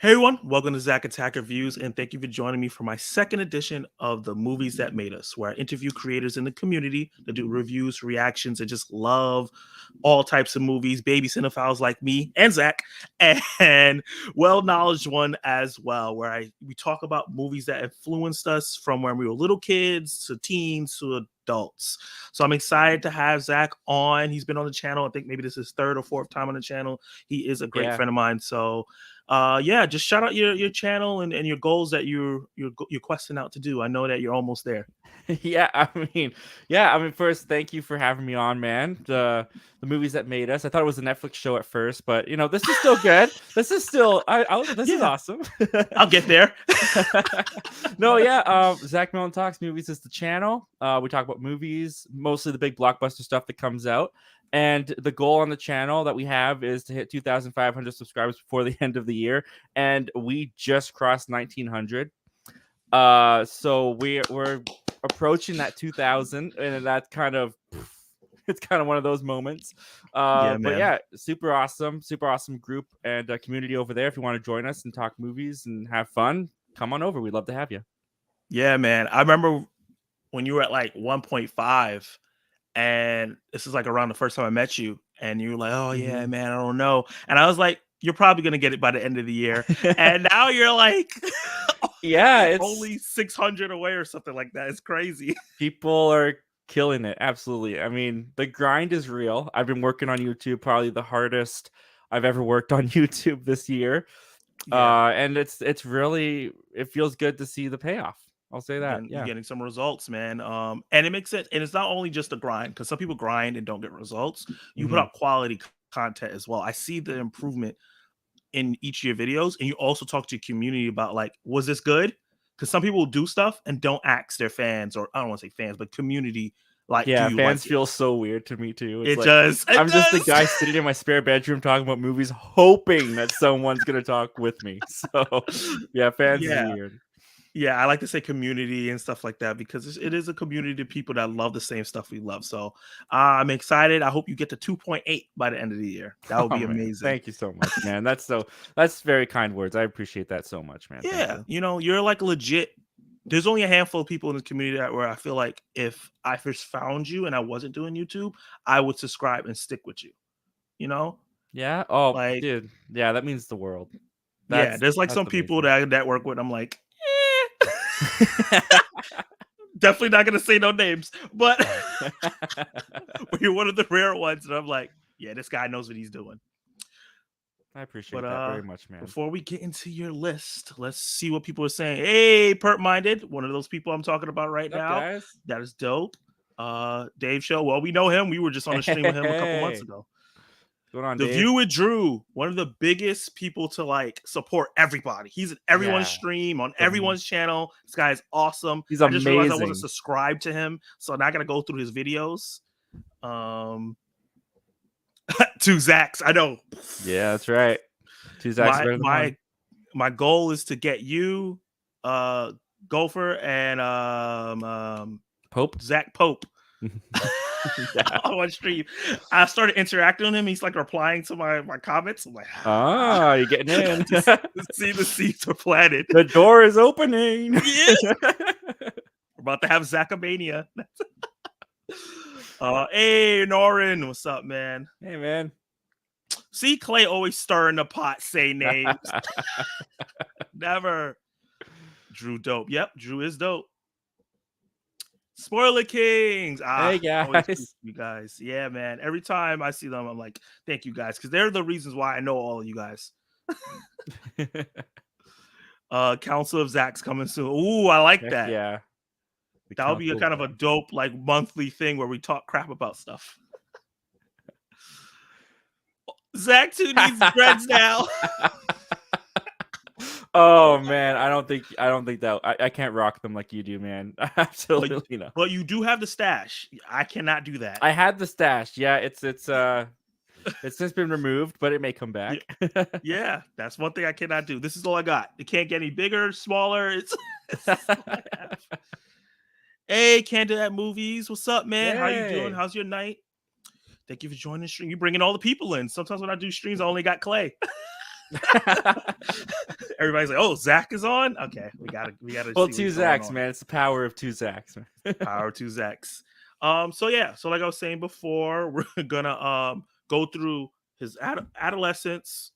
Hey everyone, welcome to Zach Attack Reviews, and thank you for joining me for my second edition of the Movies That Made Us, where I interview creators in the community that do reviews, reactions, and just love all types of movies, baby cinephiles like me and Zach, and well-knowledge one as well, where we talk about movies that influenced us from when we were little kids to teens to adults. So I'm excited to have Zach on. He's been on the channel. I think maybe this is his third or fourth time on the channel. He is a great Yeah. friend of mine. So yeah, just shout out your channel and your goals that you're questing out to do. I know that you're almost there. Yeah, I mean, first, thank you for having me on, man. The movies that made us. I thought it was a Netflix show at first, but this is still good. This is still this is Yeah, awesome. I'll get there. No, yeah. Zach Milne Talks Movies is the channel. We talk about movies, mostly the big blockbuster stuff that comes out. And the goal on the channel that we have is to hit 2,500 subscribers before the end of the year, and we just crossed 1,900. So we're approaching that 2,000, and that's kind of it's kind of one of those moments. Yeah, But man. yeah, super awesome group and community over there. If you want to join us and talk movies and have fun, come on over. We'd love to have you. Yeah, man. I remember when you were at like 1.5, and this is like around the first time I met you, and you were like, "Oh yeah, Mhm. man, I don't know," and I was like, "You're probably gonna get it by the end of the year," and now you're like Yeah, only it's 600 away or something like that. It's crazy. people are killing it. Absolutely. I mean, the grind is real. I've been working on YouTube, probably the hardest I've ever worked on YouTube this year. Yeah. And it's really, it feels good to see the payoff. I'll say that. You're Yeah. getting some results, man. And it makes sense. And it's not only just a grind, because some people grind and don't get results. You put Mhm. out quality content as well. I see the improvement in each of your videos, and you also talk to your community about like, was this good? Because some people do stuff and don't ask their fans, or I don't want to say fans, but community, like, do Yeah, you like fans it? feel so weird to me too. It's It like does. It I'm just the does. guy sitting in my spare bedroom talking about movies, hoping that someone's gonna talk with me. So yeah, fans is Yeah. weird. Yeah, I like to say community and stuff like that because it is a community of people that love the same stuff we love. So I'm excited. I hope you get to 2.8 by the end of the year. That would Oh be man, amazing. thank you so much, man. That's very kind words. I appreciate that so much, man. Thank Yeah, you. you're like legit. There's only a handful of people in the community where I feel like if I first found you and I wasn't doing YouTube, I would subscribe and stick with you. You know, Yeah. Oh, like dude. Yeah, that means the world. yeah, there's like That's some people amazing. that work with. I'm like, eh. Definitely not gonna say no names, but you're one of the rare ones, and I'm like, yeah, this guy knows what he's doing. I But appreciate that very much, man. before we get into your list, let's see what people are saying. Hey, Perp Minded, one of those people I'm talking about right What's up, now. guys? That is dope. Dave Show. Well, we know him. We were just on a stream with him a couple months Hey, ago. what's going on, The Dave? View with Drew, one of the biggest people to like support everybody. He's in everyone's Yeah, stream on the, everyone's channel. This guy is awesome. he's I just realized I wasn't amazing. subscribed to him, so now I gotta go through his videos. Um, to Zach's. I know. Yeah, that's right. Two Zacks are My better than one. my my goal is to get you, uh, Gopher and Pope. Zach Pope Yeah. on one stream. I started interacting with him. He's like replying to my comments. I'm like, Ah, you're getting in. to see the seeds are planted. The door is opening. Yeah, we're about to have Zachamania. Hey Norin, what's up, man? Hey, man. See, Clay always stirring the pot, say names. Never. Drew dope. Yep, Drew is dope. Spoiler Kings. Hey, Always cool guys. for you guys. Yeah, man. Every time I see them, I'm like, thank you guys, because they're the reasons why I know all of you guys. Council of Zach's coming soon. Ooh, I like Heck that. yeah. The That would be a Council of kind of a Zacks. dope, like monthly thing where we talk crap about stuff. Zach too needs dreads now. Oh man, I don't think that I can't rock them like you do, man. but, Absolutely not. but you do have the stash. I cannot do that. I had the stash. Yeah, it's just been removed, but it may come Yeah, back. yeah, that's one thing I cannot do. This is all I got. It can't get any bigger, smaller. It's all I have. Hey, Candid at Movies. What's up, man? How you doing? Yay. How's your night? Thank you for joining the stream. You bringing all the people in. Sometimes when I do streams, I only got Clay. Everybody's like, "Oh, Zach is on. Okay, we gotta Well, see two what's going Zachs, on." man. It's the power of two Zachs. Power to Zach's. So yeah, so like I was saying before, we're gonna go through his adolescence,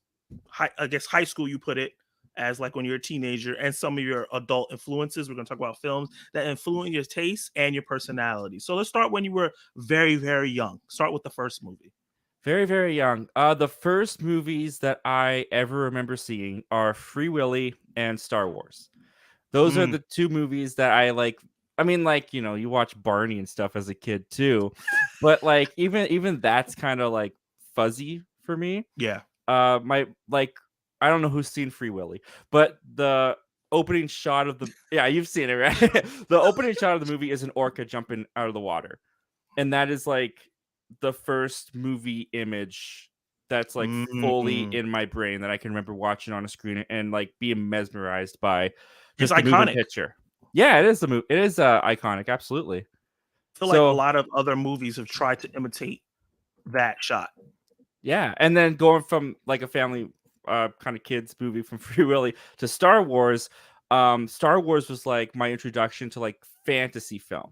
I guess high school. You put it as like when you're a teenager, and some of your adult influences. We're gonna talk about films that influence your taste and your personality. So let's start when you were very, very young. Start with the first movie. Very, very young. The first movies that I ever remember seeing are Free Willy and Star Wars. Those are Mm, the two movies that I like. I mean, like, you watch Barney and stuff as a kid too, but like even that's kind of like fuzzy for me. yeah. My like I don't know who's seen Free Willy, but the opening shot of the yeah, you've seen it, right? The opening shot of the movie is an orca jumping out of the water. And that is like the first movie image that's like fully Mm. in my brain that I can remember watching on a screen and like being mesmerized by It's just the moving iconic. picture. Yeah, it is the movie. It is iconic, absolutely. I feel like a So lot of other movies have tried to imitate that shot. yeah, and then going from like a family kind of kids movie from Free Willy to Star Wars. Star Wars was like my introduction to like fantasy film.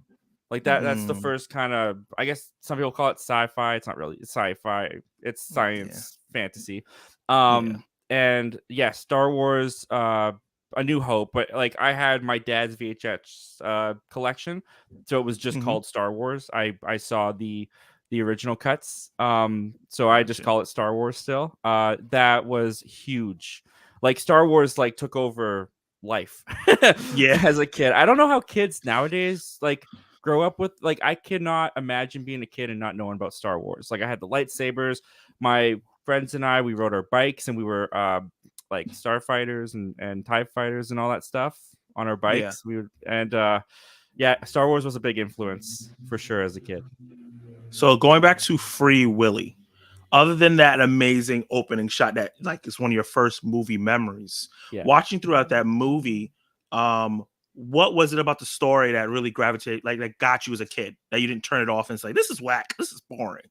Like that's the Mm, first kind of, I guess some people call it sci-fi. It's not really sci-fi. It's yeah, science fantasy. yeah. And yeah, Star Wars A New Hope, but like I had my dad's VHS collection, so it was just Mhm. called Star Wars. I saw the original cuts. So I just Gotcha. call it Star Wars still. That was huge. Like Star Wars like took over life Yeah. as a kid. I don't know how kids nowadays like grow up with like I cannot imagine being a kid and not knowing about Star Wars. Like I had the lightsabers. My friends and I we rode our bikes and we were like starfighters and TIE fighters and all that stuff on our Yeah. bikes. We would and yeah, Star Wars was a big influence for sure as a kid. So going back to Free Willy, other than that amazing opening shot that like is one of your first movie memories, Yeah. watching throughout that movie, what was it about the story that really gravitated like that got you as a kid that you didn't turn it off and say, "This is whack. This is boring."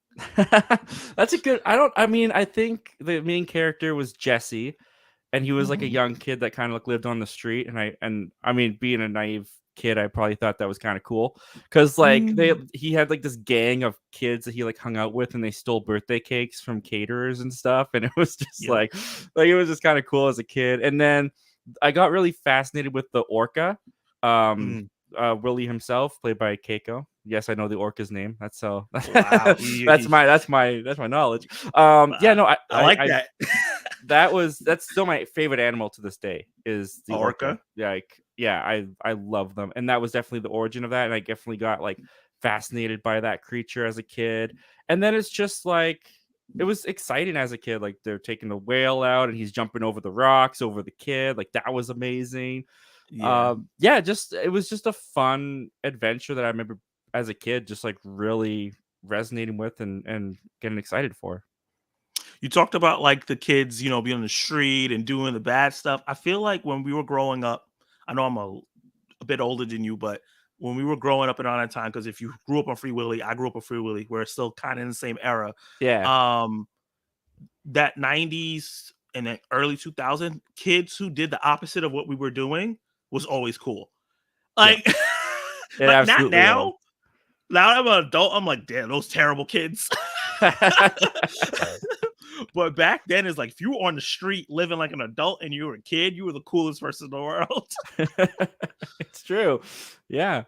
That's a good I think the main character was Jesse and he was like a Mhm. young kid that kind of like lived on the street and I mean being a naive kid I probably thought that was kind of cool cuz like Mm. he had like this gang of kids that he like hung out with and they stole birthday cakes from caterers and stuff and it was just Yep. like it was just kind of cool as a kid. And then I got really fascinated with the orca. Um Mm. Willie himself, played by Keiko. Yes, I know the orca's name. That's so. Wow. That's my knowledge. Yeah, no, I like that. that's still my favorite animal to this day is the orca. Orca. Yeah, like yeah, I love them, and that was definitely the origin of that, and I definitely got like fascinated by that creature as a kid, and then it's just like it was exciting as a kid. Like they're taking the whale out, and he's jumping over the rocks over the kid. Like that was amazing. Yeah. Yeah, just it was just a fun adventure that I remember as a kid, just like really resonating with and getting excited for. You talked about like the kids, being on the street and doing the bad stuff. I feel like when we were growing up, I know I'm a bit older than you, but when we were growing up around that time, because if you grew up on Free Willy, I grew up on Free Willy, we're still kind of in the same era. Yeah. Um, that 90s and then early 2000 kids who did the opposite of what we were doing was always cool. Yeah. Like, It like not absolutely was. now. Now I'm an adult. I'm like, damn, those terrible kids. But back then, it's like if you were on the street living like an adult and you were a kid, you were the coolest person in the world. It's true. Yeah.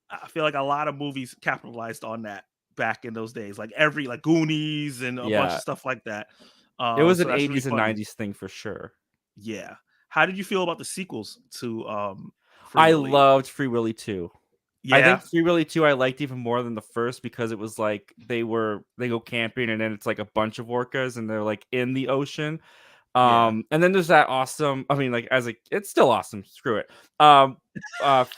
I feel like a lot of movies capitalized on that back in those days, like every like Goonies and a bunch of Yeah. stuff like that. It was So an that's really 80s and funny. 90s thing for sure. Yeah. How did you feel about the sequels to Free I Willy? loved Free Willy 2. I Yeah, think Free Willy 2 I liked even more than the first because it was like they go camping and then it's like a bunch of orcas and they're like in the ocean. yeah, And then there's that awesome, I mean, like it's still awesome, screw it.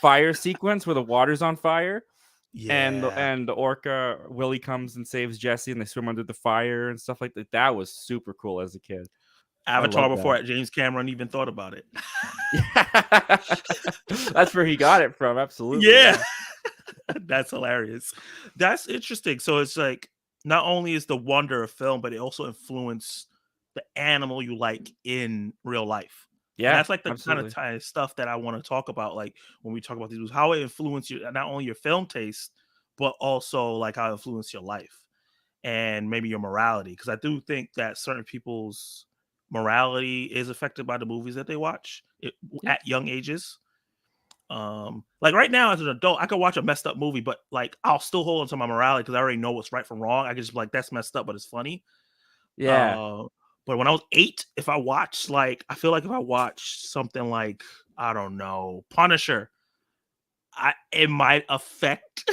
Fire sequence where the water's on fire yeah. and the orca Willie comes and saves Jesse and they swim under the fire and stuff like that. That was super cool as a kid. I Avatar love before that. James Cameron even thought about it. Yeah. That's where he got it from. Absolutely. Yeah. Yeah. That's hilarious. That's interesting. So it's like not only is the wonder of film, but it also influenced the animal you like in real life. And Yeah, that's like the kind absolutely. of stuff that I want to talk about, like when we talk about these movies, how it influenced your not only your film taste, but also like how it influenced your life and maybe your morality. Because I do think that certain people's morality is affected by the movies that they watch Yeah. at young ages. Like right now as an adult, I could watch a messed up movie, but like I'll still hold on to my morality because I already know what's right from wrong. I can just be like, that's messed up, but it's funny. Yeah. Uh, but when I was 8, if I watched like I feel like if I watched something like, I don't know, Punisher, it might affect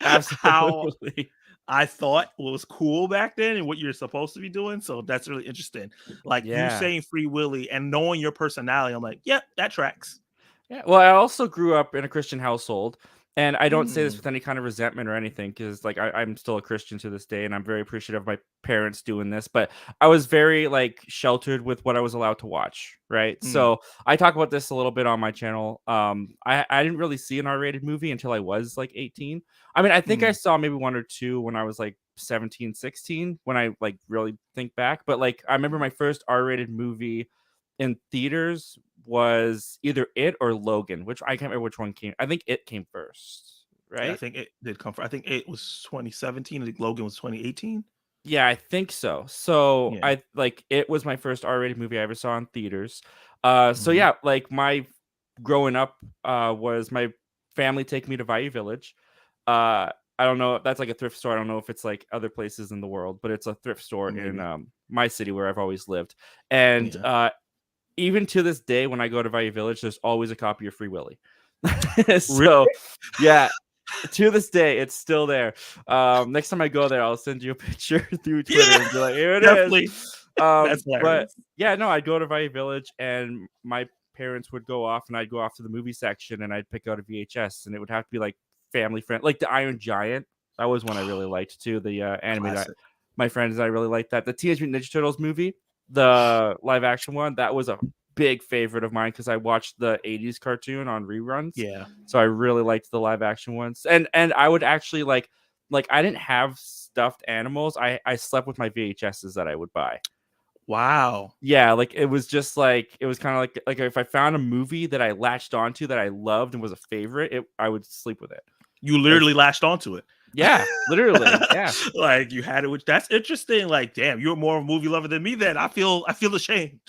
how Absolutely. I thought was cool back then and what you're supposed to be doing. So that's really interesting. Like you Yeah. saying Free Willy and knowing your personality, I'm like, yep, that tracks. Yeah, well, I also grew up in a Christian household, and I don't say this Mm, with any kind of resentment or anything, because like I'm still a Christian to this day, and I'm very appreciative of my parents doing this. But I was very like sheltered with what I was allowed to watch, right? mm, So I talk about this a little bit on my channel. I didn't really see an R-rated movie until I was like 18. I mean, I think I mm. saw maybe one or two when I was like 17, 16, when I like really think back. But like I remember my first R-rated movie in theaters was either It or Logan, which I can't remember which one came. I think It came first, Yeah, I right? think it did come from. I think it was 2017. I think Logan was 2018. Yeah, I think so. So Yeah. I like It was my first R-rated movie I ever saw in theaters. So Mhm. yeah, like my growing up was my family taking me to Bayou Village. I don't know. That's like a thrift store. I don't know if it's like other places in the world, but it's a thrift store in Maybe. my city where I've always lived. And Yeah. even to this day, when I go to Bayou Village, there's always a copy of Free Willy. Really? So, yeah, to this day, it's still there. Next time I go there, I'll send you a picture through Yeah, Twitter and be like, "Here it is." definitely. That's But hilarious. yeah, no, I'd go to Bayou Village, and my parents would go off, and I'd go off to the movie section, and I'd pick out a VHS, and it would have to be like family friend, like the Iron Giant. That was one I really liked too. The anime that Classic. my friends and I really liked that. The Teenage Mutant Ninja Turtles movie, the live action one, that was a big favorite of mine because I watched the 80s cartoon on reruns. Yeah. So I really liked the live action ones. And I would actually like I didn't have stuffed animals. I slept with my VHSs that I would buy. Wow. Yeah, like it was just like it was kind of like if I found a movie that I latched onto that I loved and was a favorite, I would sleep with it. You Like literally latched onto it. yeah, literally. Yeah. Like you had it, which that's interesting. Like, damn, you're more of a movie lover than me. Then I feel ashamed.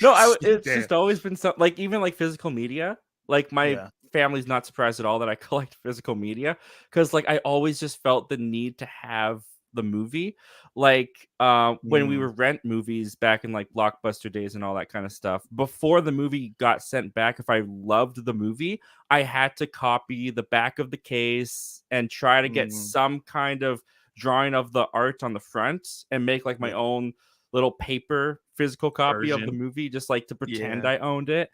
No, it's Damn. just always been so like even like physical media. Like my Yeah. family's not surprised at all that I collect physical media because like I always just felt the need to have the movie. Like when we Mm, would rent movies back in like Blockbuster days and all that kind of stuff, before the movie got sent back, if I loved the movie, I had to copy the back of the case and try to get mm, some kind of drawing of the art on the front and make like my yeah. own little paper physical copy of the Version. movie just like to pretend Yeah. I owned it.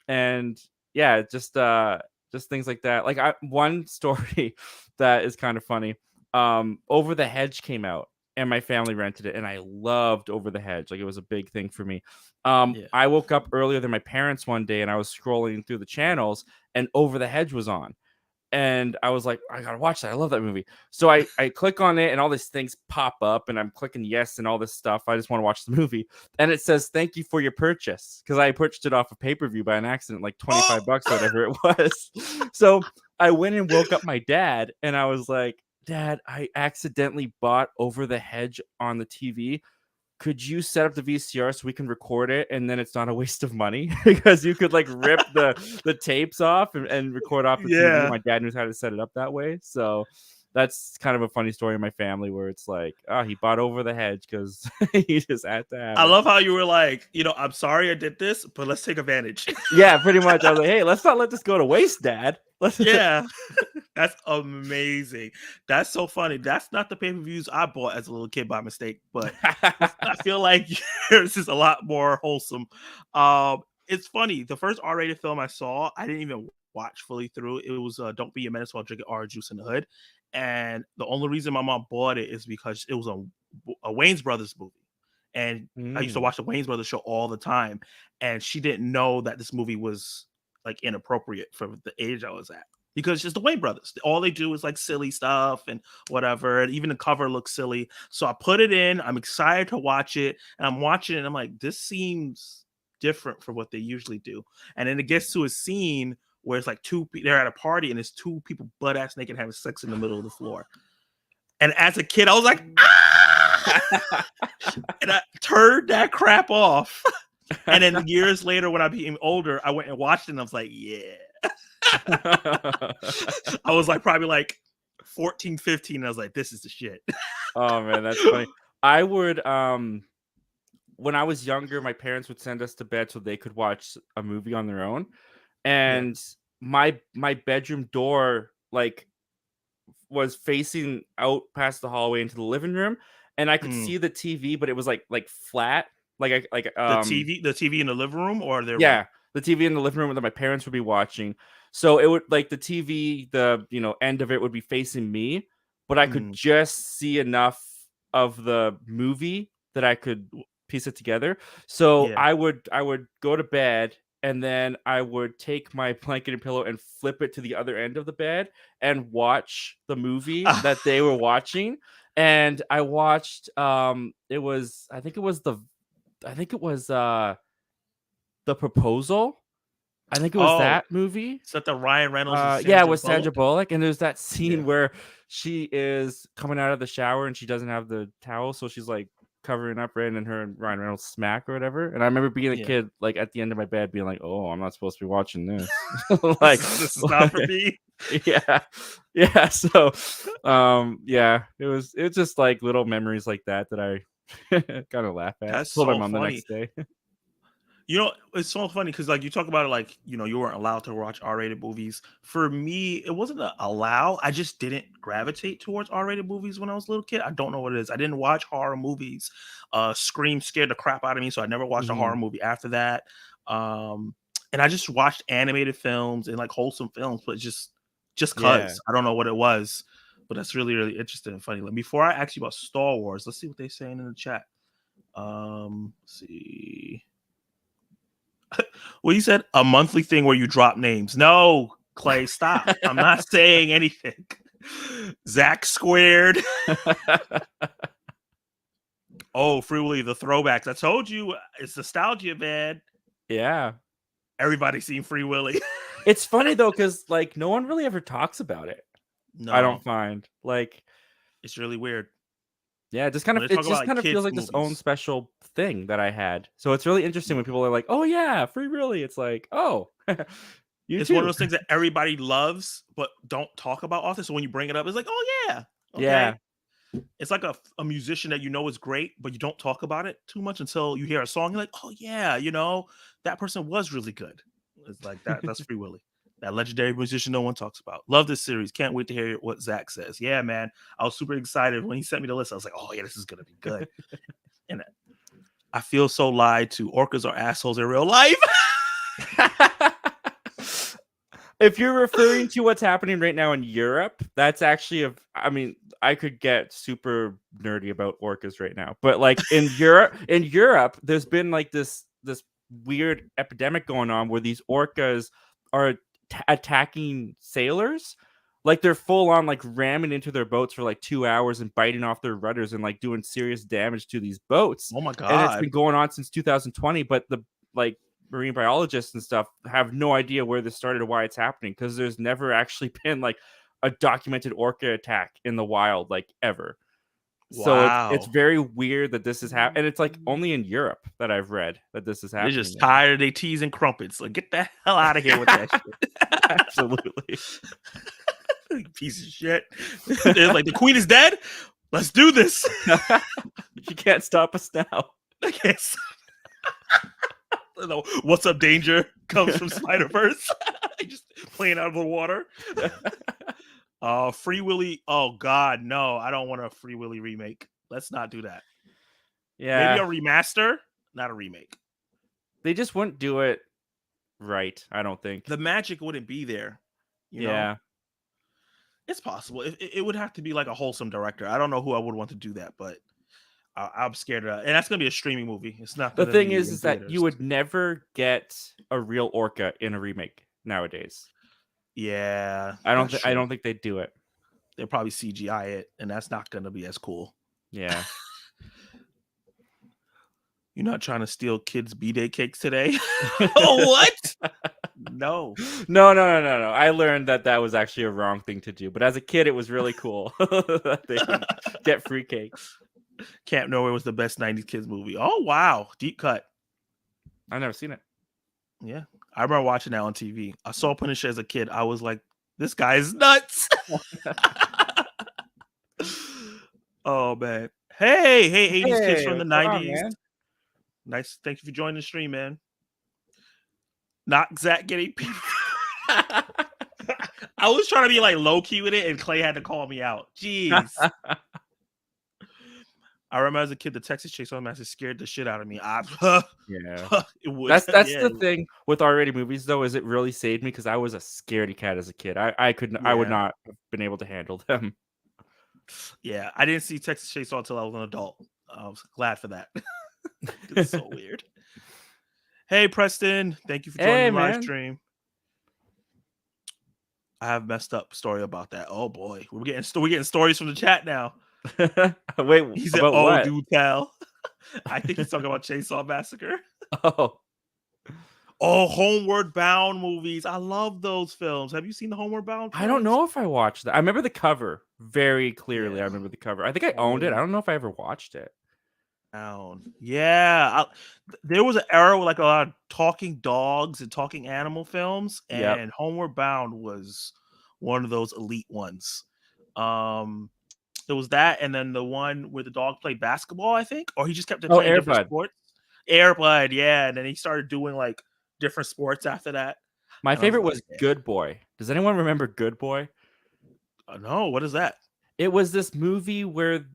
And yeah, just things like that. Like one story that is kind of funny. Over the Hedge came out and my family rented it and I loved Over the Hedge. Like it was a big thing for me. Yeah. I woke up earlier than my parents one day and I was scrolling through the channels and Over the Hedge was on and I was like, I gotta watch that. I love that movie. So I click on it, and all these things pop up, and I'm clicking yes and all this stuff. I just want to watch the movie, and it says thank you for your purchase because I purchased it off of pay per view by an accident, like Oh. $25 or whatever it was. So I went and woke up my dad, and I was like, Dad, I accidentally bought Over the Hedge on the TV. Could you set up the VCR so we can record it and then it's not a waste of money because you could like rip the tapes off and record off the TV. Yeah. My dad knows how to set it up that way. So that's kind of a funny story in my family where it's like, oh, he bought Over the Hedge because he just had to have I it. love how you were like, I'm sorry I did this, but let's take advantage. Yeah, pretty much. I was like, hey, let's not let this go to waste, Dad. Let's Yeah. That's amazing. That's so funny. That's not the pay-per-views I bought as a little kid by mistake, but I feel like yours is a lot more wholesome. It's funny. The first R-rated film I saw, I didn't even watch fully through. It was Don't Be a Menace While Drinking Orange Juice in the Hood. And the only reason my mom bought it is because it was a Wayne's Brothers movie. And I used to Mm. watch the Wayne's Brothers show all the time. And she didn't know that this movie was like inappropriate for the age I was at. because it's just the Wayne brothers. All they do is like silly stuff and whatever. And even the cover looks silly. So I put it in. I'm excited to watch it. And I'm watching it. And I'm like, this seems different from what they usually do. And then it gets to a scene where it's like they're at a party and it's two people butt ass naked having sex in the middle of the floor. And as a kid, I was like, ah! And I turned that crap off. And then years later, when I became older, I went and watched it and I was like, yeah. I was like probably like 14, 15. And I was like, this is the shit. Oh man, that's funny. I would when I was younger, my parents would send us to bed so they could watch a movie on their own. And my bedroom door like was facing out past the hallway into the living room, and I could see the TV, but it was like flat. Like the TV in the living room or their yeah, room? the TV in the living room that my parents would be watching. So it would like the TV, the end of it would be facing me, but I could just see enough of the movie that I could piece it together. So I would go to bed, and then I would take my blanket and pillow and flip it to the other end of the bed and watch the movie that they were watching. And I watched I think it was The Proposal. I think it was that movie. Is that the Ryan Reynolds and Yeah, Sandra with Sandra Bullock. And there's that scene Yeah. where she is coming out of the shower and she doesn't have the towel, so she's like covering up, right? And her and Ryan Reynolds smack or whatever. And I remember being a kid, like at the end of my bed, being like, "Oh, I'm not supposed to be watching this." Like, this is not for me. Yeah. So, yeah, it's just like little memories like that I kind of laugh at. That's Told my so mom funny. the next day. You know, it's so funny because like you talk about it like, you weren't allowed to watch R-rated movies. For me, it wasn't a allow. I just didn't gravitate towards R-rated movies when I was a little kid. I don't know what it is. I didn't watch horror movies. Scream scared the crap out of me, so I never watched a horror movie after that. And I just watched animated films and like wholesome films, but just cause I don't know what it was. But that's really, really interesting and funny. Like, before I ask you about Star Wars, let's see what they're saying in the chat. Let's see. Well, you said a monthly thing where you drop names. No, Clay, stop. I'm not saying anything. Zach squared. Oh, Free Willy, the throwbacks. I told you it's nostalgia, man. Yeah. Everybody's seen Free Willy. It's funny though, because like no one really ever talks about it. No. I don't find like it's really weird. Yeah, it just kind of feels like this own special thing that I had. So it's really interesting when people are like, "Oh yeah, Free Willy." It's like, "Oh, it's one of those things that everybody loves but don't talk about often. So when you bring it up, it's like, "Oh yeah, okay." Yeah. It's like a musician that is great, but you don't talk about it too much until you hear a song. You're like, "Oh yeah, that person was really good." It's like that. That's Free Willy. That legendary musician no one talks about. Love this series. Can't wait to hear what Zach says. Yeah, man. I was super excited when he sent me the list. I was like, oh, yeah, this is going to be good. And I feel so lied to. Orcas are assholes in real life. If you're referring to what's happening right now in Europe, that's actually I could get super nerdy about orcas right now. But like in Europe, there's been like this weird epidemic going on where these orcas are attacking sailors. Like they're full on like ramming into their boats for like 2 hours and biting off their rudders and like doing serious damage to these boats. Oh my God. And it's been going on since 2020, but the like marine biologists and stuff have no idea where this started or why it's happening, because there's never actually been like a documented orca attack in the wild like ever. Wow. So it's very weird that this is happening, and it's like only in Europe that I've read that this is happening. They're just tired of their teas and crumpets. Like, get the hell out of here with that shit. Absolutely. Piece of shit. They're like, the queen is dead? Let's do this. You can't stop us now. I guess. What's up, danger? Comes from Spider-Verse. Just playing out of the water. Free Willy. Oh God, no! I don't want a Free Willy remake. Let's not do that. Yeah, maybe a remaster, not a remake. They just wouldn't do it right. I don't think the magic wouldn't be there. You know? It's possible. It would have to be like a wholesome director. I don't know who I would want to do that, but I'm scared of that. And that's gonna be a streaming movie. It's not. The thing is that you would never get a real orca in a remake nowadays. Yeah, I don't that's think I true. don't think they'd do it. They'll probably CGI it, and that's not gonna be as cool. Yeah. You're not trying to steal kids' b-day cakes today? What? No. No. I learned that was actually a wrong thing to do. But as a kid, it was really cool that they could get free cakes. Camp Nowhere was the best 90s kids movie. Oh wow, deep cut. I've never seen it. Yeah, I remember watching that on TV. I saw Punisher as a kid. I was like, this guy is nuts. Oh man. Hey, 80s kids Hey, from the what's going on, 90s. man? Nice. Thank you for joining the stream, man. Not Zach getting people. I was trying to be like low key with it, and Clay had to call me out. Jeez. I remember as a kid, the Texas Chainsaw Massacre scared the shit out of me. Yeah. It would. That's Yeah, the thing with R-rated movies, though, is it really saved me because I was a scaredy cat as a kid. I would yeah, not have been able to handle them. yeah. I didn't see Texas Chainsaw until I was an adult. I was glad for that. It's so weird. Hey, Preston. Thank you for joining Hey, the live man. stream. I have messed up story about that. Oh boy, we're getting stories from the chat now. Wait, He said, about "Oh, what? do tell." I think he's talking about Chainsaw Massacre. Oh, Oh, Homeward Bound movies. I love those films. Have you seen the Homeward Bound I don't films? know if I watched that. I remember the cover very clearly. I Yeah. remember the cover. I think I owned it. I Home don't know if I ever watched it. Bound. Yeah. There was an era with like a lot of talking dogs and talking animal films, Yep. and Homeward Bound was one of those elite ones. Um, it was that, and then the one where the dog played basketball, I think, or he just kept Oh, playing different Airbud. sports. Airbud, yeah, and then he started doing like different sports after that, My and I was favorite like, was Good Boy. Does anyone remember Good Boy? no, what is that? It was this movie where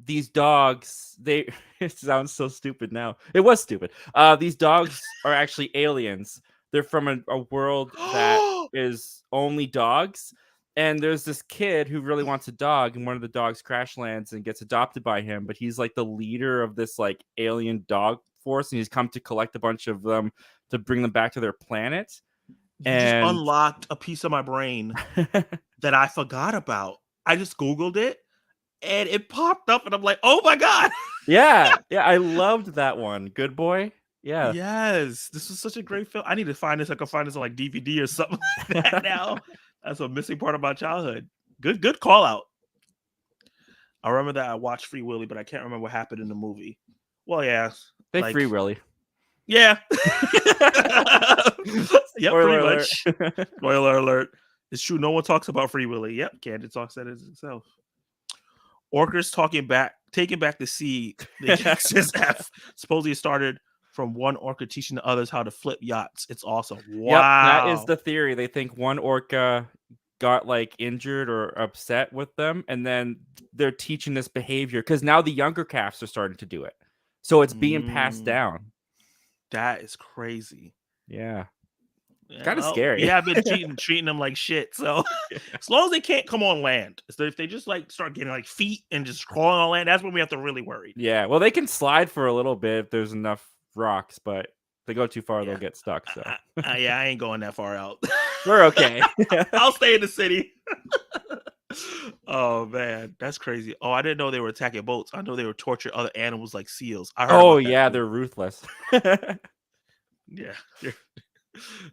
these dogs, they it sounds so stupid now. It was stupid. These dogs are actually aliens. They're from a world that is only dogs. And there's this kid who really wants a dog, and one of the dogs crash lands and gets adopted by him. But he's like the leader of this like alien dog force, and he's come to collect a bunch of them to bring them back to their planet. You just And unlocked a piece of my brain that I forgot about. I just Googled it and it popped up, and I'm like, oh my God. yeah, I loved that one. Good Boy. Yeah. Yes, this was such a great film. I need to find this. I can find this on like DVD or something like that now. That's a missing part of my childhood. Good call out. I remember that I watched Free Willy, but I can't remember what happened in the movie. Well, yeah, They like free Willy. yeah. Yep, Spoiler pretty alert. much. Spoiler alert. It's true. No one talks about Free Willy. Yep, Candid talks that as himself. Orcas taking back the sea. The X's F supposedly started from one orca teaching the others how to flip yachts. It's awesome. Yep, that is Wow. the theory. They think one orca got like injured or upset with them, and then they're teaching this behavior because now the younger calves are starting to do it. So it's being passed Mm, down. that is crazy. Yeah. Yeah, Kind of well, we scary. have been treating them like shit. So as long as they can't come on land, so if they just like start getting like feet and just crawling on land, that's when we have to really worry. Yeah. Well, they can slide for a little bit if there's enough rocks, but if they go too far, they'll Yeah, get stuck. So yeah, I ain't going that far out. we're okay. I'll stay in the city. Oh man, that's crazy. Oh, I didn't know they were attacking boats. I know they were torturing other animals like seals. I heard Oh about that yeah, too. they're ruthless. Yeah,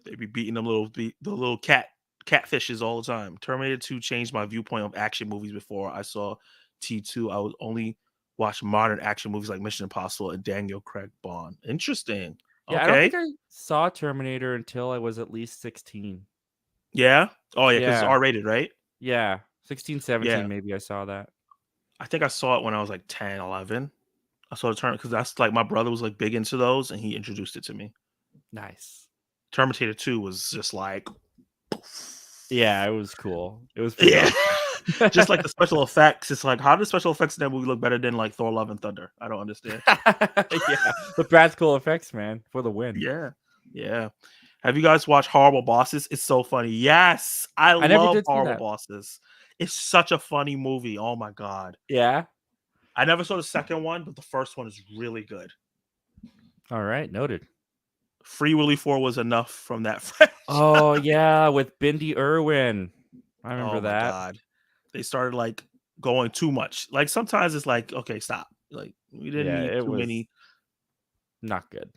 they be beating them the little catfishes all the time. Terminator 2 changed my viewpoint of action movies. Before I saw T2, I would only watch modern action movies like Mission Impossible and Daniel Craig Bond. Interesting. Yeah, I don't Okay. think I saw Terminator until I was at least 16. Yeah. Oh yeah, because it's Yeah. R-rated, right? Yeah. 16, 17, Yeah. maybe I saw that. I think I saw it when I was like 10, 11. I saw the Terminator because that's like my brother was like big into those, and he introduced it to me. Nice. Terminator 2 was just like, Yeah, it was cool. It was pretty yeah, awesome. just like the special effects. It's like, how do special effects in that movie look better than like Thor: Love and Thunder? I don't understand. Yeah, the practical effects, man, for the win. Yeah, yeah. Have you guys watched Horrible Bosses? It's so funny. Yes, I I never love did see Horrible that. Bosses. It's such a funny movie. Oh my god. Yeah. I never saw the second one, but the first one is really good. All right, noted. Free Willy 4 was enough from that franchise. Oh yeah, with Bindi Irwin. I remember Oh my that. god. They started like going too much. Like sometimes it's like, okay, stop. Like we didn't Yeah, need it too was many. not good.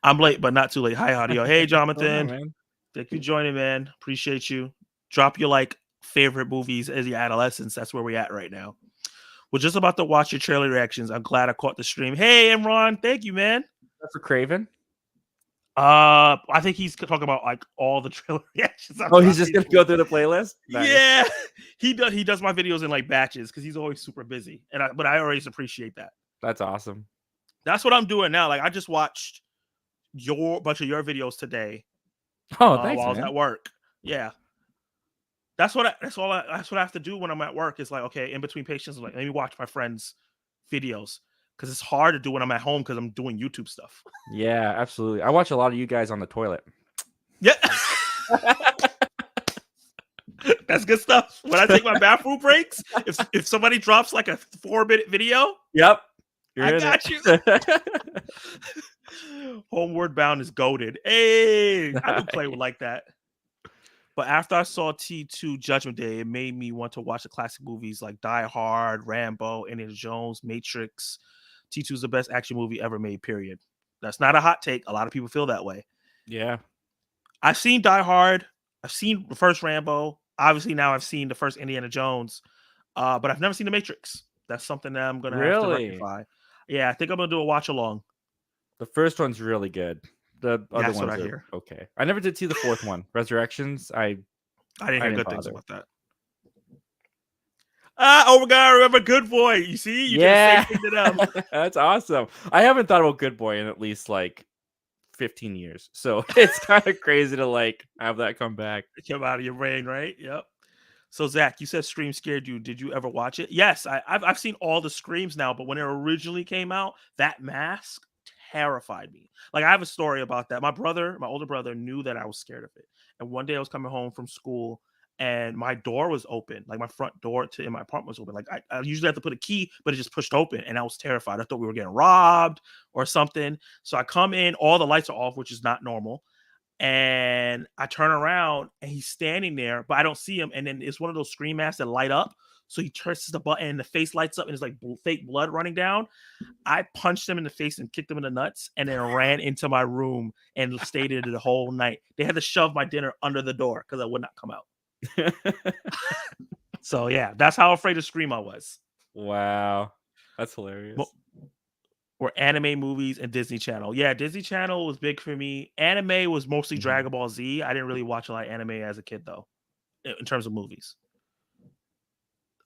I'm late, but not too late. Hi, audio. Hey, What's going on, Jonathan. man? Thank you for joining, man. Appreciate you. Drop your like favorite movies as your adolescence. That's where we're at right now. We're just about to watch your trailer reactions. I'm glad I caught the stream. Hey, Imran. Thank you, man. That's for Craven. I think he's talking about like all the trailer reactions I'm Oh, he's just dropping. gonna go through the playlist. Nice. Yeah, he does my videos in like batches because he's always super busy, but I always appreciate that. That's awesome. That's what I'm doing now. Like I just watched your bunch of your videos today Oh, while thanks, I was man. at work. Yeah, that's what I have to do when I'm at work. Is like okay, in between patients, like let me watch my friends' videos because it's hard to do when I'm at home because I'm doing YouTube stuff. Yeah, absolutely. I watch a lot of you guys on the toilet. Yeah, that's good stuff. When I take my bathroom breaks, if somebody drops like a 4-minute video, Yep. You're I in got you. it. Homeward Bound is goaded. Hey, I could play with Nice. like that. But after I saw T2 Judgment Day, it made me want to watch the classic movies like Die Hard, Rambo, Indiana Jones, Matrix. T2 is the best action movie ever made, period. That's not a hot take. A lot of people feel that way. Yeah. I've seen Die Hard. I've seen the first Rambo. Obviously, now I've seen the first Indiana Jones. But I've never seen The Matrix. That's something that I'm going to have to Really? rectify. Yeah, I think I'm going to do a watch along. The first one's really good. The other That's what I ones are hear. okay. I never did see the fourth one, Resurrections. I didn't I hear didn't good things bother. about that. Oh my god, I remember Good Boy. You see? You did the same Yeah, thing to them. that's awesome. I haven't thought about Good Boy in at least like 15 years, so it's kind of crazy to like have that come back. It came out of your brain, right? Yep. So Zach, you said Scream scared you. Did you ever watch it? Yes, I've seen all the Screams now, but when it originally came out, that mask terrified me. Like I have a story about that. My older brother, knew that I was scared of it, and one day I was coming home from school. And my door was open, like my front door to in my apartment was open. Like I usually have to put a key, but it just pushed open, and I was terrified. I thought we were getting robbed or something. So I come in, all the lights are off, which is not normal. And I turn around and he's standing there, but I don't see him. And then it's one of those screen masks that light up. So he presses the button and the face lights up and it's like fake blood running down. I punched him in the face and kicked him in the nuts and then ran into my room and stayed in it the whole night. They had to shove my dinner under the door because I would not come out. So yeah, that's how afraid of Scream I was. Wow, that's hilarious. Or anime movies and Disney Channel. Yeah, Disney Channel was big for me. Anime was mostly Mhm. Dragon Ball Z. I didn't really watch a lot of anime as a kid though, in terms of movies.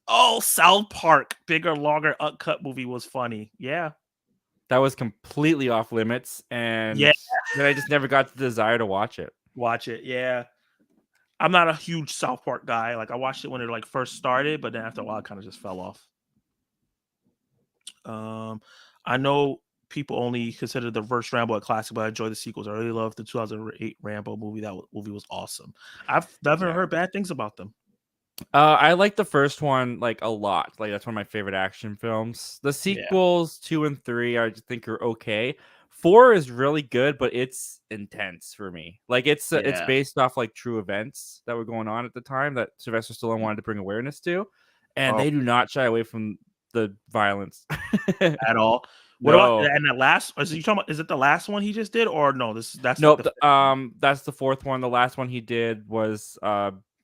Oh, South Park, bigger, longer, uncut movie was funny. Yeah, That was completely off limits, yeah, and then I just never got the desire to watch it. watch it. Yeah, I'm not a huge South Park guy. Like I watched it when it like first started, but then after a while, it kind of just fell off. Um, I know people only consider the first Rambo a classic, but I enjoy the sequels. I really love the 2008 Rambo movie. Movie was awesome. I've never Yeah. heard bad things about them. I like the first one like a lot. Like that's one of my favorite action films. The Yeah, sequels 2 and 3 I just think are okay. 4 is really good, but it's intense for me. Like it's yeah. based off like true events that were going on at the time that Sylvester Stallone wanted to bring awareness to, and Oh, they do not shy away from the violence. at all. What about No, and the last? Is you talking about? Is it the last one he just did, or no? That's like nope. the fifth one. That's the fourth one. The last one he did was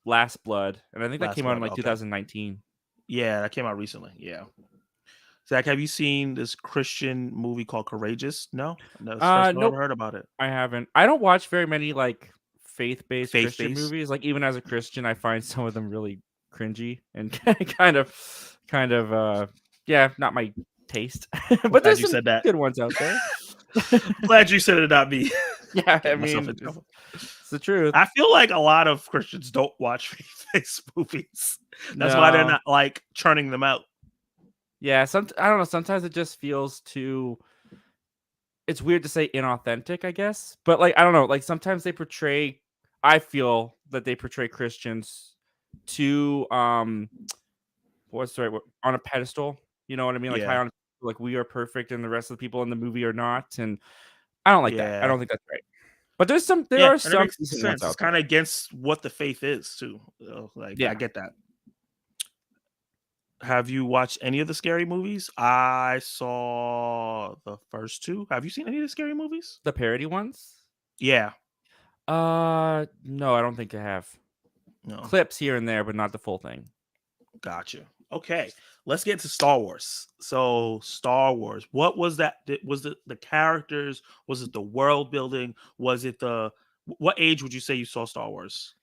Last Blood, and I think that Last came out in Blood. like Okay. 2019. Yeah, that came out recently. Yeah. Zach, have you seen this Christian movie called Courageous? No, no, it's the first time I ever Nope. heard about it. I haven't. I don't watch very many like faith-based Faith Christian based. movies. Like even as a Christian, I find some of them really cringy and kind of yeah, not my taste. I'm But glad there's you some said that. good ones out there. Glad you said it, not me. Yeah, I Getting myself in mean, trouble. it's the truth. I feel like a lot of Christians don't watch faith based movies. That's why they're No. not like churning them out. Yeah, I don't know, sometimes it just feels too it's weird to say inauthentic, I guess. But like I don't know, like sometimes they portray I feel that they portray Christians too what's the right word? On a pedestal, you know what I mean? Like high Yeah, on like we are perfect and the rest of the people in the movie are not. And I don't like that. I yeah. don't think that's right. But there Yeah, are and it some makes decent ones sense. It's out there. kind of against what the faith is too. Like I Yeah, get that. Have you watched any of the scary movies? I saw the first two. Have you seen any of the scary movies? the parody ones. Yeah. No, I don't think I have. No. Clips here and there, but not the full thing. Gotcha. Okay, let's get to Star Wars. So, Star Wars, what was that? Was it the characters? Was it the world building? Was it the what age would you say you saw Star Wars?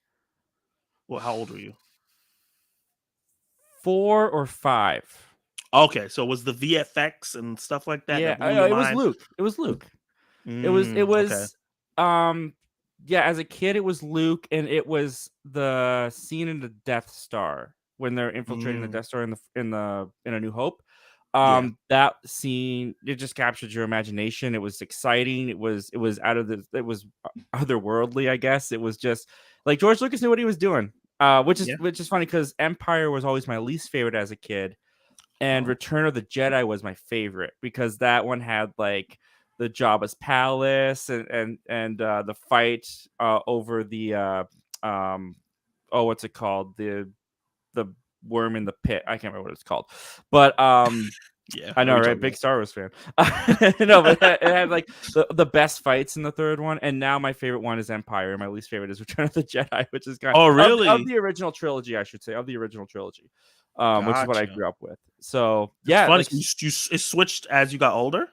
Well, how old were you? 4 or 5. Okay, so it was the VFX and stuff like that Yeah, that blew your it was mind? Luke. It was Luke. It Okay. was um yeah, as a kid it was Luke, and it was the scene in the Death Star when they're infiltrating the Mm, Death Star in A New Hope. yeah. That scene, it just captured your imagination. It was exciting. It was out of the it was otherworldly, I guess. It was just like George Lucas knew what he was doing. Yeah. Which is funny because Empire was always my least favorite as a kid, and Oh, Return of the Jedi was my favorite because that one had like the Jabba's palace and the fight over the um what's it called, the worm in the pit. I can't remember what it's called, but yeah. I I know know, what right? you're Big Star Wars fan. No, but it had like the best fights in the third one, and now my favorite one is Empire, and my least favorite is Return of the Jedi, which is kind Oh, of really? the original trilogy, I should say, of the original trilogy, which is what I Gotcha. grew up with. So It's yeah, funny. like So it switched as you got older.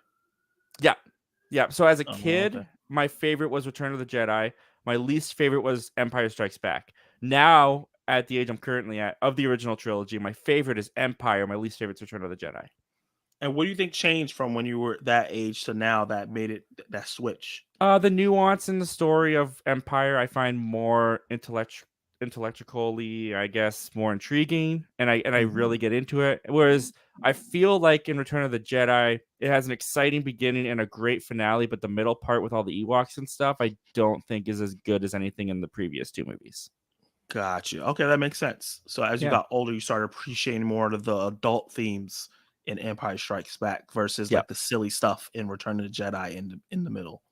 yeah, yeah. So as a Oh, kid, okay. my favorite was Return of the Jedi. My least favorite was Empire Strikes Back. Now, at the age I'm currently at, of the original trilogy, my favorite is Empire. My least favorite is Return of the Jedi. And what do you think changed from when you were that age to now that made it that switch? The nuance in the story of Empire I find more intellectually, I guess, more intriguing, and I Mhm. really get into it. Whereas I feel like in Return of the Jedi, it has an exciting beginning and a great finale, but the middle part with all the Ewoks and stuff, I don't think is as good as anything in the previous two movies. Gotcha. Okay, that makes sense. So as you Yeah. got older, you started appreciating more of the adult themes in Empire Strikes Back versus Yeah. like the silly stuff in Return of the Jedi in the middle.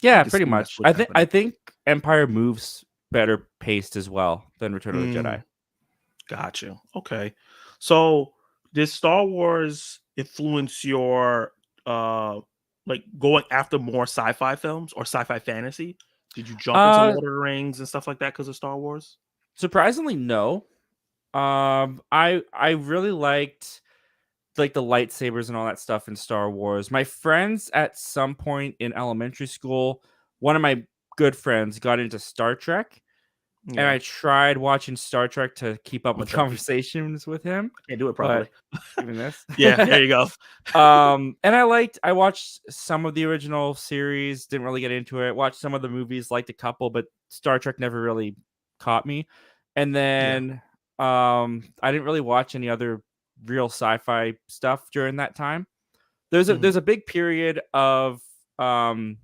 I Yeah, can pretty see that much. switch I happening. think Empire moves better paced as well than Return of the Mm, Jedi. gotcha. Okay. So did Star Wars influence your like going after more sci-fi films or sci-fi fantasy? Did you jump into Uh Lord of the Rings and stuff like that because of Star Wars? Surprisingly, no. I really liked like the lightsabers and all that stuff in Star Wars. My friends at some point in elementary school, one of my good friends got into Star Trek, and Yeah. I tried watching Star Trek to keep up I'm a with Trekkie. conversations with him, I can't do it but properly. even this. Yeah, there you go. And I watched some of the original series, didn't really get into it. Watched some of the movies, liked a couple, but Star Trek never really caught me. And Yeah. then I didn't really watch any other real sci-fi stuff during that time. Mhm. There's a big period of um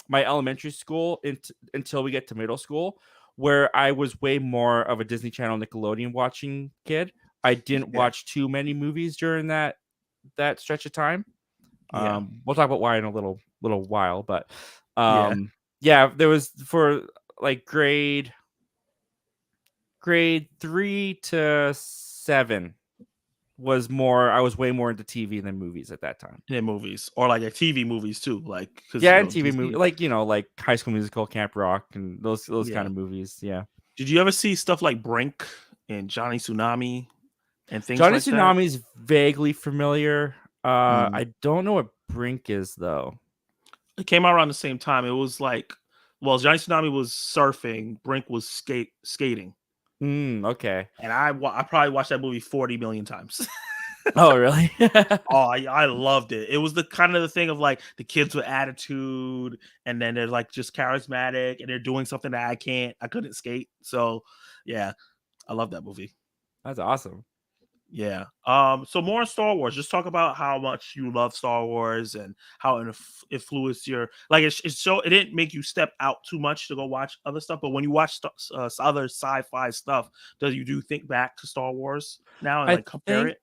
my elementary school until we get to middle school where I was way more of a Disney Channel Nickelodeon watching kid. I didn't Yeah. watch too many movies during that stretch of time. Yeah. We'll talk about why in a little while, but Yeah. yeah, there was for like grade 3 to 7 was more. I was way more into TV than movies at that time. In movies or like TV movies too, like because Yeah, you and know TV movie, Disney. like like High School Musical, Camp Rock, and those kind Yeah. of movies. Yeah, Did you ever see stuff like Brink and Johnny Tsunami and things Johnny like that? Tsunami's vaguely familiar. Mm. I don't know what Brink is though. It came out around the same time. It was like, well, Johnny Tsunami was surfing, Brink was skating, Okay. and I probably watched that movie 40 million times. Oh, really? Oh, I loved it. It was the kind of the thing of like the kids with attitude, and then they're like just charismatic, and they're doing something that I couldn't skate. So, yeah, I love that movie. That's awesome. Yeah. So more on Star Wars. Just talk about how much you love Star Wars and how it influenced your like. It's so it didn't make you step out too much to go watch other stuff, but when you watch other sci-fi stuff, does you do think back to Star Wars now and I like compare think it?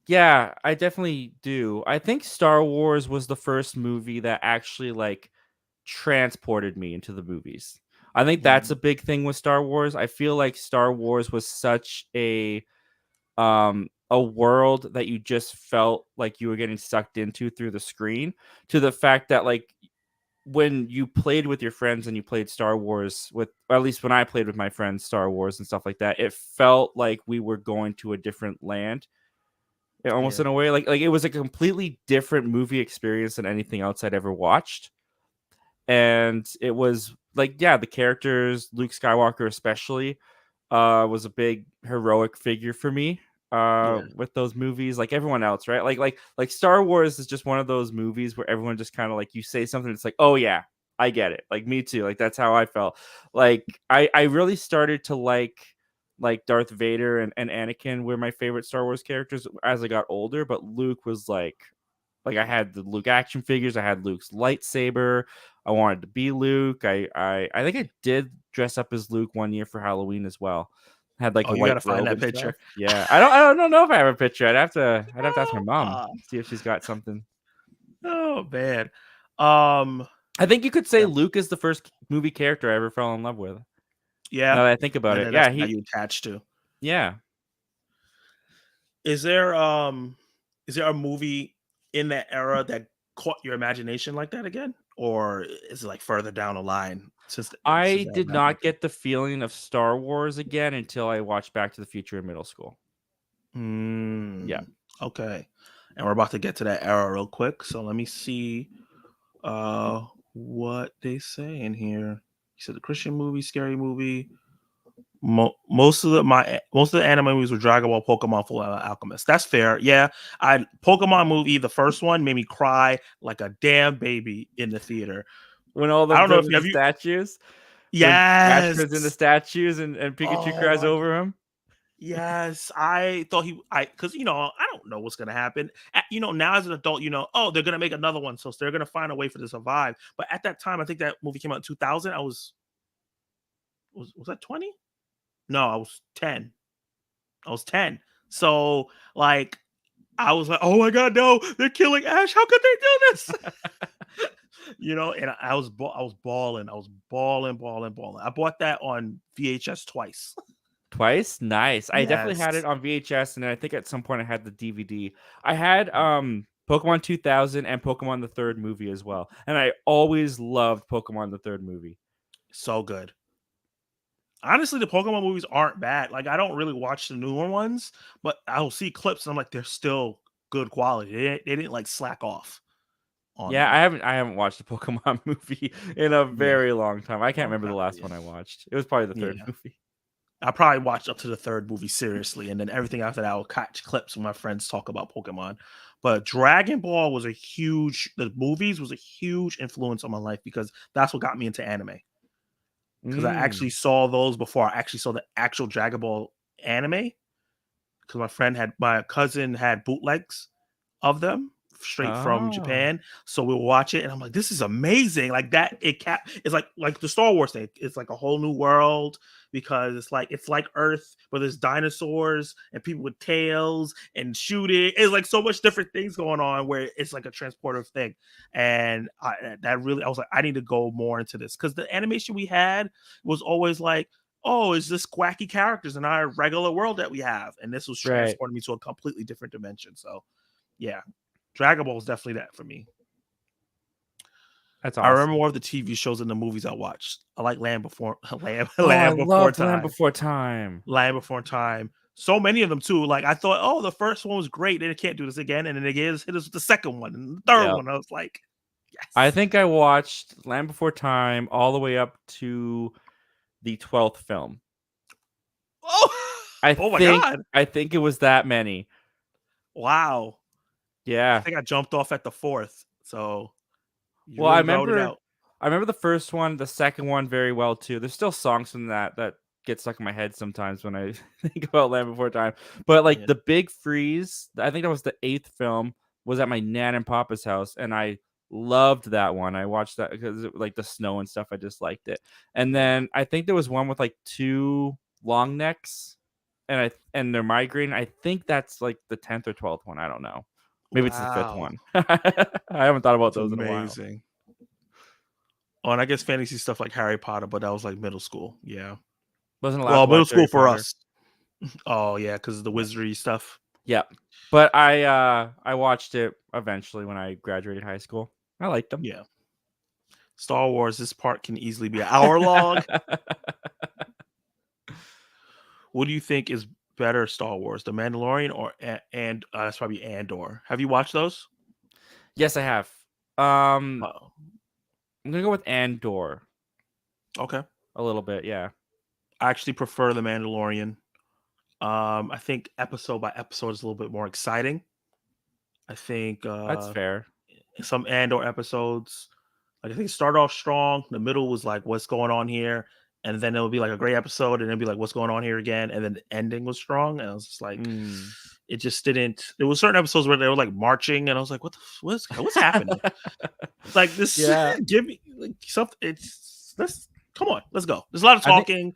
Yeah, I definitely do. I think Star Wars was the first movie that actually like transported me into the movies. I think that's a Mm, big thing with Star Wars. I feel like Star Wars was such a world that you just felt like you were getting sucked into through the screen, to the fact that like when you played with your friends and you played Star Wars with, or at least when I played with my friends Star Wars and stuff like that, it felt like we were going to a different land, almost yeah, in a way. Like it was a completely different movie experience than anything else I'd ever watched. And it was like, yeah, the characters, Luke Skywalker especially, was a big heroic figure for me yeah, with those movies. Like everyone else, right? Like Star Wars is just one of those movies where everyone just kind of like, you say something, it's like, oh yeah, I get it. Like me too. Like that's how I felt. Like I really started to like Darth Vader and Anakin were my favorite Star Wars characters as I got older, but Luke was like I had the Luke action figures, I had Luke's lightsaber. I wanted to be Luke. I think I did dress up as Luke one year for Halloween as well. Had like oh, a you white gotta find robe that and stuff. picture. Yeah. I don't know if I have a picture. I'd have to ask my mom, Ah, see if she's got something. oh man. Um, I think you could say yeah, Luke is the first movie character I ever fell in love with. yeah, Now that I think about and it. then that's Yeah, the guy he you attach to. yeah. Is there a movie in that era that caught your imagination like that again, or is it like further down the line since I that did not happened? get the feeling of Star Wars again until I watched Back to the Future in middle school. Yeah. Mm, okay, and we're about to get to that era real quick. So let me see what they say in here. You said the Christian movie, scary movie. Most of the anime movies were Dragon Ball, Pokemon, Full Alchemist. That's fair. Yeah, I Pokemon movie, the first one made me cry like a damn baby in the theater. When all I of don't know them if in you the have you. statues, when Ash Yes. turns into statues and Pikachu Oh cries my. over him. Yes, I thought because I don't know what's gonna happen. Now as an adult, oh, they're gonna make another one, so they're gonna find a way for to survive. But at that time, I think that movie came out in 2000. I was that 20? No, I was 10. I was 10. So like I was like, oh my god, no, they're killing Ash. How could they do this? And I was balling. I was balling, balling, balling. I bought that on VHS twice. Twice? Nice. I definitely had it Yes. on VHS, and then I think at some point I had the DVD. I had Yeah. Pokemon 2000 and Pokemon the third movie as well. And I always loved Pokemon the third movie. So good. Honestly, the Pokemon movies aren't bad. Like I don't really watch the newer ones, but I'll see clips and I'm like, they're still good quality. They didn't like slack off on Yeah, them. I haven't watched a Pokemon movie in a Yeah. very long time. I can't remember the last Yeah. one I watched. It was probably the third Yeah. movie. I probably watched up to the third movie seriously, and then everything after that, I'll catch clips when my friends talk about Pokemon. But Dragon Ball was the movies was a huge influence on my life because that's what got me into anime. Because I actually Mm. saw those before I actually saw the actual Dragon Ball anime. Because my cousin had bootlegs of them straight from Oh. Japan. So we'll watch it and I'm like, this is amazing. Like that it's like the Star Wars thing. It's like a whole new world because it's like Earth, but there's dinosaurs and people with tails and shooting. It's like so much different things going on where it's like a transportive thing. And I was like, I need to go more into this because the animation we had was always like, oh, is this quacky characters in our regular world that we have? And this was Right. transporting me to a completely different dimension. So yeah, Dragon Ball is definitely that for me. That's I remember awesome. more of the TV shows than the movies I watched. I like Land Before Oh, I Land Before loved Land Time. Before Time. Land Before Time. So many of them too. Like I thought, oh, the first one was great. They can't do this again, and then they hit us with the second one and the third Yeah. one. I was like, I yes. think I watched Land Before Time all the way up to the 12th film. Oh, I oh my think god! I think it was that many. Wow. I Yeah. think I jumped off at the fourth. So you Well, I really routed remember out. I remember the first one, the second one very well too. There's still songs from that get stuck in my head sometimes when I think about Land Before Time. But like Yeah. the big freeze, I think that was the 8th film, was at my nan and papa's house, and I loved that one. I watched that because like the snow and stuff. I just liked it. And Yeah. then I think there was one with like two long necks, and they're migraine. I think that's like the 10th or 12th one. I don't know. Maybe it's the 5th Wow. one. I haven't thought about That's those in a while. amazing. Oh, and I guess fantasy stuff like Harry Potter, but that was like middle school. Yeah. Wasn't allowed Well, to middle watch school Harry for Potter. us. Oh yeah, because of the wizardry stuff. Yeah, but I watched it eventually when I graduated high school. I liked them. Yeah. Star Wars, this part can easily be an hour long. What do you think is better, Star Wars, The Mandalorian or and that's probably Andor? Have you watched those? Yes, I have. Um, Oh, I'm gonna go with Andor okay. a little bit. Yeah, I actually prefer The Mandalorian. I think episode by episode is a little bit more exciting. I think that's fair. some Andor episodes, like I think it started off strong. The middle was like, "What's going on here?" And then it would be like a great episode, and it'd be like, "What's going on here again?" And then the ending was strong, and I was just like, Mm. it just didn't. There was certain episodes where they were like marching, and I was like, what's happening?" Like this, Yeah, give me like something. It's let's come on, let's go. There's a lot of I think talking.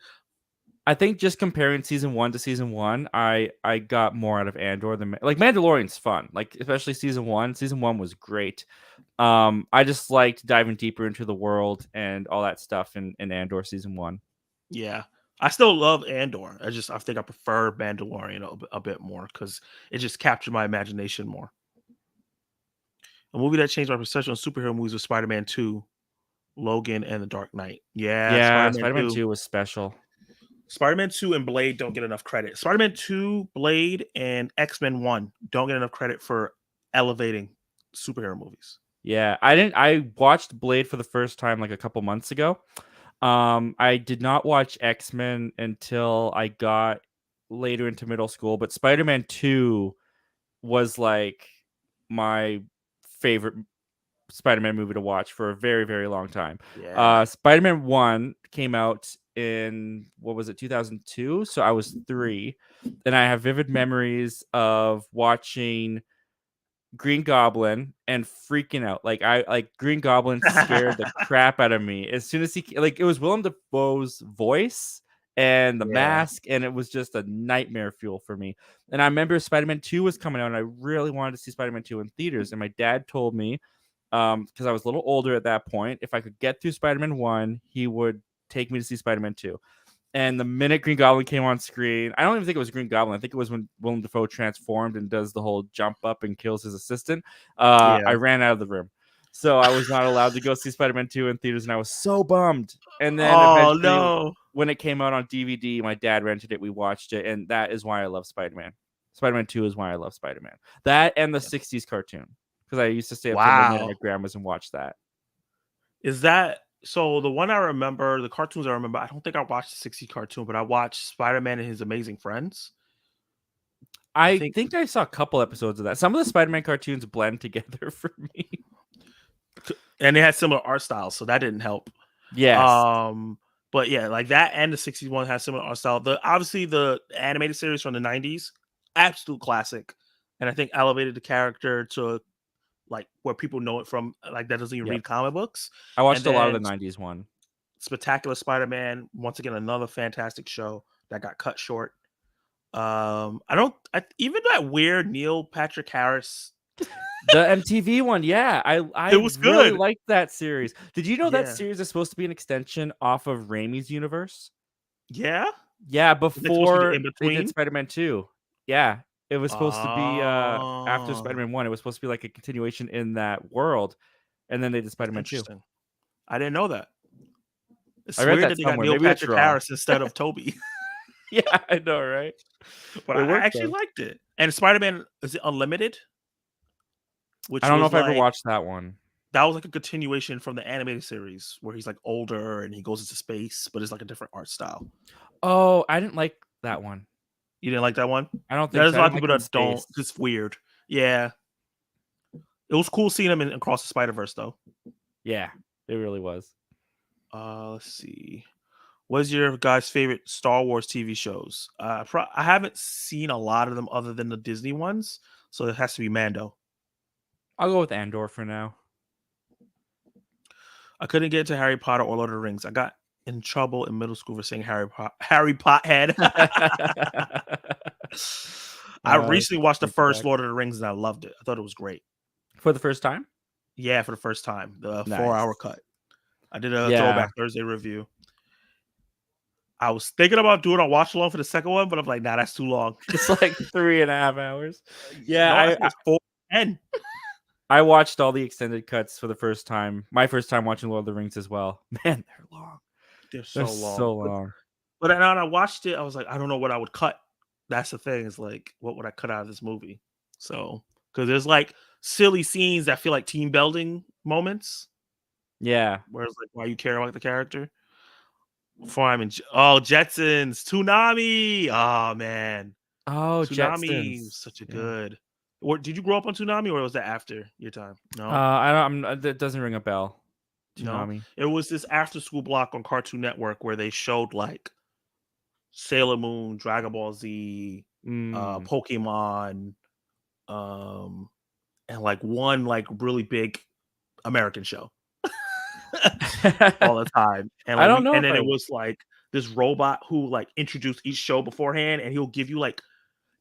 I think just comparing season 1 to season 1, I got more out of Andor than like Mandalorian's fun. Like especially season 1. Season 1 was great. I just liked diving deeper into the world and all that stuff in Andor season 1. Yeah, I still love Andor. I think I prefer Mandalorian a bit more because it just captured my imagination more. A movie that changed my perception on superhero movies was Spider-Man 2, Logan, and The Dark Knight. Yeah, Yeah, Spider-Man Spider-Man 2. 2 was special. Spider-Man 2 and Blade don't get enough credit. Spider-Man 2, Blade, and X-Men 1 don't get enough credit for elevating superhero movies. Yeah, I watched Blade for the first time like a couple months ago. I did not watch X-Men until I got later into middle school, but Spider-Man 2 was like my favorite Spider-Man movie to watch for a very, very long time. Yeah. Spider-Man 1 came out in what was it, 2002? So I was 3, and I have vivid memories of watching Green Goblin and freaking out. Like Green Goblin scared the crap out of me as soon as it was Willem Dafoe's voice and the Yeah. mask, and it was just a nightmare fuel for me. And I remember Spider-Man 2 was coming out, and I really wanted to see Spider-Man 2 in theaters. And my dad told me, because I was a little older at that point, if I could get through Spider-Man 1, he would take me to see Spider-Man 2. And the minute Green Goblin came on screen, I don't even think it was Green Goblin. I think it was when Willem Dafoe transformed and does the whole jump up and kills his assistant. Yeah. I ran out of the room. So I was not allowed to go see Spider-Man 2 in theaters, and I was so bummed. And then Oh eventually, no. when it came out on DVD, my dad rented it. We watched it, and that is why I love Spider-Man. Spider-Man 2 is why I love Spider-Man. That and the 60s cartoon, because I used to stay up till midnight at my Wow. grandma's and watch that. Is that so? The one I remember, the cartoons I remember, I don't think I watched the 60 cartoon, but I watched Spider-Man and His Amazing Friends. I I think, think I saw a couple episodes of that. Some of the Spider-Man cartoons blend together for me. and they had similar art styles, so that didn't help. Yes. Um, but yeah, like that and the 61 has similar art style. The obviously the animated series from the 90s, absolute classic. And I think elevated the character to like where people know it from, like that doesn't even Yep. read comic books. I And watched a lot of the then 90s one. Spectacular Spider-Man, once again, another fantastic show that got cut short. Even that weird Neil Patrick Harris, The MTV one, yeah. I it was really good. liked that series. Did you know that Yeah. series is supposed to be an extension off of Raimi's universe? Yeah. Yeah, Is it supposed to be the before in they did between? Spider-Man 2. Yeah. It was supposed to be after Oh, Spider-Man 1. It was supposed to be like a continuation in that world. And then they did that's Spider-Man 2. interesting. I didn't know that. I It's read weird that that they got somewhere. Neil Maybe it's Patrick wrong. Harris instead of Toby, Yeah, I know, right? but It I worked actually though. liked it. And Spider-Man is it Unlimited, I which don't know was if I ever like watched that one. that was like a continuation from the animated series where he's like older and he goes into space, but it's like a different art style. Oh, I didn't like that one. You didn't like that one? I don't think There's so. a I lot of didn't like people it in that don't. space. It's weird. Yeah, it was cool seeing him in Across the Spider Verse though. Yeah, it really was. Let's see. What's your guys' favorite Star Wars TV shows? I haven't seen a lot of them other than the Disney ones, so it has to be Mando. I'll go with Andor for now. I couldn't get to Harry Potter or Lord of the Rings. I got in trouble in middle school for saying Harry Pothead. I recently watched the Take it first back. Lord of the Rings and I loved it. I thought it was great. For the first time? Yeah, for the first time, the 4 hour Nice. cut. I did a Yeah, Throwback Thursday review. I was thinking about doing a watch along for the second one, but I'm like, nah, that's too long. it's like 3.5 hours. Yeah, No, I think it's 4 and I watched all the extended cuts for the first time. My first time watching Lord of the Rings as well. Man, they're long. they're They're so long. so long. But then when I watched it, I was like, I don't know what I would cut. That's the thing. Is like, what would I cut out of this movie? So, because there's like silly scenes that feel like team building moments, Yeah. where it's like, why you care about the character. Before I'm in, Jetsons, Toonami. Oh man, Oh, Toonami was Jetsons. such a Yeah. good. Or did you grow up on Toonami, or was that after your time? No, I don't. That doesn't ring a bell. no. Toonami. It was this after school block on Cartoon Network where they showed like Sailor Moon, Dragon Ball Z, Mm. Pokemon, um, and like one like really big American show all the time. And I like don't know and if then I. it was like this robot who like introduced each show beforehand, and he'll give you like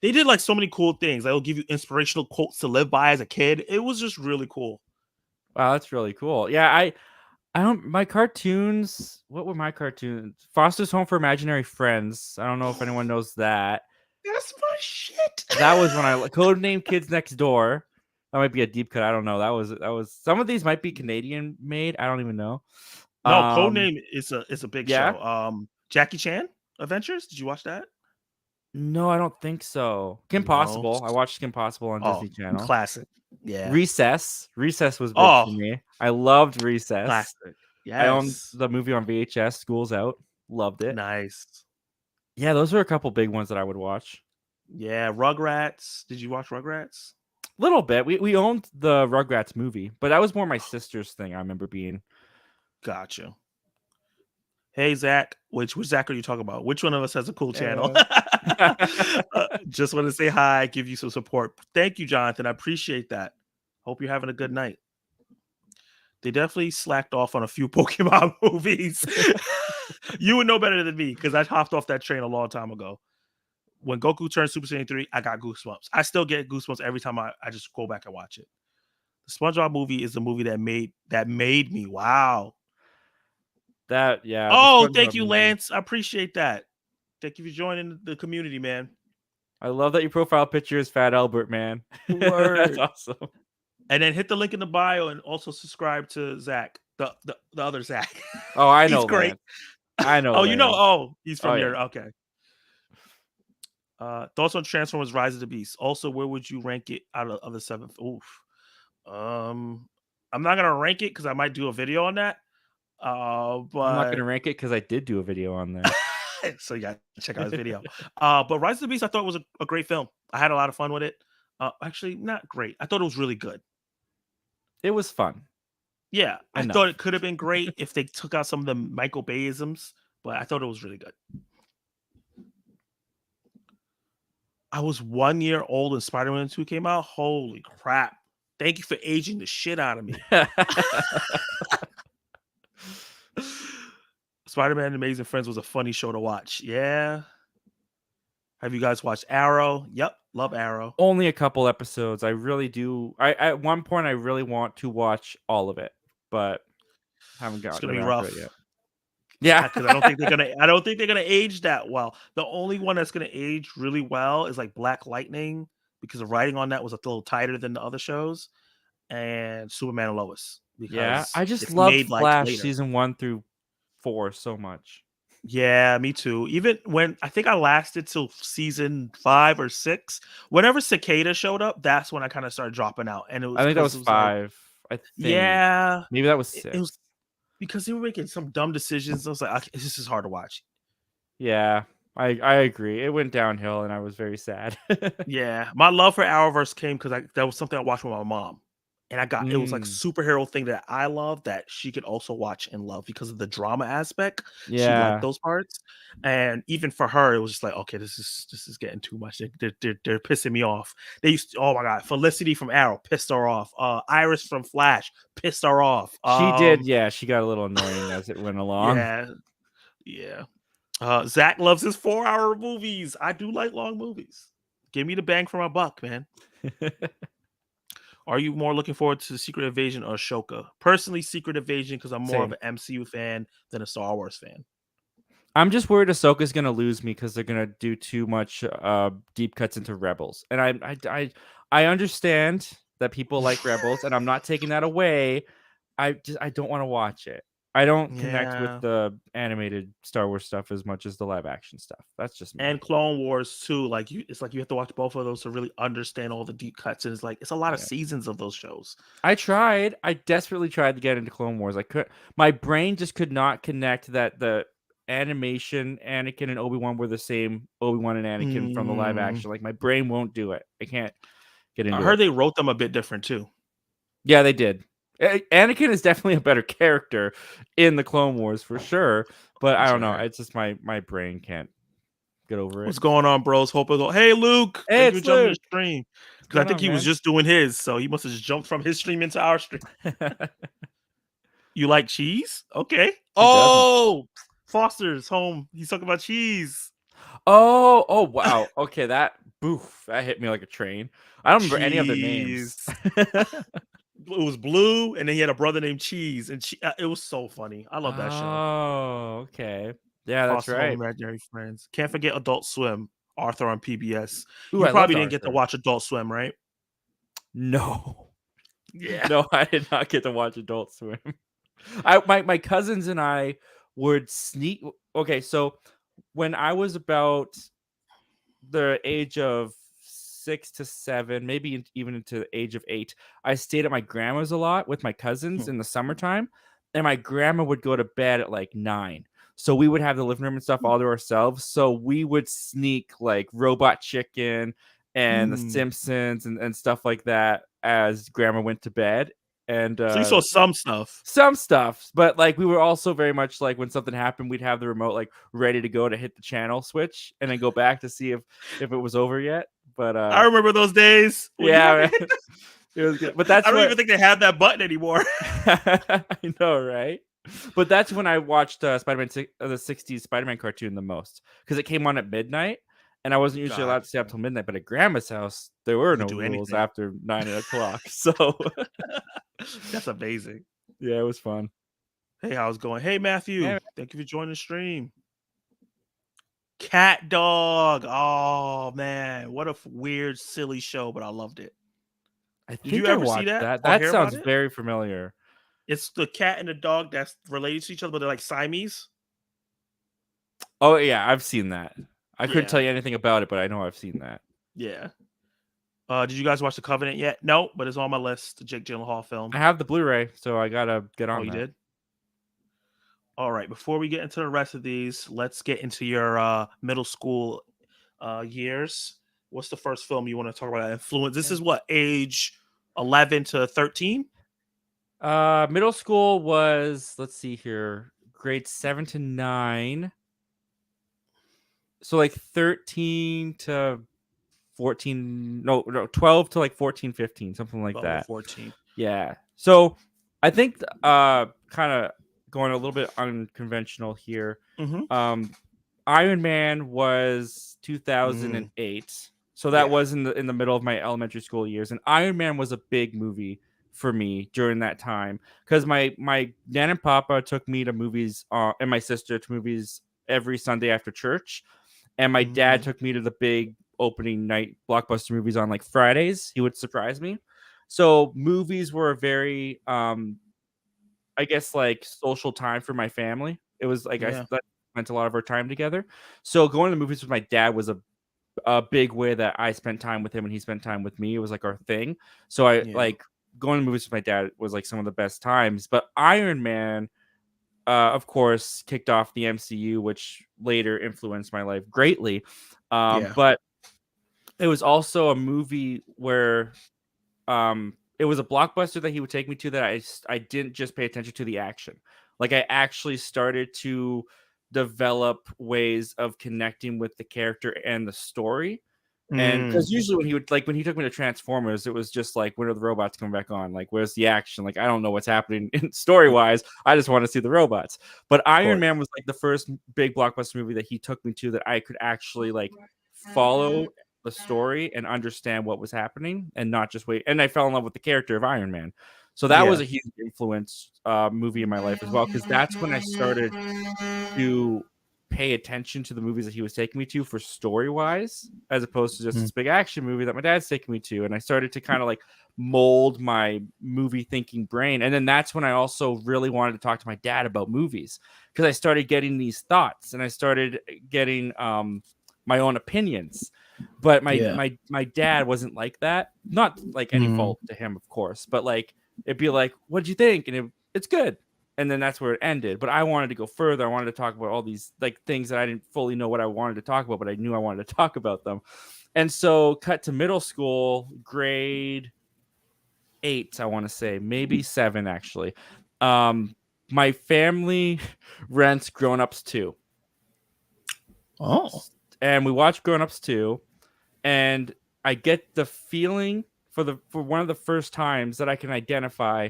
they did like so many cool things. They'll give you inspirational quotes to live by as a kid. It was just really cool. Wow, that's really cool. Yeah, I don't. My cartoons. What were my cartoons? Foster's Home for Imaginary Friends. I don't know if anyone knows that. That's my shit. That was when I Codename Kids Next Door. That might be a deep cut. I don't know. That was some of these might be Canadian made. I don't even know. No, Um, Codename is a big yeah. show. Jackie Chan Adventures. Did you watch that? No, I don't think so. Kim No. Possible. I watched Kim Possible on Oh, Disney Channel. classic. Yeah. Recess. Recess was big Oh, for me. I loved Recess. classic. I owned Yes. the movie on VHS. School's Out. Loved it. Nice. Yeah, those were a couple big ones that I would watch. Yeah, Rugrats. Did you watch Rugrats? Little bit. We owned the Rugrats movie, but that was more my sister's thing. I remember being. Gotcha. Hey Zach, which Zach are you talking about? Which one of us has a cool channel? Uh, Just want to say hi, give you some support. Thank you, Jonathan. I appreciate that. Hope you're having a good night. They definitely slacked off on a few Pokemon movies. You would know better than me because I hopped off that train a long time ago. When Goku turned Super Saiyan 3, I got goosebumps. I still get goosebumps every time I just go back and watch it. The SpongeBob movie is the movie that made me. Wow. Yeah, the Oh, thank SpongeBob you, movie. Lance. I appreciate that. Thank you for joining the community, man. I love that your profile picture is Fat Albert, man. That's Word. awesome. And then hit the link in the bio and also subscribe to Zach, the other Zach. Oh, I He's know great. Lance. I know Oh, you know. Lance. Oh, he's Oh from yeah. your okay. Thoughts on Transformers: Rise of the Beast. Also, where would you rank it out of the seventh? Oof. I'm not gonna rank it because I might do a video on that. I'm not But gonna rank it because I did do a video on that. so you gotta check out his video. But Rise of the Beast, I thought was a great film. I had a lot of fun with it. Actually, not great. I thought it was really good. It was fun. Yeah, I Enough. thought it could have been great if they took out some of the Michael Bayisms, but I thought it was really good. I was 1 year old when Spider-Man 2 came out. Holy crap. Thank you for aging the shit out of me. Spider-Man and Amazing Friends was a funny show to watch. Yeah. Have you guys watched Arrow? Yep. Love Arrow. Only a couple episodes. I really do. I at one point I really want to watch all of it, but haven't It's gotten gonna be around to it rough. yet. Yeah. Because I don't think they're gonna age that well. The only one that's gonna age really well is like Black Lightning, because the writing on that was a little tighter than the other shows, and Superman and Lois, Yeah. because I just it's loved made like Flash later. season 1 through 4 so much. Yeah, me too. Even when I think I lasted till season 5 or 6, whenever Cicada showed up, that's when I kind of started dropping out, and it I was think that because was it was like, 5. I think. yeah, Maybe that was it 6. was because they were making some dumb decisions. I was like, this is hard to watch. Yeah. I agree. It went downhill and I was very sad. Yeah, my love for Arrowverse came because that was something I watched with my mom, and it was like Mm, superhero thing that I love that she could also watch and love because of the drama aspect. She liked yeah. those parts, and even for her, it was just like, okay, this is getting too much. They're pissing me off. They used to, oh my god, Felicity from Arrow pissed her off. Iris from Flash pissed her off. She did. Yeah, she got a little annoying as it went along. Yeah, yeah. Zach loves his 4-hour movies. I do like long movies. Give me the bang for my buck, man. Are you more looking forward to Secret Invasion or Ashoka? Personally, Secret Invasion because I'm more of Same. an MCU fan than a Star Wars fan. I'm just worried Ahsoka's gonna lose me because they're gonna do too much deep cuts into Rebels, and I understand that people like Rebels, and I'm not taking that away. I don't want to watch it. I don't connect with Yeah. the animated Star Wars stuff as much as the live action stuff. That's just me. And Clone Wars too. Like it's like you have to watch both of those to really understand all the deep cuts. And it's like it's a lot of Yeah. seasons of those shows. I tried. I desperately tried to get into Clone Wars. I could. My brain just could not connect that the animation Anakin and Obi-Wan were the same Obi-Wan and Anakin from the live Mm, action. Like my brain won't do it. I can't get I into heard it. they wrote them a bit different too. Yeah, they did. Anakin is definitely a better character in the Clone Wars for sure, but I That's don't know. right. It's just my brain can't get over it. What's going on, bros? Hope it go. Hey, Luke. Hey, Thank you for it's jumping in the Luke. stream. What's Because I going think on, he was man? just doing his, so he must have just jumped from his stream into our stream. You like cheese? Okay. Who doesn't? Oh, Foster's home. He's talking about cheese. Oh, wow. Okay, that hit me like a train. I don't remember any of their names. Cheese. It was Blue, and then he had a brother named Cheese, and it was so funny. I love that show. Oh, okay. Yeah, that's Foster's Home right. Imaginary Friends. Can't forget Adult Swim. Arthur on PBS. Ooh, You I probably loved didn't get to Arthur. watch Adult Swim, right? No. Yeah. No, I did not get to watch Adult Swim. My cousins and I would sneak. Okay, so when I was about the age of 6 to 7, maybe even into the age of 8, I stayed at my grandma's a lot with my cousins in the summertime, and my grandma would go to bed at like 9. So we would have the living room and stuff all to ourselves. So we would sneak like Robot Chicken and The Mm. Simpsons and stuff like that as grandma went to bed. And So you saw some stuff. some stuff, but like we were also very much like when something happened, we'd have the remote like ready to go to hit the channel switch and then go back to see if it was over yet. But I remember those days when you had to yeah, hit the. it was good. But I that's don't what even think they have that button anymore. I know, right? But that's when I watched Spider-Man the 60s Spider-Man cartoon the most because it came on at midnight. And I wasn't usually allowed to stay up Gotcha. till midnight, but at grandma's house, there were You no could do rules anything. after 9 o'clock. So That's amazing. yeah, it was fun. Hey, how's it going? Hey, Matthew. Yeah, Thank you for joining the stream. Cat Dog. Oh man, what a weird, silly show, but I loved it. I Did you think I ever see watched that that. or That hear about sounds it? very familiar. It's the cat and the dog that's related to each other, but they're like Siamese. Oh yeah, I've seen that. I couldn't Yeah, tell you anything about it, but I know I've seen that. yeah. Did you guys watch The Covenant yet? No, but it's on my list. The Jake Gyllenhaal film. I have the Blu-ray, so I gotta get Oh, on you that. did? All right. Before we get into the rest of these, let's get into your middle school years. What's the first film you want to talk about that influence? This is what, age 11 to 13? Middle school was, let's see here, grade 7 to 9. So like 13 to 14, no, 12 to like 14, 15, something like 12 or that. 14. Yeah. So I think kind of going a little bit unconventional here. Mm-hmm. Iron Man was Mm, 2008. So that yeah. was in the middle of my elementary school years, and Iron Man was a big movie for me during that time because my dad and papa took me to movies and my sister to movies every Sunday after church, and my dad Mm, took me to the big opening night blockbuster movies on like Fridays. He would surprise me. So movies were a very I guess like social time for my family. It was like I yeah. spent a lot of our time together. So going to the movies with my dad was a big way that I spent time with him and he spent time with me. It was like our thing. So I Yeah. like going to the movies with my dad was like some of the best times. But Iron Man, of course, kicked off the MCU, which later influenced my life greatly. Yeah. But it was also a movie where it was a blockbuster that he would take me to that I didn't just pay attention to the action. Like I actually started to develop ways of connecting with the character and the story. And Mm, because usually when he took me to Transformers, it was just like, when are the robots coming back on? Like, where's the action? Like, I don't know what's happening in story wise. I just want to see the robots. But of Iron course. Man was like the first big blockbuster movie that he took me to that I could actually like follow. the story and understand what was happening and not just wait. And I fell in love with the character of Iron Man. So that was Yeah. a huge influence movie in my life as well, because that's when I started to pay attention to the movies that he was taking me to for story wise, as opposed to just this big action movie that my dad's taking me to. And I started to kind of like mold my movie thinking brain. And then that's when I also really wanted to talk to my dad about movies, because I started getting these thoughts and I started getting my own opinions. But Yeah. my dad wasn't like that. Not like any fault to him, of course, but like it'd be like, "What'd you think?" And it's good. And then that's where it ended. But I wanted to go further. I wanted to talk about all these like things that I didn't fully know what I wanted to talk about, but I knew I wanted to talk about them. And so, cut to middle school, grade 8, I want to say, maybe 7 actually. My family rents Grown Ups 2. Oh. And we watch Grown Ups 2, and I get the feeling for one of the first times that I can identify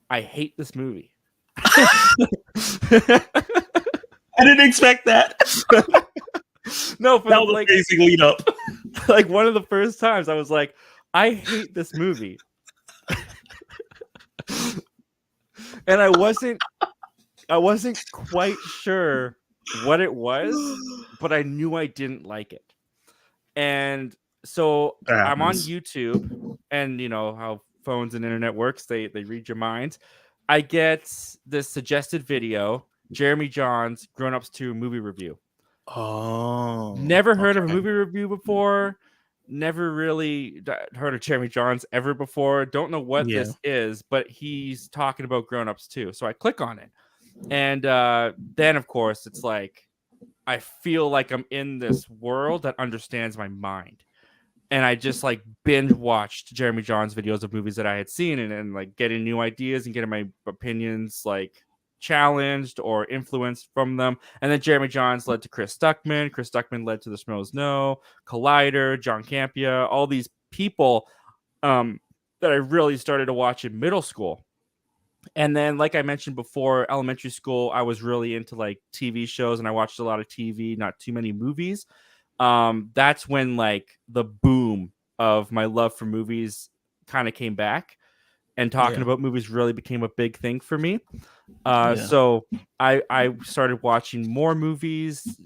I hate this movie. I didn't expect that. No, for That the was like, amazing lead up. like one of the first times I was like, I hate this movie. And I wasn't quite sure what it was, but I knew I didn't like it. And so I'm on YouTube, and you know how phones and internet works, they read your mind. I get this suggested video, Jeremy John's Grown Ups 2 movie review. Oh. Never heard of a Okay. movie review before. Never really heard of Jeremy Johns ever before. Don't know what Yeah. this is, but he's talking about Grown Ups 2. So I click on it. And then, of course, it's like I feel like I'm in this world that understands my mind. And I just like binge watched Jeremy John's videos of movies that I had seen, and like getting new ideas and getting my opinions like challenged or influenced from them. And then Jeremy Johns led to Chris Stuckman. Chris Stuckman led to The Smells No, Collider, John Campia, all these people that I really started to watch in middle school. And then, like I mentioned before, elementary school, I was really into like TV shows, and I watched a lot of TV, not too many movies. That's when like the boom of my love for movies kind of came back, and talking Yeah. about movies really became a big thing for me. Yeah. So I started watching more movies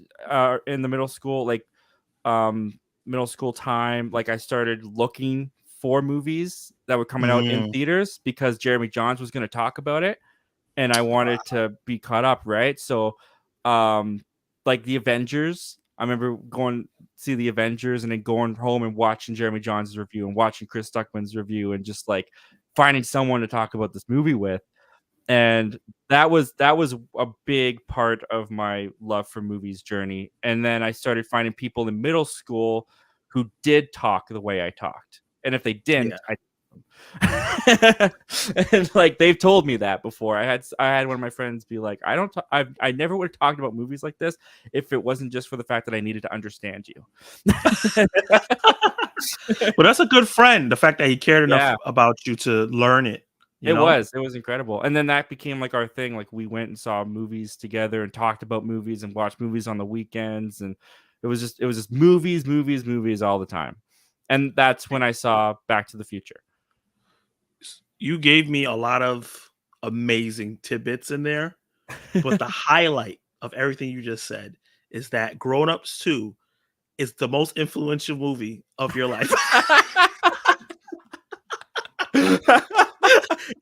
in the middle school, like middle school time. Like I started looking for movies that were coming out in theaters because Jeremy Johns was going to talk about it, and I wanted to be caught up, right? So, like the Avengers, I remember going see the Avengers and then going home and watching Jeremy Johns' review and watching Chris Stuckman's review, and just like finding someone to talk about this movie with. And that was a big part of my love for movies journey. And then I started finding people in middle school who did talk the way I talked, and if they didn't, Yeah. and like they've told me that before. I had one of my friends be like, I never would have talked about movies like this if it wasn't just for the fact that I needed to understand you. Well, that's a good friend. The fact that he cared enough Yeah. about you to learn it. It was incredible. And then that became like our thing. Like we went and saw movies together and talked about movies and watched movies on the weekends. And it was just movies all the time. And that's when I saw Back to the Future. You gave me a lot of amazing tidbits in there, but the highlight of everything you just said is that Grown Ups 2 is the most influential movie of your life.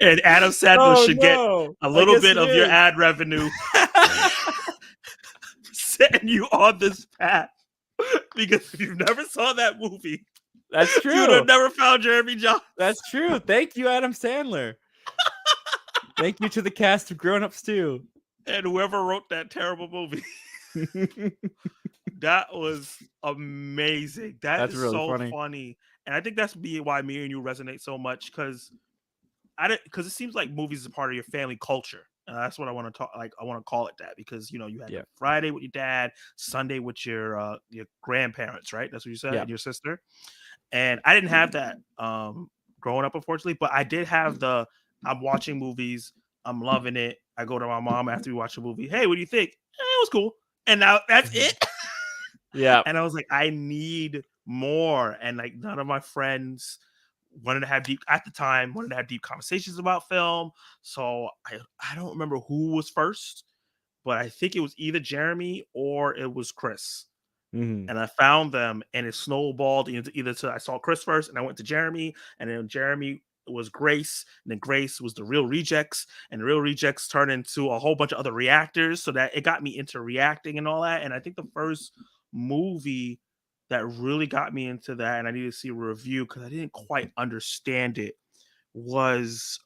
And Adam Sandler should get a little bit of your ad revenue setting you on this path. Because if you never saw that movie, that's true. You would have never found Jeremy Johns. That's true. Thank you, Adam Sandler. Thank you to the cast of Grown Ups 2. And whoever wrote that terrible movie. That was amazing. That's really so funny. And I think that's why me and you resonate so much, because it seems like movies is a part of your family culture. And that's what I want to talk. Like I want to call it that, because you had Friday with your dad, Sunday with your grandparents, right? That's what you said, and your sister. And I didn't have that growing up, unfortunately, but I did have I'm watching movies, I'm loving it. I go to my mom after we watch a movie. Hey, what do you think? It was cool. And now that's it. Yeah. And I was like, I need more, and like none of my friends wanted to have deep at the time wanted to have deep conversations about film. So I don't remember who was first, but I think it was either Jeremy or it was Chris. Hmm. And I found them, and it snowballed either to I saw Chris first, and I went to Jeremy, and then Jeremy was Grace, and then Grace was the Real Rejects, and the Real Rejects turned into a whole bunch of other reactors, so that it got me into reacting and all that. And I think the first movie that really got me into that, and I needed to see a review because I didn't quite understand it, was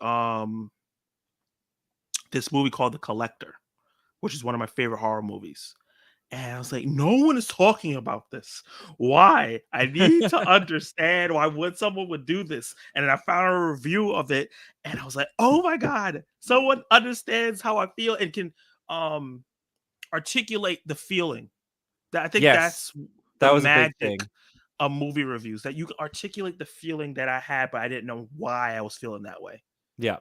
this movie called The Collector, which is one of my favorite horror movies. And I was like, no one is talking about this. Why? I need to understand why would someone would do this. And then I found a review of it, and I was like, oh my God, someone understands how I feel and can um articulate the feeling. That I think Yes, that's the that was a big magic thing. of movie reviews, that you can articulate the feeling that I had, but I didn't know why I was feeling that way. Yeah.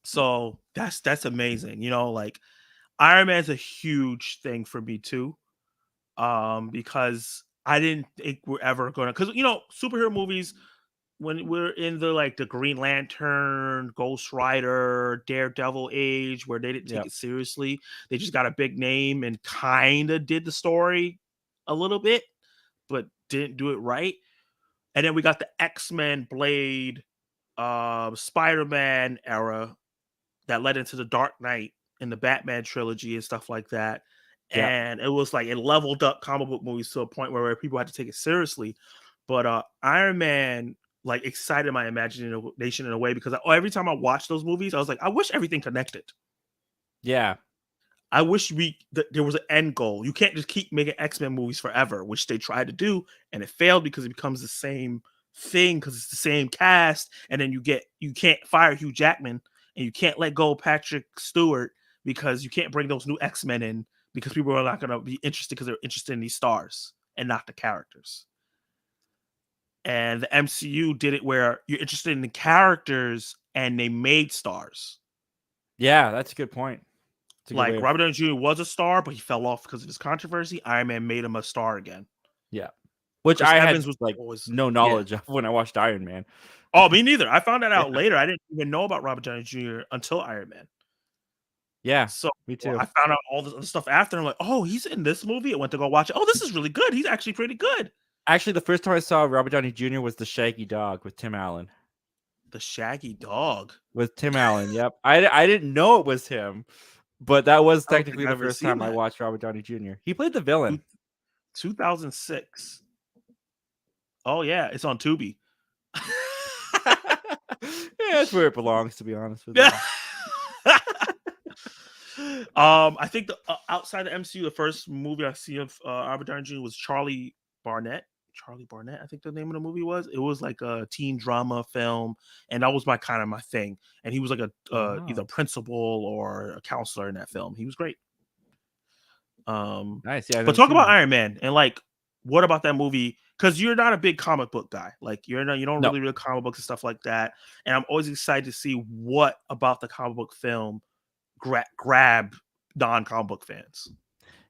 So that's amazing. Like Iron Man's a huge thing for me too. Because I didn't think we're ever gonna, because superhero movies, when we're in the like the Green Lantern, Ghost Rider, Daredevil age, where they didn't take Yep. it seriously. They just got a big name and kind of did the story a little bit, but didn't do it right. And then we got the X-Men, Blade, Spider-Man era that led into the Dark Knight and the Batman trilogy and stuff like that. Yep. And it was like it leveled up comic book movies to a point where people had to take it seriously. But Iron Man like excited my imagination in a way, because every time I watched those movies, I was like, I wish everything connected. Yeah. I wish there was an end goal. You can't just keep making X-Men movies forever, which they tried to do, and it failed because it becomes the same thing because it's the same cast, and then you can't fire Hugh Jackman, and you can't let go of Patrick Stewart because you can't bring those new X-Men in because people are not going to be interested because they're interested in these stars and not the characters. And the MCU did it where you're interested in the characters and they made stars. Yeah, that's a good point. It's a good way Like of Robert Downey Jr. was a star, but he fell off because of his controversy. Iron Man made him a star again. yeah. Which Chris I Evans had was like always, no yeah. knowledge of when I watched Iron Man. Oh, me neither. I found that Yeah. out later. I didn't even know about Robert Downey Jr. until Iron Man. Yeah, So me too. I found out all this other stuff after. I'm like, oh, he's in this movie. I went to go watch it. Oh, this is really good. He's actually pretty good. Actually, the first time I saw Robert Downey Jr. was The Shaggy Dog with Tim Allen. The Shaggy Dog. With Tim Allen, yep. I didn't know it was him, but that was I don't think technically I've the ever first seen time I that. watched Robert Downey Jr. He played the villain. 2006. Oh yeah, it's on Tubi. Yeah, that's where it belongs, to be honest with you. I think outside the MCU, the first movie I see of Robert Downey Jr. was Charlie Barnett. Charlie Barnett, I think the name of the movie was. It was like a teen drama film, and that was my thing. And he was like a either Oh, principal or a counselor in that film. He was great. nice. Yeah, I've But never talk seen about that. Iron Man and like, what about that movie? Because you're not a big comic book guy. Like you don't No. really read comic books and stuff like that. And I'm always excited to see what about the comic book film grab non-comic book fans.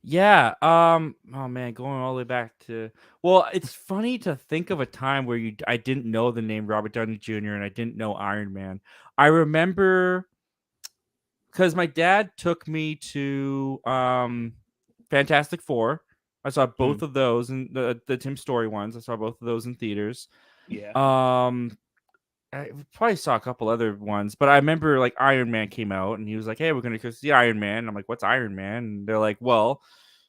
Yeah. Oh man, going all the way back to. Well, it's funny to think of a time where I didn't know the name Robert Downey Jr. and I didn't know Iron Man. I remember because my dad took me to Fantastic Four. I saw both Mm, of those and the Tim Story ones. I saw both of those in theaters. yeah. Um, I probably saw a couple other ones, but I remember like Iron Man came out and he was like, "Hey, we're gonna go see Iron Man." And I'm like, "What's Iron Man?" And they're like, "Well,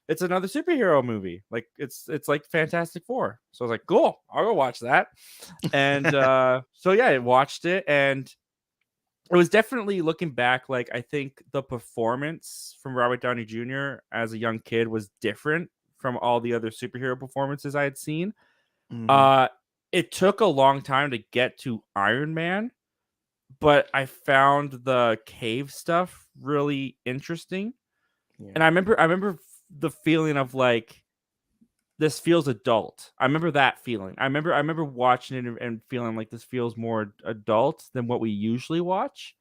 it's another superhero movie. Like it's like Fantastic Four." So I was like, "Cool, I'll go watch that." And so yeah, I watched it, and it was definitely looking back. Like I think the performance from Robert Downey Jr. as a young kid was different from all the other superhero performances I had seen. Hmm. Uh, it took a long time to get to Iron Man, but I found the cave stuff really interesting. Yeah. And I remember the feeling of like this feels adult. I remember that feeling. I remember watching it and feeling like this feels more adult than what we usually watch.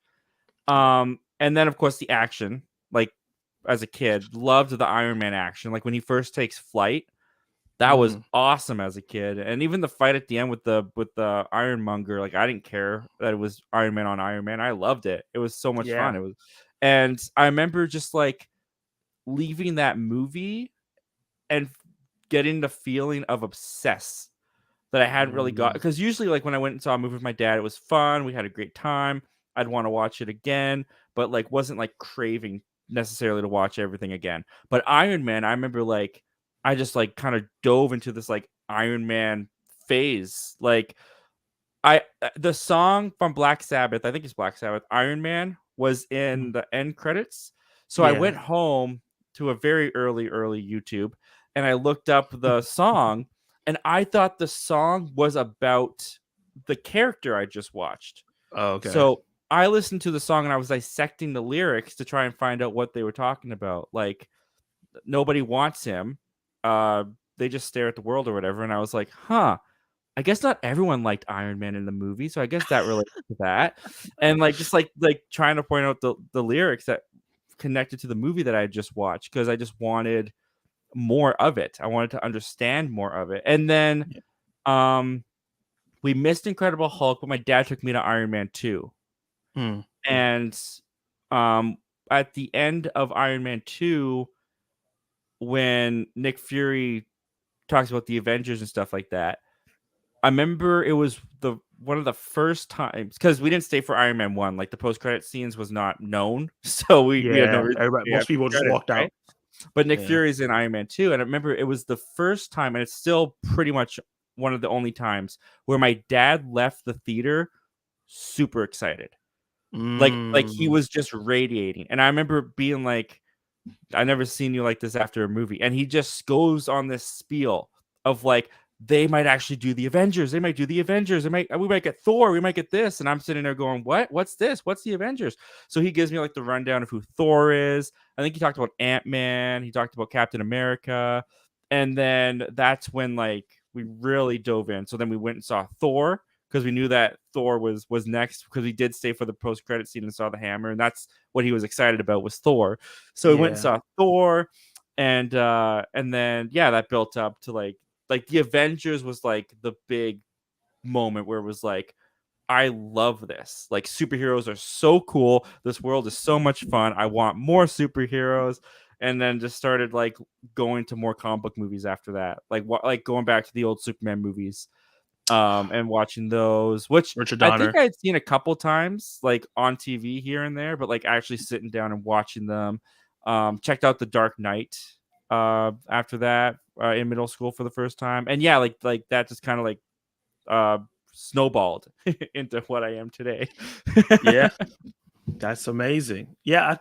Yeah. And then of course the action, like as a kid, loved the Iron Man action. Like when he first takes flight, That was Mm, awesome as a kid, and even the fight at the end with the Ironmonger, like I didn't care that it was Iron Man on Iron Man. I loved it. It was so much fun. yeah. It was, and I remember just like leaving that movie and getting the feeling of obsessed that I hadn't really got, Mm, because usually like when I went and saw a movie with my dad, it was fun. We had a great time. I'd want to watch it again, but like wasn't like craving necessarily to watch everything again. But Iron Man, I remember like I just like kind of dove into this like Iron Man phase. Like the song from Black Sabbath, I think it's Black Sabbath, Iron Man was mm, in the end credits. So I yeah. went home to a very early YouTube and I looked up the song and I thought the song was about the character I just watched. Oh, okay. So I listened to the song and I was dissecting the lyrics to try and find out what they were talking about. Like nobody wants him. Uh they just stare at the world or whatever. And I was like, huh, I guess not everyone liked Iron Man in the movie, so I guess that relates to that. And like just like trying to point out the lyrics that connected to the movie that I had just watched because I just wanted more of it. I wanted to understand more of it. And then Yeah. um we missed Incredible Hulk, but my dad took me to Iron Man 2. Mm, And um at the end of Iron Man 2, when Nick Fury talks about the Avengers and stuff like that, I remember it was the one of the first times because we didn't stay for Iron Man 1. Like the post credit scenes was not known, so we had no yeah. reason to Everybody, stay most after people the just credits, walked right? out. But Nick Yeah. Fury's in Iron Man 2, and I remember it was the first time, and it's still pretty much one of the only times where my dad left the theater super excited. Like he Mm, was just radiating. And I remember being like, I never seen you like this after a movie. And he just goes on this spiel of like, they might actually do the Avengers. They might do the Avengers. We might get Thor. We might get this. And I'm sitting there going, what? What's this? What's the Avengers? So he gives me like the rundown of who Thor is. I think he talked about Ant-Man. He talked about Captain America. And then that's when like we really dove in. So then we went and saw Thor because we knew that Thor was next because we did stay for the post-credit scene and saw the hammer. And that's what he was excited about was Thor. So we went and yeah. saw Thor, and then yeah, that built up to like the Avengers was like the big moment where it was like, I love this. Like superheroes are so cool. This world is so much fun. I want more superheroes. And then just started like going to more comic book movies after that. Like going back to the old Superman movies and watching those, which Richard I think Donner. I had seen a couple times, like on TV here and there, but like actually sitting down and watching them. Checked out The Dark Knight after that in middle school for the first time, and yeah, like that just kind of like uh, snowballed into what I am today. Yeah, that's amazing. Yeah,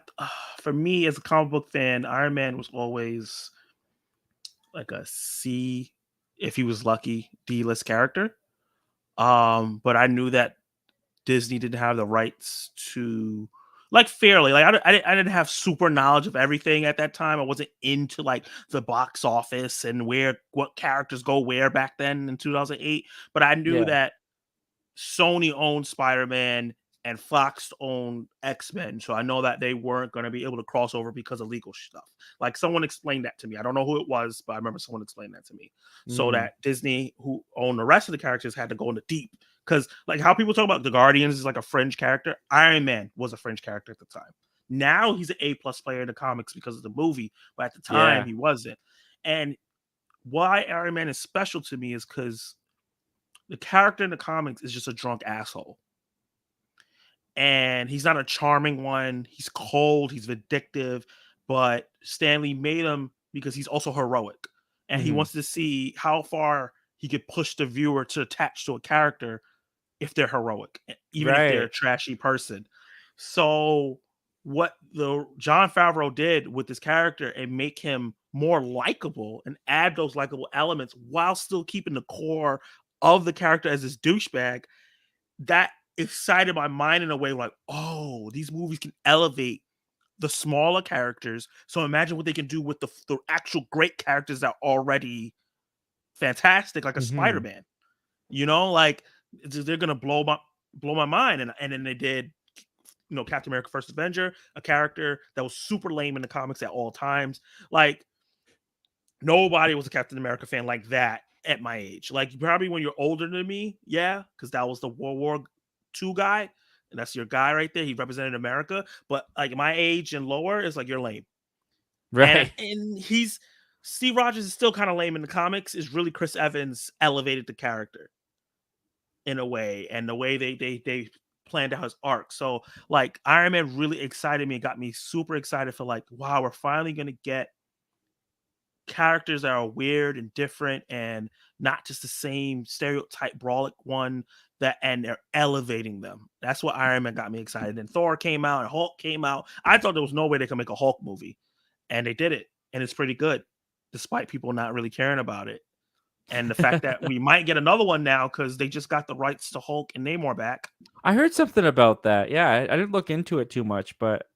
for me as a comic book fan, Iron Man was always like a C, if he was lucky, D-list character. But I knew that Disney didn't have the rights to like fairly. Like I didn't have super knowledge of everything at that time. I wasn't into like the box office and where what characters go where back then in 2008. But I knew Yeah. that Sony owned Spider-Man and Fox owned X-Men. So I know that they weren't going to be able to cross over because of legal stuff. Like someone explained that to me. I don't know who it was, but I remember someone explained that to me. So Mm, that Disney, who owned the rest of the characters, had to go into deep. Because like how people talk about the Guardians is like a fringe character. Iron Man was a fringe character at the time. Now he's an A+ player in the comics because of the movie, but at the time yeah. he wasn't. And why Iron Man is special to me is because the character in the comics is just a drunk asshole. And he's not a charming one. He's cold, he's vindictive, but Stanley made him because he's also heroic. And he Hmm. wants to see how far he could push the viewer to attach to a character if they're heroic, even if they're Right. a trashy person. So what the John Favreau did with this character and make him more likable and add those likable elements while still keeping the core of the character as this douchebag, that excited my mind in a way like, oh, these movies can elevate the smaller characters. So imagine what they can do with the actual great characters that are already fantastic, like a Hmm. Spider-Man. Like they're gonna blow my mind. And then they did, Captain America First Avenger, a character that was super lame in the comics at all times. Like Nobody was a Captain America fan like that at my age. Like probably when you're older than me, yeah, because that was the World War II guy, and that's your guy right there. He represented America. But like my age and lower is like you're lame. And Right. and he's Steve Rogers is still kind of lame in the comics. Is really Chris Evans elevated the character in a way, and the way they planned out his arc. So like Iron Man really excited me and got me super excited for like, wow, we're finally gonna get characters that are weird and different and not just the same stereotype brawlic one that and they're elevating them. That's what Iron Man got me excited. And Thor came out and Hulk came out. I thought there was no way they could make a Hulk movie. And they did it. And it's pretty good, despite people not really caring about it. And the fact that we might get another one now because they just got the rights to Hulk and Namor back. I heard something about that. Yeah, I didn't look into it too much, but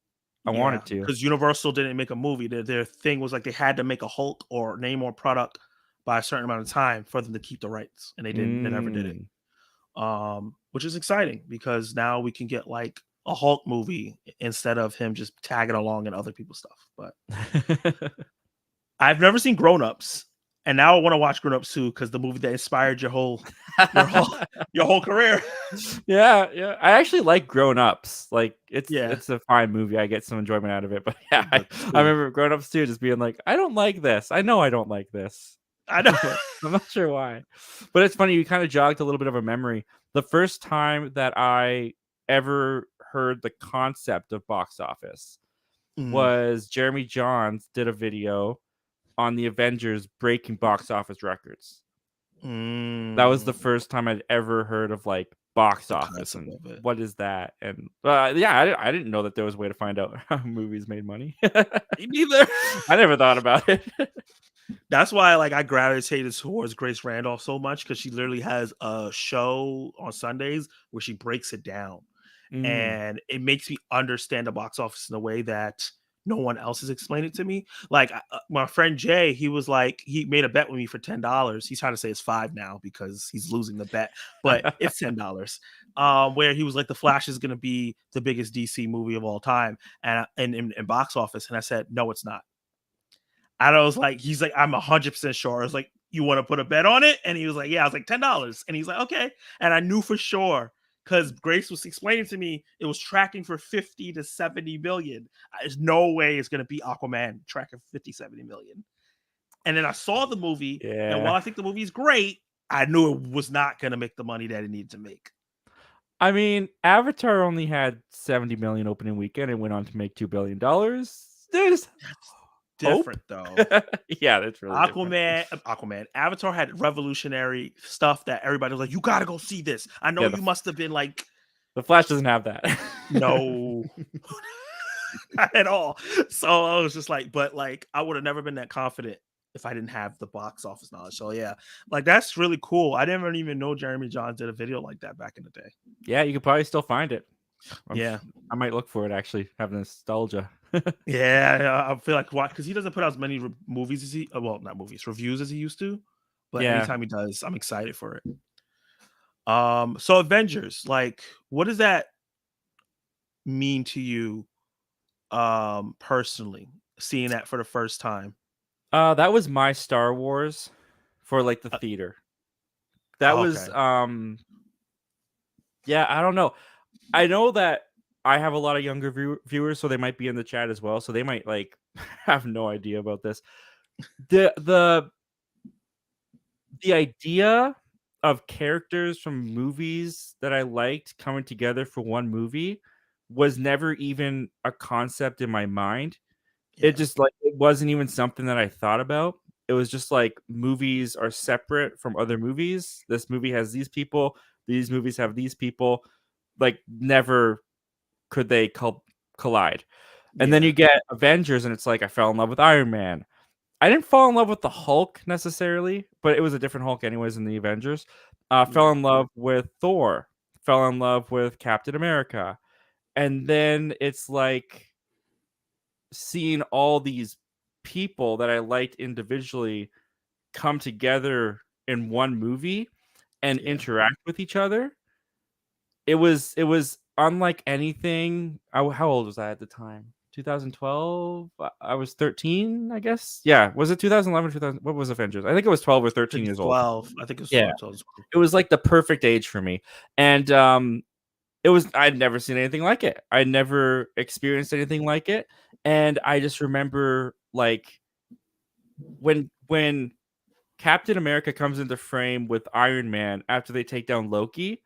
I Yeah, wanted to. because Universal didn't make a movie. Their thing was like they had to make a Hulk or Namor product by a certain amount of time for them to keep the rights, and they didn't. They never did it. Mm. Which is exciting because now we can get like a Hulk movie instead of him just tagging along in other people's stuff. But I've never seen Grown Ups, and now I want to watch Grown Ups too because the movie that inspired your whole your whole career. Yeah, yeah. I actually like Grown Ups. Like Yeah, it's a fine movie. I get some enjoyment out of it. But yeah, it's I, good I too. remember Grown Ups too, just being like, I don't like this. I know I don't like this. I know. But I'm not sure why. But it's funny, you kind of jogged a little bit of a memory. The first time that I ever heard the concept of box office Mm, was Jeremy Johns did a video on the Avengers breaking box office records. That was the mm, first time I'd ever heard of like box the office concept and of it. what is that? And yeah, I didn't know that there was a way to find out how movies made money. Me neither. I never thought about it. That's why like I gravitated towards Grace Randolph so much because she literally has a show on Sundays where she breaks it down. Mm. And it makes me understand the box office in a way that no one else has explained it to me. Like my friend Jay, he was like, he made a bet with me for $10. He's trying to say it's five now because he's losing the bet, but it's $10. Where he was like, The Flash is going to be the biggest DC movie of all time, and in box office, and I said, no, it's not. And I was like, he's like, I'm 100% sure. I was like, you want to put a bet on it? And he was like, yeah. I was like, $10. And he's like, okay. And I knew for sure because Grace was explaining to me it was tracking for 50 to 70 million. There's no way it's going to be Aquaman tracking 50, 70 million. And then I saw the movie. And while Yeah. I think the movie is great, I knew it was not going to make the money that it needed to make. I mean, Avatar only had 70 million opening weekend and went on to make $2 billion. There's hope. Different though. Yeah, that's really different. Aquaman, Avatar had revolutionary stuff that everybody was like, you got to go see this. I know Yeah, you must have been like, the Flash doesn't have that. no, not at all. So I was just like, but like, I would have never been that confident if I didn't have the box office knowledge. So yeah, like that's really cool. I didn't even know Jeremy Johns did a video like that back in the day. Yeah, you could probably still find it. Yeah. I might look for it actually. Have nostalgia. Yeah, I feel like why because he doesn't put out as many movies as he well, not movies, reviews as he used to. But Yeah. anytime he does, I'm excited for it. So Avengers, like, what does that mean to you, personally, seeing that for the first time? That was my Star Wars for like the Uh, theater. That was okay, yeah, I don't know. I know that I have a lot of younger viewers, so they might be in the chat as well. So they might like have no idea about this. The the idea of characters from movies that I liked coming together for one movie was never even a concept in my mind. It yeah, just like it wasn't even something that I thought about. It was just like movies are separate from other movies. This movie has these people, these movies have these people. Like never could they collide. And then yeah, you get Avengers and it's like I fell in love with Iron Man. I didn't fall in love with the Hulk necessarily, but it was a different Hulk anyways in the Avengers. Fell yeah, in love with Thor, fell in love with Captain America. And then it's like seeing all these people that I liked individually come together in one movie and yeah, interact with each other. It was unlike anything. How old was I at the time? 2012. I was 13, I guess. Yeah, was it 2011, 2000? What was Avengers? I think it was 12 or I 13 think it's years old. 12. I think it's Yeah, 12. 12. it was like the perfect age for me, and it was. I'd never seen anything like it. I never experienced anything like it, and I just remember like when Captain America comes into frame with Iron Man after they take down Loki,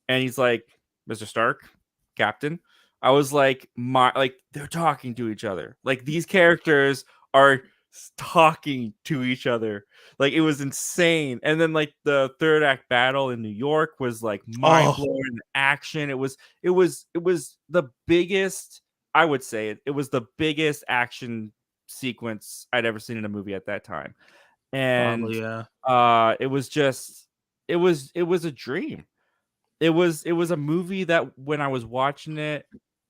and he's like, "Mr. Stark, Captain." I was like, they're talking to each other. Like these characters are talking to each other. Like it was insane. And then like the third act battle in New York was like mind Oh, blowing action. It was the biggest. I would say it was the biggest action sequence I'd ever seen in a movie at that time, and probably, yeah. it was just it was a dream. It was a movie that when I was watching it,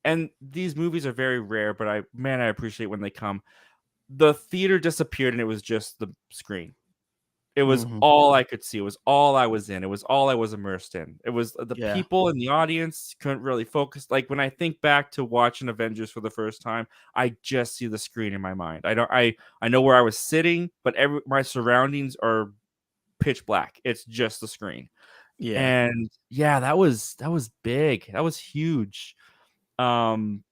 and these movies are very rare, but I appreciate when they come. The theater disappeared and it was just the screen. It was Hmm. all I could see. It was all I was in. It was all I was immersed in. It was the Yeah. people in the audience couldn't really focus. Like when I think back to watching Avengers for the first time, I just see the screen in my mind. I know where I was sitting, but my surroundings are pitch black. It's just the screen. Yeah. And yeah, that was big. That was huge. Um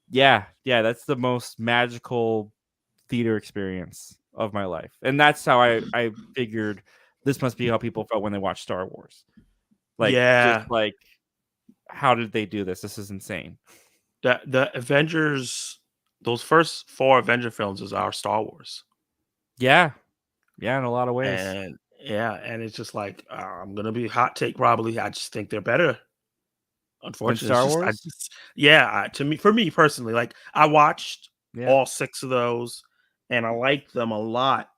yeah, that's the most magical theater experience of my life. And that's how I figured this must be how people felt when they watched Star Wars. Like just Yeah. like how did they do this? This is insane. The Avengers, those first four Avenger films is our Star Wars. Yeah. Yeah, in a lot of ways. And yeah, and it's just like, I'm gonna be hot take probably. I just think they're better. Than Unfortunately, it's Star just I Wars? just yeah, to me, for me personally, like I watched Yeah. all six of those and I liked them a lot,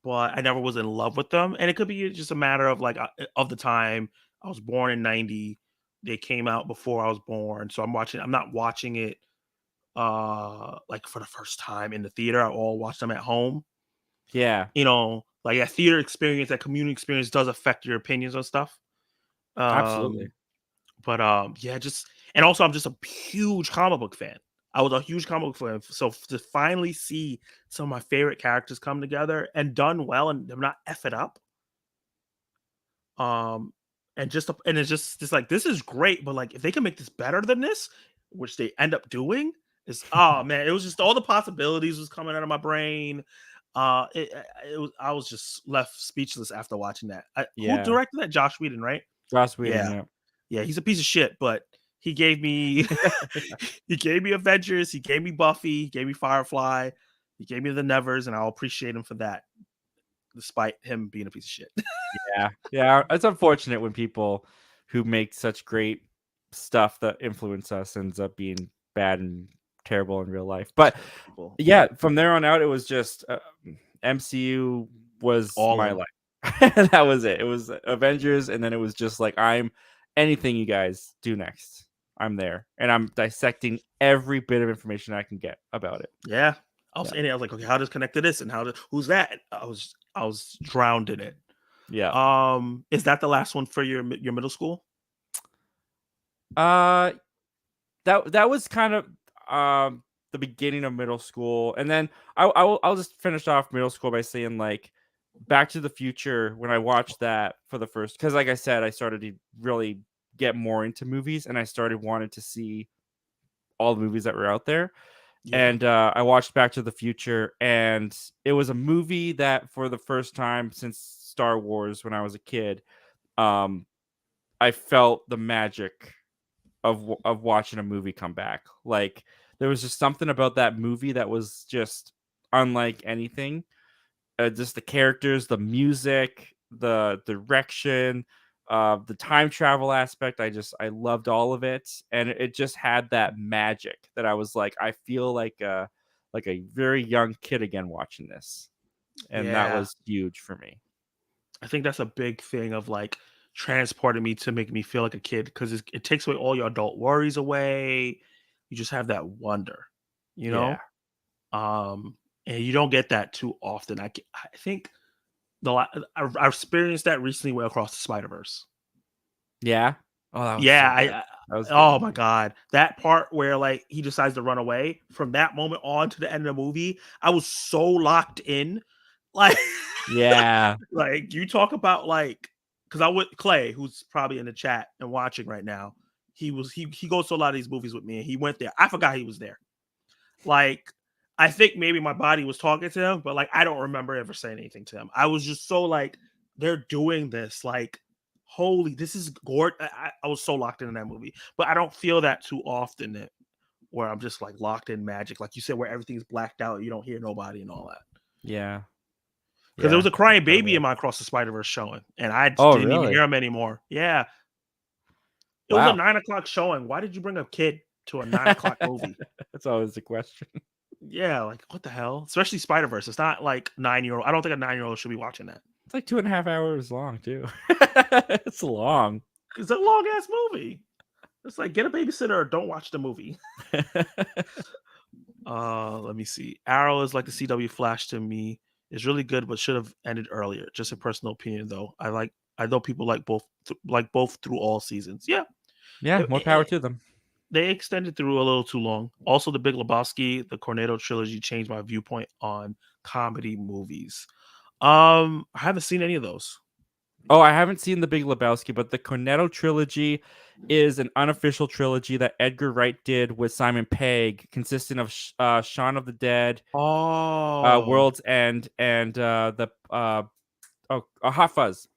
but I never was in love with them. And it could be just a matter of like of the time. I was born in 90. They came out before I was born. So I'm not watching it like for the first time in the theater. I all watched them at home. Yeah. Like that theater experience, that community experience does affect your opinions on stuff. Absolutely. Um But, yeah, just and also I'm just a huge comic book fan. I was a huge comic book fan, so to finally see some of my favorite characters come together and done well and them not F it up, um, and it's just like, "This is great," but, like, if they can make this better than this, which they end up doing, is oh, man, it was just all the possibilities was coming out of my brain. It was I was just left speechless after watching that. Who Yeah. directed that? Josh Whedon, right? Joss Whedon, Yeah. yeah. Yeah, he's a piece of shit, but he gave me he gave me Avengers, he gave me Buffy, he gave me Firefly, he gave me the Nevers, and I'll appreciate him for that, despite him being a piece of shit. Yeah. Yeah, it's unfortunate when people who make such great stuff that influence us ends up being bad and terrible in real life. But Terrible people. yeah, from there on out, it was just MCU was All my in. life. That was it. It was Avengers, and then it was just like I'm anything you guys do next. I'm there, and I'm dissecting every bit of information I can get about it. Yeah. Yeah, I was like, "Okay, how does connect to this, and who's that?" I was drowned in it. yeah. Is that the last one for your middle school? Uh, that was kind of the beginning of middle school, and then I'll just finish off middle school by saying like Back to the Future when I watched that for the first because like I said I started to really get more into movies and I started wanting to see all the movies that were out there, Yeah. and I watched Back to the Future, and it was a movie that for the first time since Star Wars when I was a kid, um, I felt the magic of watching a movie come back. Like there was just something about that movie that was just unlike anything. Just the characters, the music, the direction, the time travel aspect. I loved all of it, and it just had that magic that I was like, I feel like a very young kid again watching this, and that Yeah. was huge for me. I think that's a big thing of like transporting me to make me feel like a kid because it takes away all your adult worries away. You just have that wonder, you Yeah, know? Um, and you don't get that too often. I think I experienced that recently with Across the Spider Verse. yeah, Oh, that was Yeah, so good. That was a good oh my movie. god, that part where like he decides to run away from that moment on to the end of the movie, I was so locked in. Like, Yeah. like you talk about like, because I would Clay, who's probably in the chat and watching right now. He goes to a lot of these movies with me, and he went there. I forgot he was there. Like, I think maybe my body was talking to him, but like I don't remember ever saying anything to him. I was just so like, they're doing this. Like, holy, this is gorgeous. I was so locked into that movie, but I don't feel that too often. Where I'm just like locked in magic, like you said, where everything's blacked out, you don't hear nobody and all that. Yeah. Because there Yeah. was a crying baby in Incredible. my Across the Spider Verse showing, and I just Oh, didn't even really? hear him anymore. Yeah, it was a Wow. 9 o'clock showing. Why did you bring a kid to a 9 o'clock movie? That's always the question. Yeah, like what the hell? Especially Spider Verse. It's not like 9 year old. I don't think a 9 year old should be watching that. It's like 2.5 hours long too. It's long. It's a long ass movie. It's like get a babysitter or don't watch the movie. Let me see. Arrow is like the CW Flash to me. It's really good, but should have ended earlier. Just a personal opinion, though. I know people like both through all seasons. Yeah, Yeah, it- more power it- to them. they extended through a little too long. Also, the Big Lebowski, the Cornetto trilogy changed my viewpoint on comedy movies. I haven't seen any of those. Oh, I haven't seen The Big Lebowski, but the Cornetto trilogy is an unofficial trilogy that Edgar Wright did with Simon Pegg, consisting of Shaun of the Dead, Oh, World's End, and Hot Fuzz.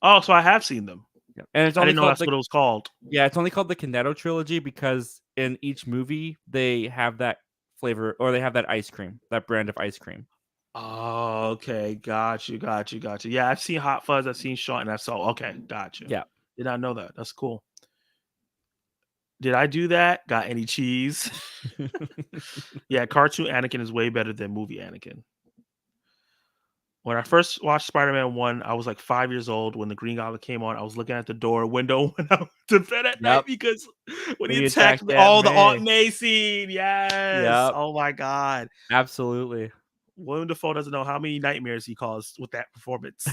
oh, so I have seen them. Yeah. And it's I only didn't know called that's what it was called. it's only called the Cornetto trilogy because in each movie they have that flavor or they have that ice cream, that brand of ice cream. Oh, okay. Got you, got you, got you. Yeah, I've seen Hot Fuzz, I've seen Shaun, and I saw okay, got you. Yeah. Did not know that. That's cool. Did I do that? Got any cheese? Yeah, cartoon Anakin is way better than movie Anakin. When I first watched Spider-Man 1, I was like 5 years old when the Green Goblin came on. I was looking at the door window when I went to bed at night Yep. because when When he he attacked attacked Aunt all the May. Aunt May scene. Yes. Yep. Oh my God. Absolutely. William Dafoe doesn't know how many nightmares he caused with that performance.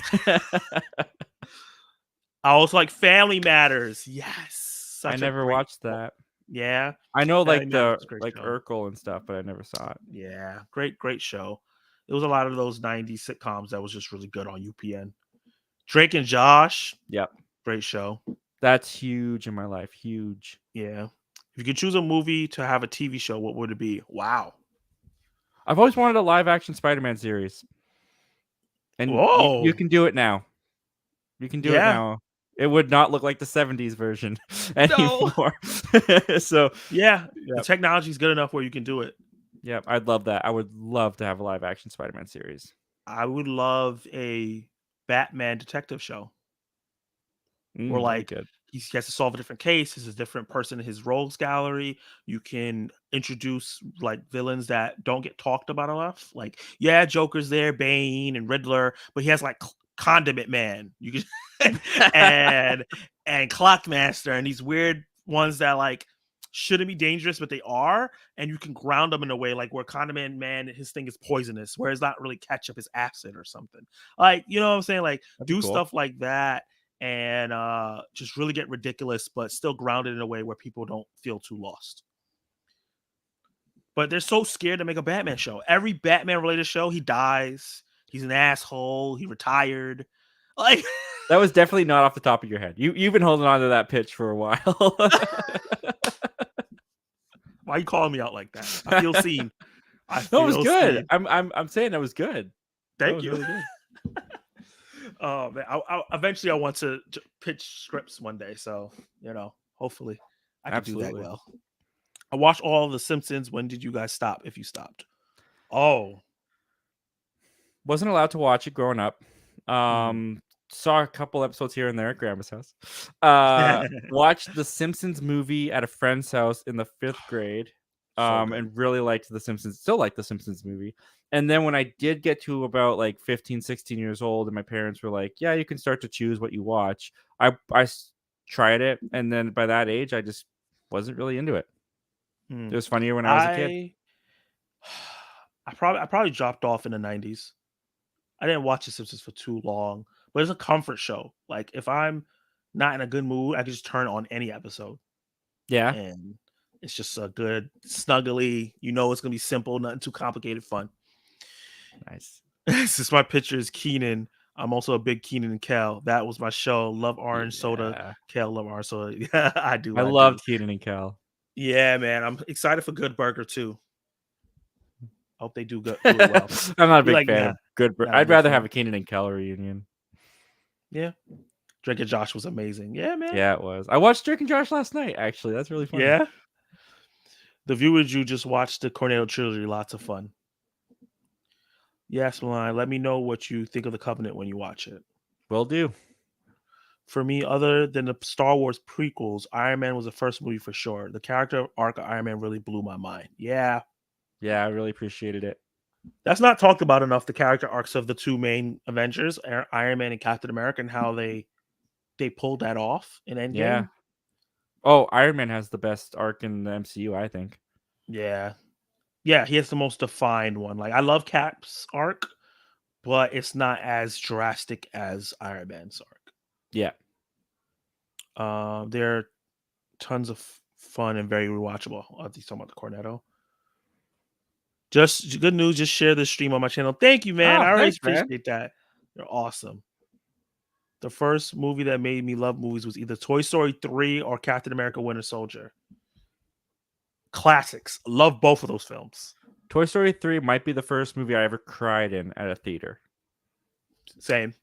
I was like Family Matters. Yes. I Such a never great watched that. yeah. I know Family like Matters the is a great like show. Urkel and stuff, but I never saw it. Yeah. Great show. It was a lot of those 90s sitcoms that was just really good on UPN. Drake and Josh, Yep. great show. That's huge in my life. Huge. Yeah. If you could choose a movie to have a TV show, what would it be? Wow. I've always wanted a live action Spider-Man series. And you Whoa. can do it now. You can do it Yeah. now. It would not look like the 70s version No. anymore. So, Yeah. The yep. technology is good enough where you can do it. Yep, I'd love that. I would love to have a live action Spider-Man series. I would love a Batman detective show. Or That'd be like good. he has to solve a different case. He's a different person in his rogues gallery. You can introduce like villains that don't get talked about enough. Like, yeah, Joker's there, Bane and Riddler, but he has like Condiment Man. You can and Clockmaster and these weird ones that like shouldn't be dangerous, but they are. And you can ground them in a way like where Condiment Man, his thing is poisonous, whereas not really ketchup is acid or something. Like, you know what I'm saying? Like, That'd be do cool. stuff like that and just really get ridiculous, but still grounded in a way where people don't feel too lost. But they're so scared to make a Batman show. Every Batman related show, he dies. He's an asshole. He retired. Like, That was definitely not off the top of your head. You've been holding on to that pitch for a while. why are you calling me out like that? I feel seen. I No, it was feel good. seen. I'm saying that was good. That Thank was you. really good. Oh man, eventually I want to pitch scripts one day. So hopefully I could do that Absolutely. well. I watched all of The Simpsons. When did you guys stop? If you stopped? Oh, Wasn't allowed to watch it growing up. mm. Saw a couple episodes here and there at grandma's house. Watched the Simpsons movie at a friend's house in the 5th grade. So good. And really liked the Simpsons. Still like the Simpsons movie. And then when I did get to about like 15, 16 years old, and my parents were like, "Yeah, you can start to choose what you watch." Tried it, and then by that age, I just wasn't really into it. It Mm. was funnier when I was a kid. I I probably dropped off in the 90s. I didn't watch The Simpsons for too long, but it's a comfort show. Like if I'm not in a good mood, I could just turn on any episode, Yeah. and it's just a good snuggly. You know, it's gonna be simple, nothing too complicated, fun. Nice. Since my picture is Keenan, I'm also a big Keenan and Kel. That was my show. Love orange soda. Yeah. Kel, love orange soda. Yeah, I do. I I do. loved Keenan and Kel. Yeah, man. I'm excited for Good Burger too. Hope they do it well. I'm not a You big like fan nah, of Good. not a I'd big rather have fan. a Keenan and Kel reunion. Yeah. Drake and Josh was amazing. Yeah, man. Yeah, it was. I watched Drake and Josh last night. Actually, that's really funny. Yeah. The viewers you just watched the Cornetto trilogy. Lots of fun. Yes, Milan. Let me know what you think of the Covenant when you watch it. Will do. For me, other than the Star Wars prequels, Iron Man was the first movie for sure. The character arc of Iron Man really blew my mind. Yeah. Yeah, I really appreciated it. That's not talked about enough. The character arcs of the two main Avengers, Iron Man and Captain America, and how they pulled that off in Yeah. Endgame. Oh, Iron Man has the best arc in the MCU, I think. Yeah. Yeah, he has the most defined one. Like I love Cap's arc, but it's not as drastic as Iron Man's arc. Yeah. They're tons of fun and very rewatchable. He's talking about the Cornetto. Just good news. Just share this stream on my channel. Thank you, man. Oh, I always thanks, man. appreciate that. You're awesome. The first movie that made me love movies was either Toy Story 3 or Captain America Winter Soldier. Classics. Love both of those films. Toy Story 3 might be the first movie I ever cried in at a theater. Same.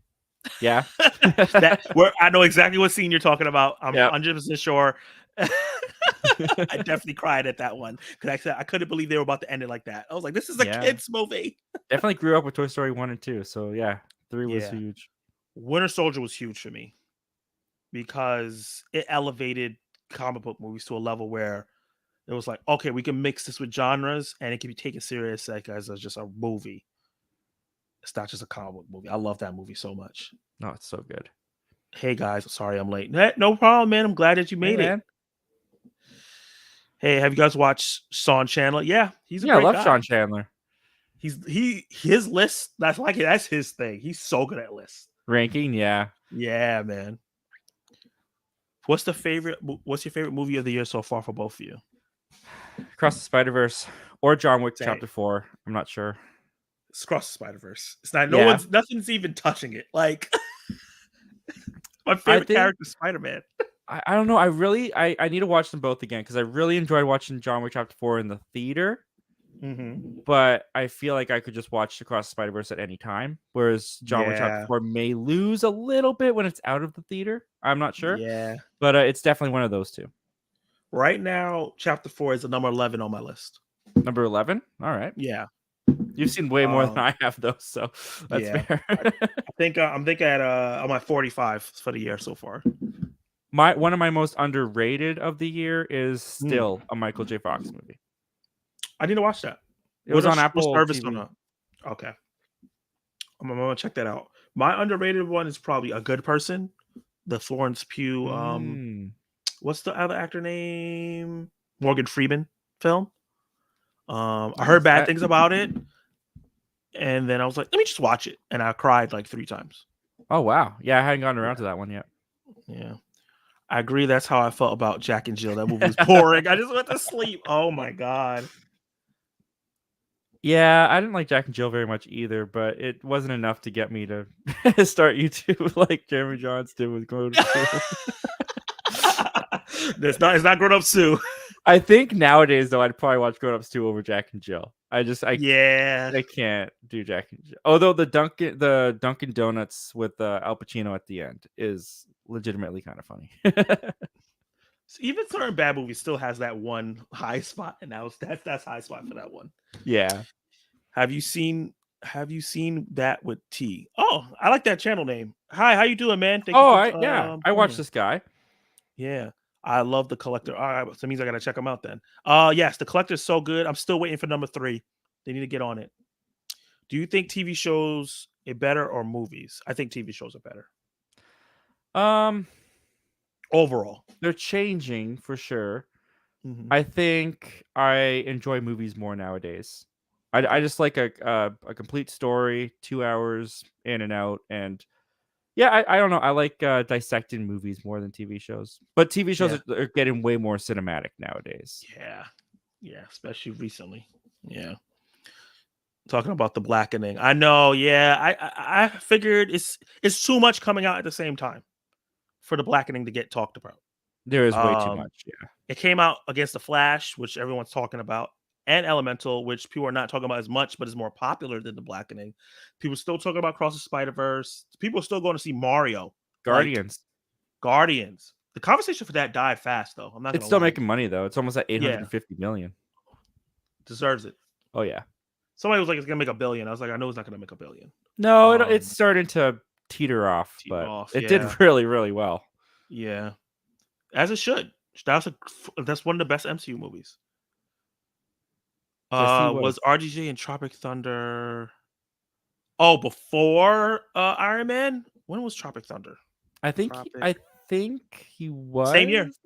Yeah. I know exactly what scene you're talking about. I'm Yep. 100% sure. I definitely cried at that one because I said I couldn't believe they were about to end it like that. I was like, "This is a kids movie." Definitely grew up with Toy Story 1 and 2. So yeah, 3 was Yeah, huge. Winter Soldier was huge for me because it elevated comic book movies to a level where it was like, okay, we can mix this with genres and it can be taken serious like as just a movie. It's not just a comic book movie. I love that movie so much. No, it's so good. Hey guys, sorry I'm late. No problem, man. I'm glad that you Hey, made it. man. Hey, have you guys watched Sean Chandler? Yeah, he's a Yeah, I great love guy. Sean Chandler. His list. That's his thing. He's so good at lists. Ranking, yeah. Yeah, man. What's your favorite movie of the year so far for both of you? Across the Spider-Verse or John Wick Same. Chapter 4. I'm not sure. It's Across the Spider-Verse. It's not. Yeah. Nothing's even touching it. Like my favorite character is Spider-Man. I don't know. I need to watch them both again because I really enjoyed watching John Wick Chapter 4 in the theater. Mm-hmm. But I feel like I could just watch Across the Spider-Verse at any time. Whereas John Wick Chapter 4 may lose a little bit when it's out of the theater. I'm not sure. Yeah. But it's definitely one of those two. Right now, Chapter 4 is the number 11 on my list. Number 11? All right. Yeah. You've seen way more than I have, though. So that's fair. I think I'm thinking at I'm at 45 for the year so far. One of my most underrated of the year is still a Michael J. Fox movie. I need to watch that. It was on Apple service TV. Okay. I'm gonna check that out. My underrated one is probably A Good Person, the Florence Pugh. What's the other actor name? Morgan Freeman film. I heard bad things about it, and then I was like, let me just watch it, and I cried like 3 times. Oh wow, yeah, I hadn't gotten around to that one yet. Yeah, I agree. That's how I felt about Jack and Jill. That movie was boring. I just went to sleep. Oh my god. Yeah, I didn't like Jack and Jill very much either, but it wasn't enough to get me to start YouTube like Jeremy Johns did with Grown Up Sue. It's not Grown Up Sue. I think nowadays though, I'd probably watch Grown Ups 2 over Jack and Jill. I can't do Jack and Jill. Although the Dunkin' Donuts with Al Pacino at the end is legitimately kind of funny. So even certain bad movies still has that one high spot, and that's high spot for that one. Yeah. Have you seen that with T? Oh, I like that channel name. Hi, how you doing, man? I watched this guy. Yeah, I love The Collector. All right, so that means I gotta check him out then. Yes, The Collector's so good. I'm still waiting for number 3. They need to get on it. Do you think TV shows are better or movies? I think TV shows are better. Overall, they're changing for sure. Mm-hmm. I think I enjoy movies more nowadays. I just like a complete story, 2 hours in and out, and Yeah, I don't know. I like dissecting movies more than TV shows, but TV shows Yeah. are getting way more cinematic nowadays. Yeah. Yeah. Especially recently. Yeah. Talking about the blackening. I know. Yeah. I figured it's too much coming out at the same time for the blackening to get talked about. There is way too Um, much. Yeah, it came out against the Flash, which everyone's talking about, and Elemental, which people are not talking about as much, but is more popular than the blackening. People still talking about Cross the Spider Verse. People are still going to see Mario, like Guardians. Guardians. The conversation for that died fast, though. I'm not It's gonna still lie. making money though. It's almost at Yeah, 850 million. deserves it. Oh yeah. Somebody was like, "It's gonna make a billion." I was like, "I know it's not gonna make a billion." No, it's Um, starting to teeter off, teeter but off. it Yeah, did really, really well. yeah, as it should. That's one of the best MCU movies. Yes, he Was was. RGJ and Tropic Thunder? Oh, before Iron Man? When was Tropic Thunder? Tropic. I think he Same year, was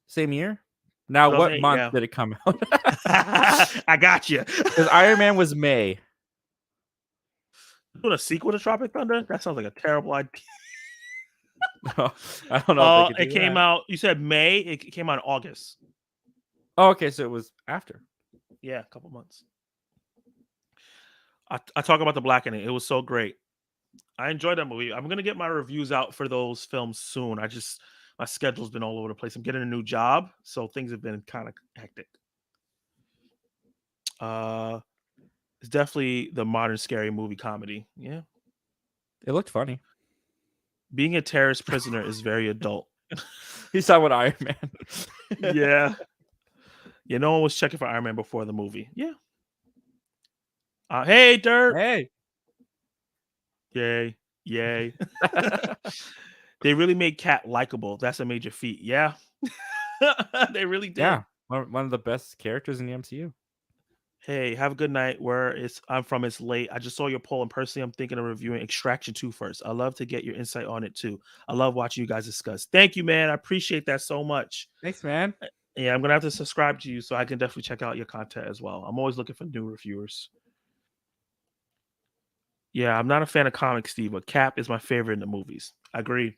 same year. Now, what 2008. month Yeah. did it come out? I got you. Because Iron Man was May. Doing a sequel to Tropic Thunder? That sounds like a terrible idea. No, I don't know if they could It do came that. out. You said May. It came out in August. Oh, okay, so it was after. Yeah, a couple months. I talk about the blackening. It was so great. I enjoyed that movie. I'm gonna get my reviews out for those films soon. My schedule's been all over the place. I'm getting a new job, so things have been kind of hectic. Uh, it's definitely the modern scary movie comedy. Yeah, It looked funny. being a terrorist prisoner is very adult. He's talking about Iron Man. Yeah, yeah. No one was checking for Iron Man before the movie. Yeah. Hey, Dirt. Hey. Yay, yay. They really made Cat likable. That's a major feat. Yeah, they really did. Yeah, one of the best characters in the MCU. Hey, have a good night. I'm from, it's late. I just saw your poll, and personally, I'm thinking of reviewing Extraction 2 first. I love to get your insight on it too. I love watching you guys discuss. Thank you, man. I appreciate that so much. Thanks, man. Yeah, I'm gonna have to subscribe to you so I can definitely check out your content as well. I'm always looking for new reviewers. Yeah, I'm not a fan of comics, Steve, but Cap is my favorite in the movies. I agree.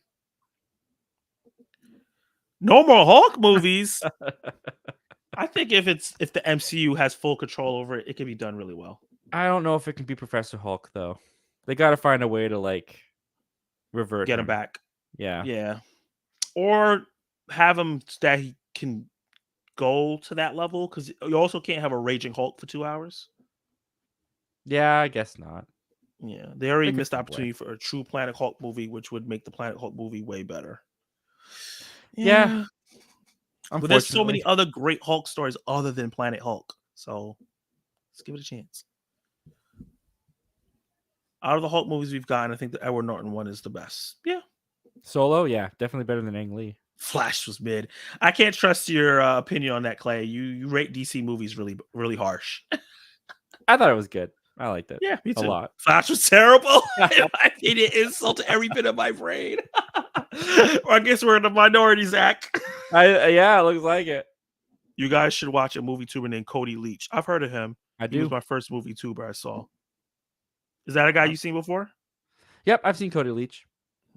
No more Hulk movies. I think if the MCU has full control over it, it can be done really well. I don't know if it can be Professor Hulk though. They got to find a way to like revert Get him him. back. Yeah. Yeah. Or have him that he can go to that level, because you also can't have a raging Hulk for 2 hours. Yeah, I guess not. Yeah, they already They could missed the find a way. opportunity for a true Planet Hulk movie, which would make the Planet Hulk movie way better. Yeah, Yeah, but there's so unfortunately. many other great Hulk stories other than Planet Hulk, so let's give it a chance. Out of the Hulk movies we've gotten, I think the Edward Norton one is the best. Yeah, Solo, yeah, definitely better than Ang Lee. Flash was mid. I can't trust your opinion on that, Clay. You rate DC movies really harsh. I thought it was good. I liked it. Yeah, me A too. lot. Flash was terrible. In my opinion, it insulted every bit of my brain. Or I guess we're in the minority, Zach. Yeah, it looks like it. You guys should watch a movie tuber named Cody Leach. I've heard of him. I He was do. my first movie tuber I saw. Is that a guy you've seen before? Yep, I've seen Cody Leach.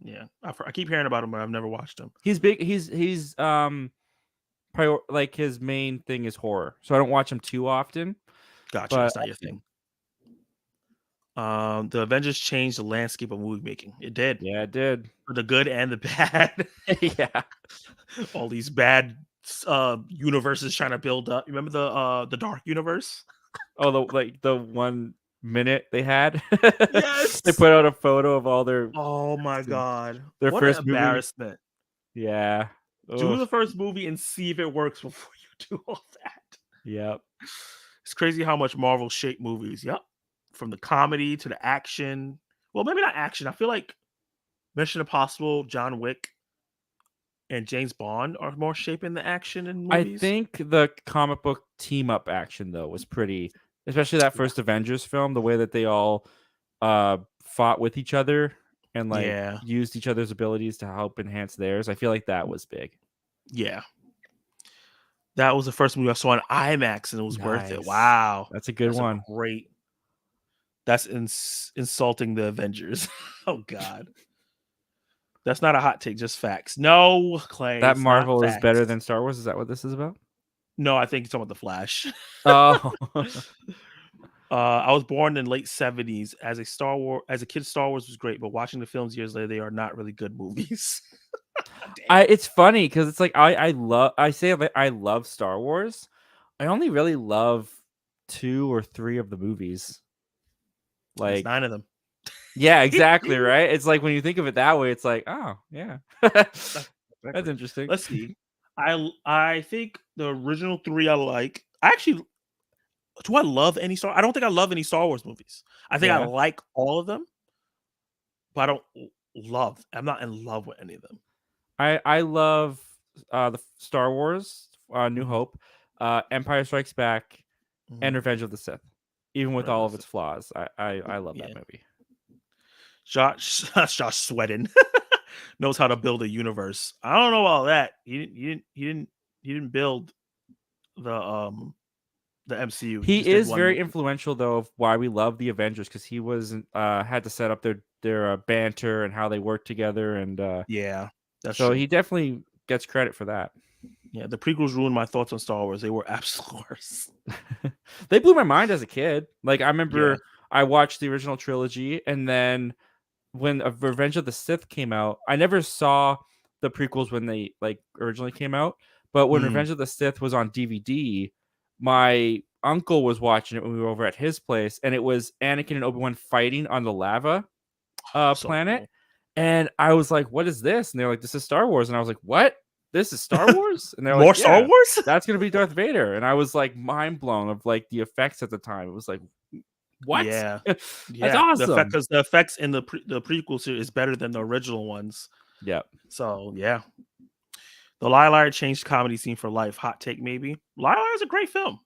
Yeah, I keep hearing about him, but I've never watched him. He's big. He's like his main thing is horror, so I don't watch him too often. Gotcha. But That's not your thing. The Avengers changed the landscape of movie making. It did, yeah, it did. for the good and the bad. Yeah. All these bad universes trying to build up. You remember the Dark Universe? Oh, the 1 minute they had. Yes. They put out a photo of all their Oh my god. their What an first movie. embarrassment. Yeah. Do Ugh. the first movie and see if it works before you do all that. Yep. It's crazy how much Marvel shaped movies. Yep. From the comedy to the action. Well, maybe not action. I feel like Mission Impossible, John Wick, and James Bond are more shaping the action in movies. I think the comic book team up action though was pretty, especially that first Avengers film, the way that they all fought with each other and like Yeah. used each other's abilities to help enhance theirs. I feel like that was big. Yeah. That was the first movie I saw in IMAX, and it was worth it. Nice. Wow. That's a good one. Great. That's insulting the Avengers. Oh God. That's not a hot take, just facts. No, Clay, That it's not Marvel is better facts. than Star Wars. Is that what this is about? No, I think it's talking about the Flash. Oh, I was born in late '70s. As a kid, Star Wars was great, but watching the films years later, they are not really good movies. Damn. it's funny because it's like I say that I love Star Wars. I only really love 2 or 3 of the movies. There's Like, 9 of them. yeah, exactly, right? It's like when you think of it that way, it's like, oh yeah, that's Exactly. interesting. Let's see. I think the original 3 I like. I actually do I love any Star I don't think I love any Star Wars movies. I think I Yeah, like all of them, but I don't love. I'm not in love with any of them. I love the Star Wars, New Mhm, Hope, Empire Strikes Back, and mhm. Revenge of the Sith. Even with all of its flaws, I love that Yeah. movie. Josh Sweatin knows how to build a universe. I don't know about that. He didn't build the MCU. He He just did is one very movie. influential though of why we love the Avengers because he was had to set up their banter and how they work together, and Yeah, that's so true. he definitely gets credit for that. Yeah, the prequels ruined my thoughts on Star Wars. They were absolute worse. They blew my mind as a kid. Like, I Yeah. remember I watched the original trilogy, and then when Revenge of the Sith came out, I never saw the prequels when they like originally came out, but when Mm, Revenge of the Sith was on DVD, my uncle was watching it when we were over at his place, and it was Anakin and Obi-Wan fighting on the lava so planet, cool. and I was like, "What is this?" And they're like, "This is Star Wars," and I was like, "What? This is Star Wars?" And they're like, More Star "Yeah, Wars? that's gonna be Darth Vader," and I was like mind blown of like the effects at the time. It was like, "What? Yeah. That's Yeah. awesome!" Because the effects in the prequel series is better than the original ones. Yeah, So yeah. The Liar changed comedy scene for life. Hot take maybe. Liar is a great film.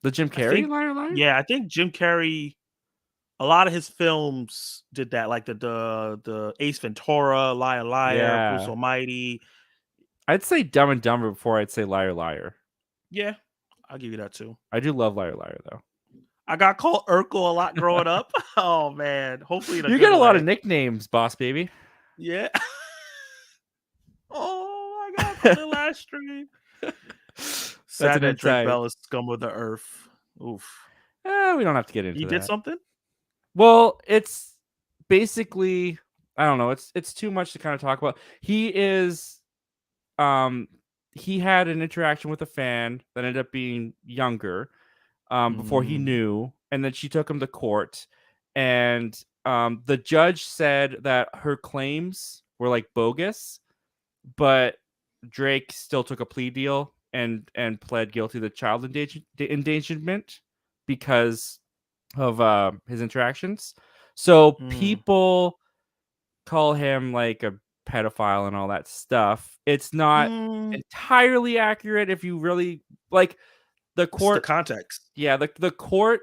the Jim I Carrey think Liar Liar. yeah, I think Jim Carrey a lot of his films did that, like the Ace Ventura, Liar Liar, Bruce Yeah, Almighty. I'd say Dumb and Dumber before I'd say Liar Liar. Yeah, I'll give you that too. I do love Liar Liar though. I got called Urkel a lot growing up. Oh man, hopefully in a You good get a lot of way. nicknames, boss baby. Yeah. Oh, I got called it last stream. That's Sad an that Drake inside. Bell is scum of the earth. Oof. We don't have to get He into did that. something? Well, it's basically, I don't know. It's too much to kind of talk about. Um he had an interaction with a fan that ended up being younger before he Mm, knew, and then she took him to court, and the judge said that her claims were like bogus, but Drake still took a plea deal and pled guilty to child endangerment because of his interactions. So mm, people call him like a pedophile and all that stuff. It's not mm. entirely accurate if you really like the It's the court. context. Yeah, the court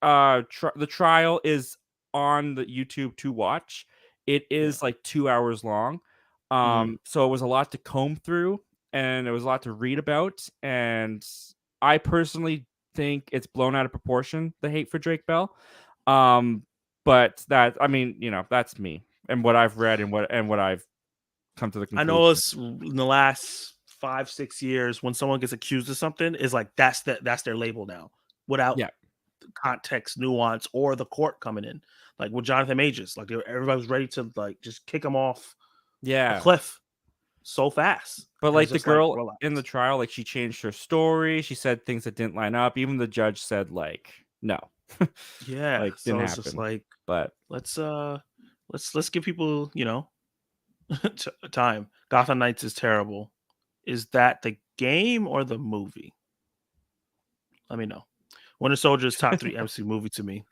the trial is on the YouTube to watch. It Yeah. is like 2 hours long. Mm, So it was a lot to comb through and it was a lot to read about, and I personally think it's blown out of proportion, the hate for Drake Bell. Um but that, I mean, that's me and what I've read and what I've come to the I know conclusion. it's in the last 5, 6 years when someone gets accused of something, is like that's their label now, without Yeah. context, nuance, or the court coming in. Like with Jonathan Majors, like everybody was ready to like just kick him off a Yeah. cliff so fast, But and it's like the just like girl relax. in the trial, like she changed her story. She said things that didn't line up. Even the judge said like, no, Yeah, like didn't so it's just happen. like But let's let's give people time. Gotham Knights is terrible. Is that the game or the movie? Let me know. Winter Soldier is top 3 MCU movie to me.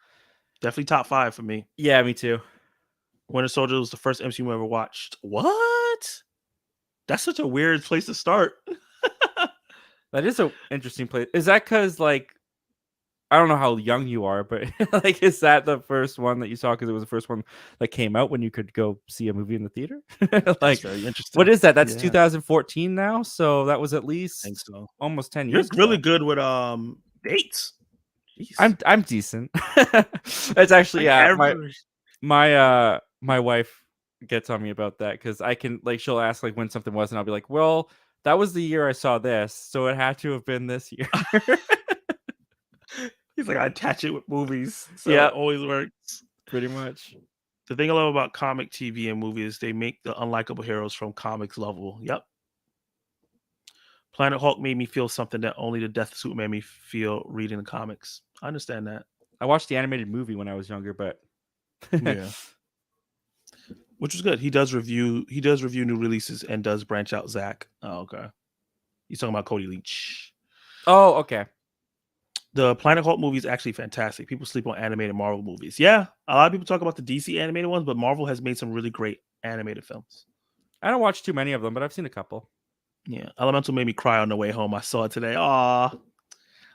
Definitely top 5 for me. yeah, me too. Winter Soldier was the first MCU I ever watched. What? That's such a weird place to start. That is a interesting place. Is that because like I don't know how young you are, but like is that the first one that you saw because it was the first one that came out when you could go see a movie in the theater? That's Like, very what interesting. is that? That's Yeah, 2014 now, so that was at I think least so. almost 10 You're years really ago. good with dates. Jeez. I'm decent. It's actually Like every my wife gets on me about that because I can like she'll ask like when something was, and I'll be like, well, that was the year I saw this, so it had to have been this year. He's like, I attach it with movies, so it Yep, always works. pretty much. The thing I love about comic TV and movies, they make the unlikable heroes from comics level. Yep. Planet Hulk made me feel something that only the Death Suit made me feel reading the comics. I understand that. I watched the animated movie when I was younger, but Yeah. Which was good. He does review new releases and does branch out Zach. Oh, okay. He's talking about Cody Leach. oh, okay. The Planet Hulk movie is actually fantastic. People sleep on animated Marvel movies. Yeah, a lot of people talk about the DC animated ones, but Marvel has made some really great animated films. I don't watch too many of them, but I've seen a couple. Yeah, Elemental made me cry on the way home. I saw it today. Aw,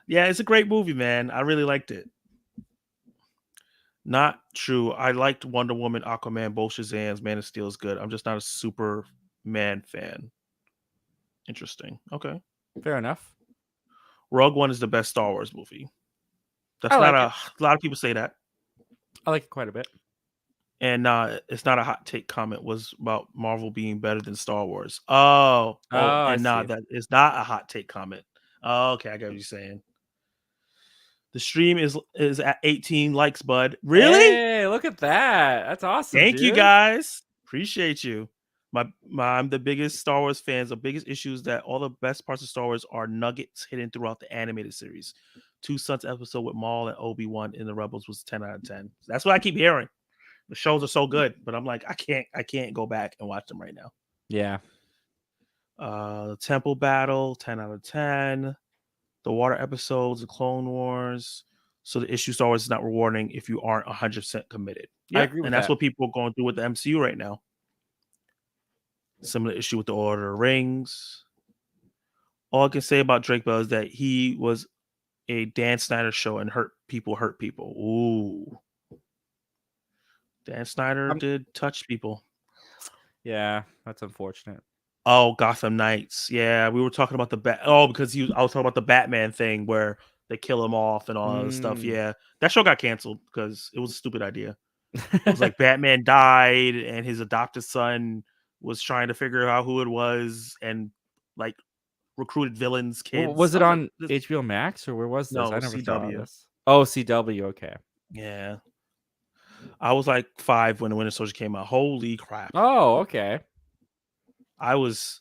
yeah, it's a great movie, man. I really liked it. Not true. I liked Wonder Woman, Aquaman, both Shazams. Man of Steel is good. I'm just not a Superman fan. Interesting. Okay. Fair enough. Rogue One is the best Star Wars movie. I That's not like it. a lot of people say that. I like it quite a bit. And it's not a hot take comment, was about Marvel being better than Star Wars. Oh, Oh, I and see. that is not a hot take comment. Oh, okay, I get what you're saying. The stream is at 18 likes, bud. Really? Hey, look at that. That's awesome, Thank you dude. guys. Appreciate you. I'm the biggest Star Wars fans. The biggest issue is that all the best parts of Star Wars are nuggets hidden throughout the animated series. Two Sons episode with Maul and Obi-Wan in the Rebels was 10 out of 10. That's what I keep hearing. The shows are so good, but I'm like, I can't go back and watch them right now. Yeah. The Temple Battle, 10 out of 10. The water episodes, the Clone Wars. So the issue Star Wars is not rewarding if you aren't 100% committed. I Yeah, agree with and that's that. what people are going through with the MCU right now. Similar issue with the Order of Rings. All I can say about Drake Bell is that he was a Dan Snyder show and hurt people. Ooh. Dan Snyder did touch people. Yeah, that's unfortunate. Oh, Gotham Knights. Yeah, we were talking about because I was talking about the Batman thing where they kill him off and all that stuff. Yeah, that show got canceled because it was a stupid idea. It was like Batman died and his adopted son was trying to figure out who it was and like recruited villains, kids. Was I it was like, on HBO Max or where was this? no, I never saw CW. this. Oh, CW. Okay. Yeah, I was like 5 when the Winter Soldier came out. Holy crap! Oh, okay. I was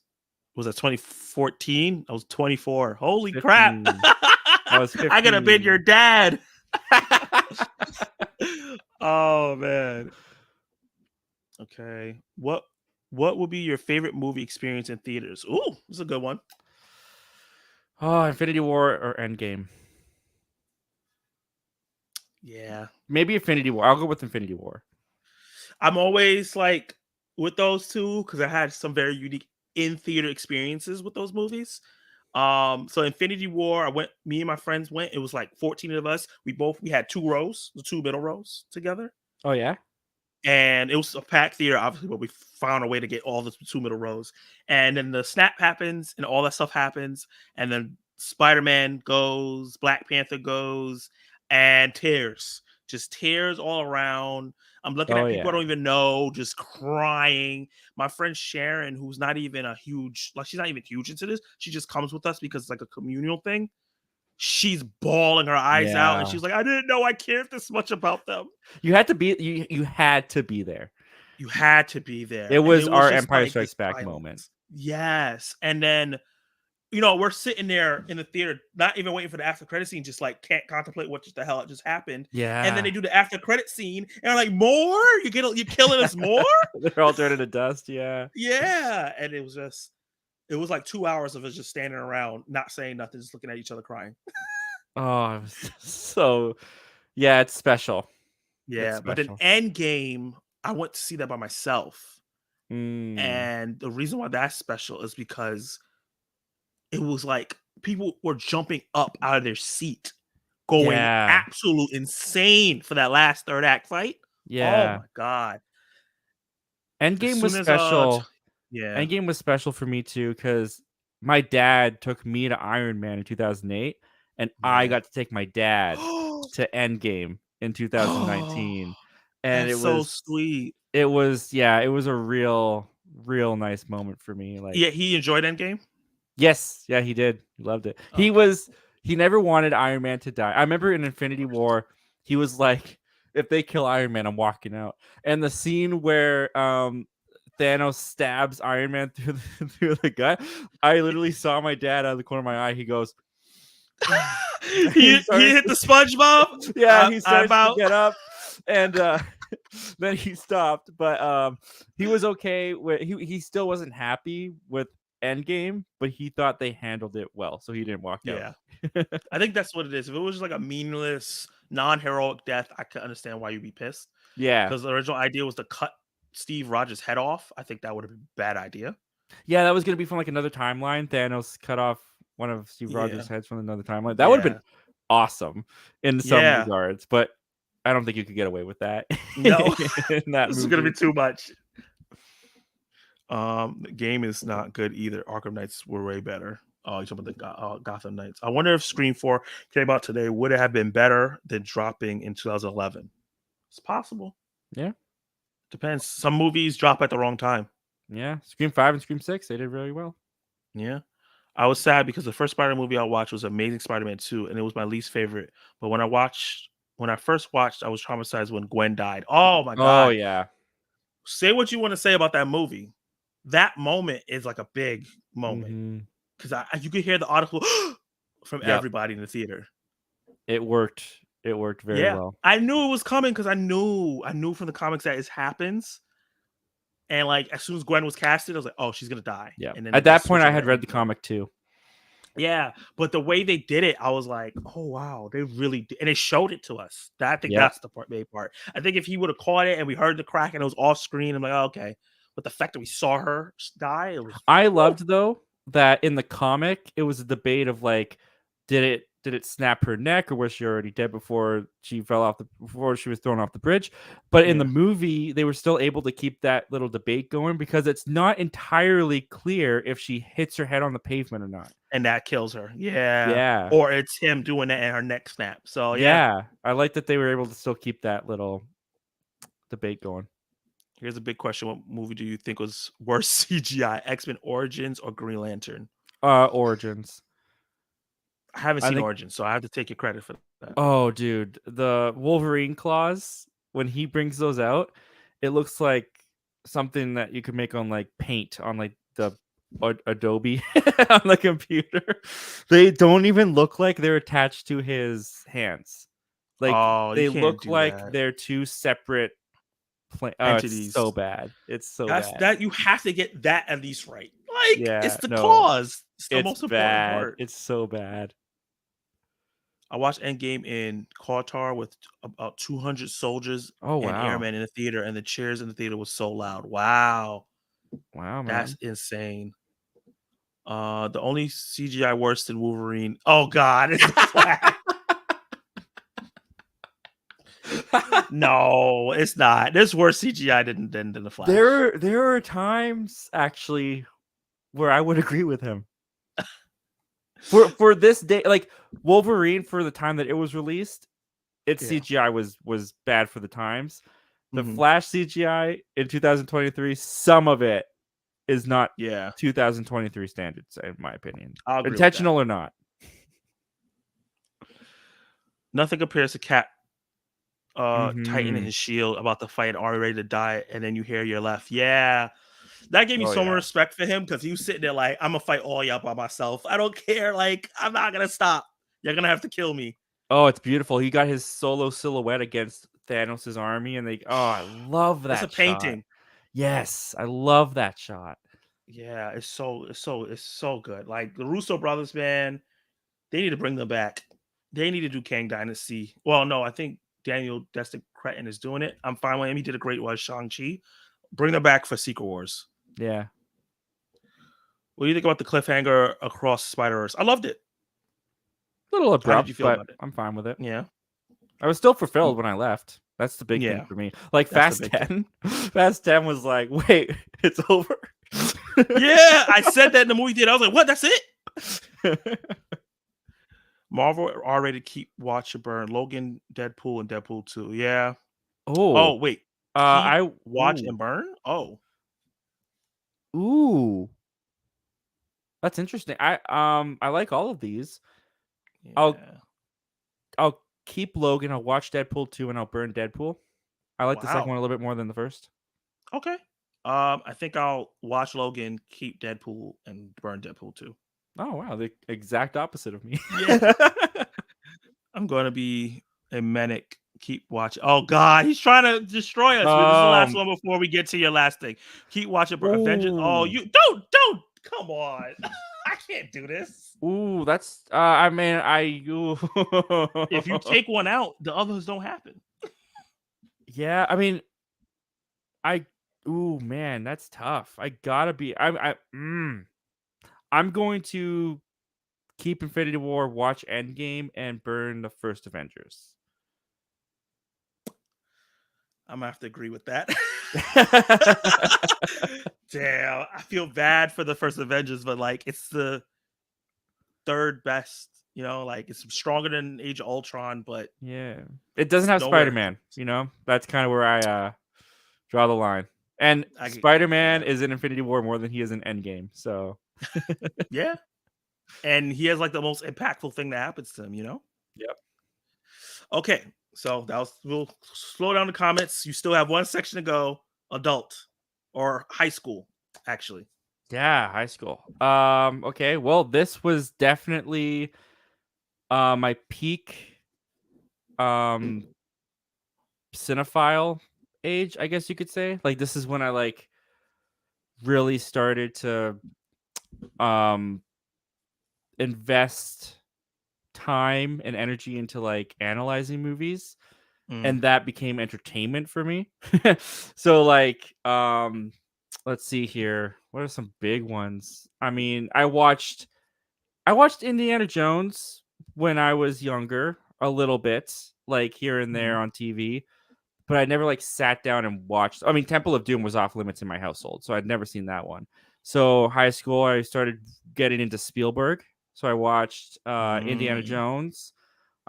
that 2014? I was 24. Holy crap! 15. I was I could have been your 15. dad. Oh man. Okay. What would be your favorite movie experience in theaters? Ooh, this is a good one. Oh, Infinity War or Endgame? Yeah. Maybe Infinity War. I'll go with Infinity War. I'm always like with those two because I had some very unique in theater experiences with those movies. So Infinity War, me and my friends went. It was like 14 of us. We had 2 rows, the 2 middle rows together. Oh yeah. And it was a packed theater, obviously, but we found a way to get all the 2 middle rows. And then the snap happens and all that stuff happens. And then Spider-Man goes, Black Panther goes, and tears. Just tears all around. I'm looking at people I don't even know, just crying. My friend Sharon, who's not even she's not even huge into this. She just comes with us because it's like a communal thing. She's bawling her eyes out, and she's like, "I didn't know I cared this much about them." You had to be. You had to be there. You had to be there. It was our just Empire like Strikes this Back silence. moment. Yes, and then we're sitting there in the theater, not even waiting for the after credit scene, just like can't contemplate what the hell just happened. Yeah. And then they do the after credit scene, and I'm like, "More? You're killing us more?" They're all turning to dust. Yeah. Yeah, and it was like 2 hours of us just standing around, not saying nothing, just looking at each other crying. Oh, it was so. Yeah, it's special. Yeah, but then Endgame, I went to see that by myself. And the reason why that's special is because it was like people were jumping up out of their seat, going absolute insane for that last third act fight. Oh my god. Endgame was special. Yeah. Endgame was special for me too because my dad took me to Iron Man in 2008, and I got to take my dad to Endgame in 2019. and That's so sweet. it was a real nice moment for me. Like, Yeah, he enjoyed Endgame. yes, yeah, he did. He loved it. Okay. He never wanted Iron Man to die. I remember in Infinity War, he was like, if they kill Iron Man, I'm walking out. And the scene where Thanos stabs Iron Man through through the gut, I literally saw my dad out of the corner of my eye. He goes, he he starts hit the SpongeBob. yeah, he I'm starts to out. get up, and then he stopped. But he was okay with he still wasn't happy with Endgame, but he thought they handled it well, so he didn't walk out. Yeah, I think that's what it is. If it was just like a meaningless, non-heroic death, I could understand why you'd be pissed. Yeah, Because the original idea was to cut Steve Rogers' head off. I think that would have been a bad idea. yeah, that was gonna be from like another timeline. Thanos cut off one of Steve Rogers' Yeah, heads from another timeline. That would have yeah, been awesome in some yeah. regards, but I don't think you could get away with that No, in that this is gonna be movie. too much. The game is not good either. Arkham Knights were way better. Oh, you're talking about the Gotham Knights. I wonder if Scream 4 came out today, would it have been better than dropping in 2011? It's possible. Yeah, Depends. Some movies drop at the wrong time. yeah. Scream 5 and Scream 6, they did really well. Yeah. I was sad because the first Spider movie I watched was Amazing Spider-Man 2, and it was my least favorite. But when I first watched, I was traumatized when Gwen died. Oh my Oh god. yeah. Say what you want to say about that movie. That moment is like a big moment. Mm-hmm. Because you could hear the article from Yep. everybody in the theater. It worked. It worked very Yeah. well. I knew it was coming because I knew from the comics that it happens. And like as soon as Gwen was casted, I was like, oh, she's gonna die. Yeah. And then they At that just point, switch I over had to read the Endgame. comic too. Yeah, but the way they did it, I was like, "Oh wow, they really did." And they showed it to us. I think Yep. that's the main part. I think if he would have caught it and we heard the crack and it was off screen, I'm like, oh, okay. But the fact that we saw her die, it was. I Woo! loved though that in the comic it was a debate of like, did it snap her neck or was she already dead before she before she was thrown off the bridge? But in the Yeah, movie, they were still able to keep that little debate going because it's not entirely clear if she hits her head on the pavement or not. and that kills her. Yeah, Yeah. or it's him doing that and her neck snap. So yeah, Yeah. I like that they were able to still keep that little debate going. here's a big question: what movie do you think was worse CGI, X-Men Origins or Green Lantern? Origins. I haven't I seen think Origins, so I have to take your credit for that. oh dude, the Wolverine claws when he brings those out, it looks like something that you could make on like paint on like the Adobe on the computer. They don't even look like they're attached to his hands. Like Oh, you they can't look do like that. they're two separate it's Entities. so bad. It's so That's bad. that you have to get that at least right. Like, it's Yeah, the no. claws. It's the It's most important bad. part. It's so bad. I watched Endgame in Qatar with about 200 soldiers Oh and wow. airmen in the theater, and the cheers in the theater was so loud. Wow, Wow, that's man. insane. The only CGI worse than Wolverine. Oh God, it's the Flash. No, it's not. There's worse CGI than the Flash. There are times actually where I would agree with him. For this day, like Wolverine for the time that it was released, its Yeah. CGI was bad for the times. The Hmm. Flash CGI in 2023, some of it is not Yeah, 2023 standards, in my opinion. I'll agree with that. Intentional or not. Nothing compares to Cap tightening Mm-hmm. his shield about to fight, already ready to die, and then you hear your left. Yeah. That gave me Oh so much yeah. respect for him because he was sitting there like, I'm gonna fight all y'all by myself. I don't care. Like, I'm not gonna stop. You're gonna have to kill me. Oh, it's beautiful. He got his solo silhouette against Thanos' army, and I love It's a that shot. painting. Yes, I love that shot. Yeah, it's so good. Like the Russo brothers, man, they need to bring them back. They need to do Kang Dynasty. Well, no, I think Daniel Destin Cretton is doing it. I'm fine with him. He did a great one, Shang-Chi. Bring them back for Secret Wars. Yeah. What do you think about the cliffhanger across Spider-Verse? I loved it. A little How did abrupt, you feel but about it? I'm fine with it. Yeah. I was still fulfilled when I left. That's the big thing Yeah, for me. Like that's the Fast big thing. 10. Fast 10 was like, wait, it's over. Yeah, I said that in the movie theater. I was like, what? That's it? Marvel R-rated keep watch your burn. Logan, Deadpool, and Deadpool 2. Yeah. Oh, Oh, wait. Keep, I watch, and burn? Oh, ooh, that's interesting. I like all of these. I'll yeah. I'll keep Logan. I'll watch Deadpool 2, and I'll burn Deadpool. I like the second Wow. one a little bit more than the first. Okay. I think I'll watch Logan, keep Deadpool, and burn Deadpool too. Oh wow, the exact opposite of me. Yeah. I'm gonna be a manic. Keep watching. Oh God, he's trying to destroy us. This is the last um. one before we get to your last thing. Keep watching Avengers. Oh, Ooh. you don't. Come on. I can't do this. Ooh, that's. I mean, I. Ooh. If you take one out, the others don't happen. Yeah, I mean, I. Ooh, man, that's tough. I gotta be. I'm going to keep Infinity War, watch Endgame, and burn the first Avengers. I'm gonna have to agree with that. Damn, I feel bad for the first Avengers, but like it's the third best. Like it's stronger than Age of Ultron, but Yeah. It doesn't it's have nowhere. Spider-Man, you know? That's kind of where I draw the line. And Spider-Man Yeah, is in Infinity War more than he is in Endgame. So, yeah, and he has like the most impactful thing that happens to him. yep. Okay, so we'll slow down the comments. You still have one section to go. Adult or high school, actually. Yeah, high school. Okay. Well, this was definitely my peak um cinephile age, I guess you could say. Like this is when I like really started to um invest time and energy into like analyzing movies, Mm, and that became entertainment for me. So like let's see here. What are some big ones? I mean, I watched Indiana Jones when I was younger a little bit, like here and there mm, on TV, but I never like sat down and watched. I mean, Temple of Doom was off limits in my household, so I'd never seen that one. So high school, I started getting into Spielberg. So I watched Indiana mm. Jones.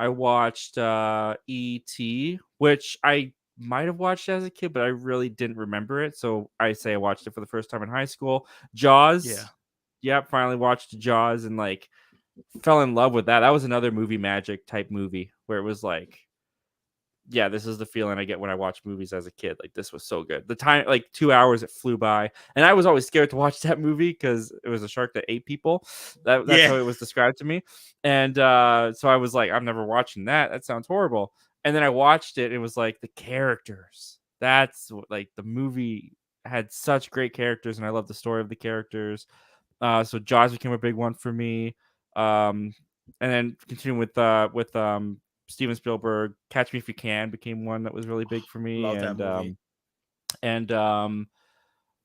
I watched E.T., which I might have watched as a kid, but I really didn't remember it. So I say I watched it for the first time in high school. Yeah, Jaws. Yep, finally watched Jaws and like fell in love with that. That was another movie magic type movie where it was like, yeah, this is the feeling I get when I watch movies as a kid. Like this was so good. The time, like 2 hours, it flew by, and I was always scared to watch that movie because it was a shark that ate people. That's yeah, how it was described to me, and so I was like, I'm never watching that. That sounds horrible. And then I watched it. And it was like the characters. Like the movie had such great characters, and I love the story of the characters. So Jaws became a big one for me. Um, and then continuing with Steven Spielberg, Catch Me If You Can became one that was really big for me, love that movie. and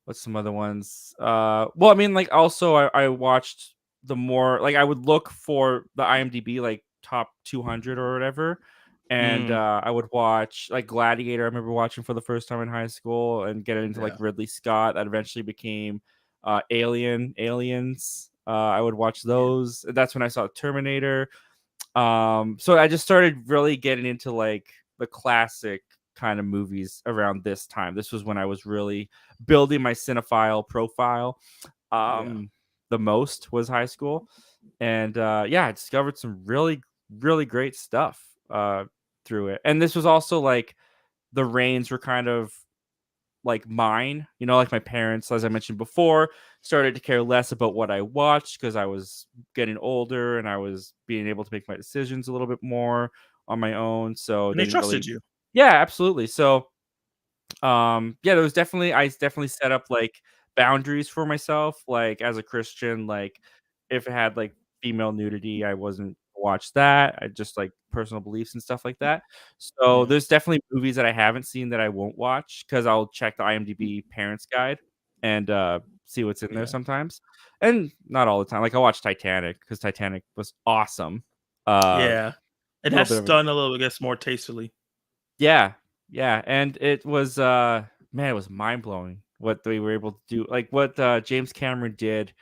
what's some other ones? Well, I mean, like also I watched the more like I would look for the IMDb like top 200 or whatever, and Mm, I would watch like Gladiator. I remember watching for the first time in high school and getting into like yeah, Ridley Scott. That eventually became Aliens. I would watch yeah, those. That's when I saw Terminator. So I just started really getting into like the classic kind of movies around this time. This was when I was really building my cinephile profile. yeah, Um, the most was high school, and yeah, I discovered some really, really great stuff through it. And this was also like the reins were kind of like mine, like my parents, as I mentioned before, started to care less about what I watched because I was getting older and I was being able to make my decisions a little bit more on my own. So and they they didn't trusted really, you. yeah, absolutely. So yeah, there was definitely I definitely set up like boundaries for myself, like as a Christian, like if it had like female nudity, I wasn't watch that. I just like personal beliefs and stuff like that. So Yeah, there's definitely movies that I haven't seen that I won't watch because I'll check the IMDb parents guide and see what's in there yeah, sometimes. And not all the time. Like I watched Titanic because Titanic was awesome. A yeah. And little that's bit of done a little, I guess, more tastefully. yeah, yeah, and it was, man, it was mind-blowing what they were able to do, like, what, James Cameron did,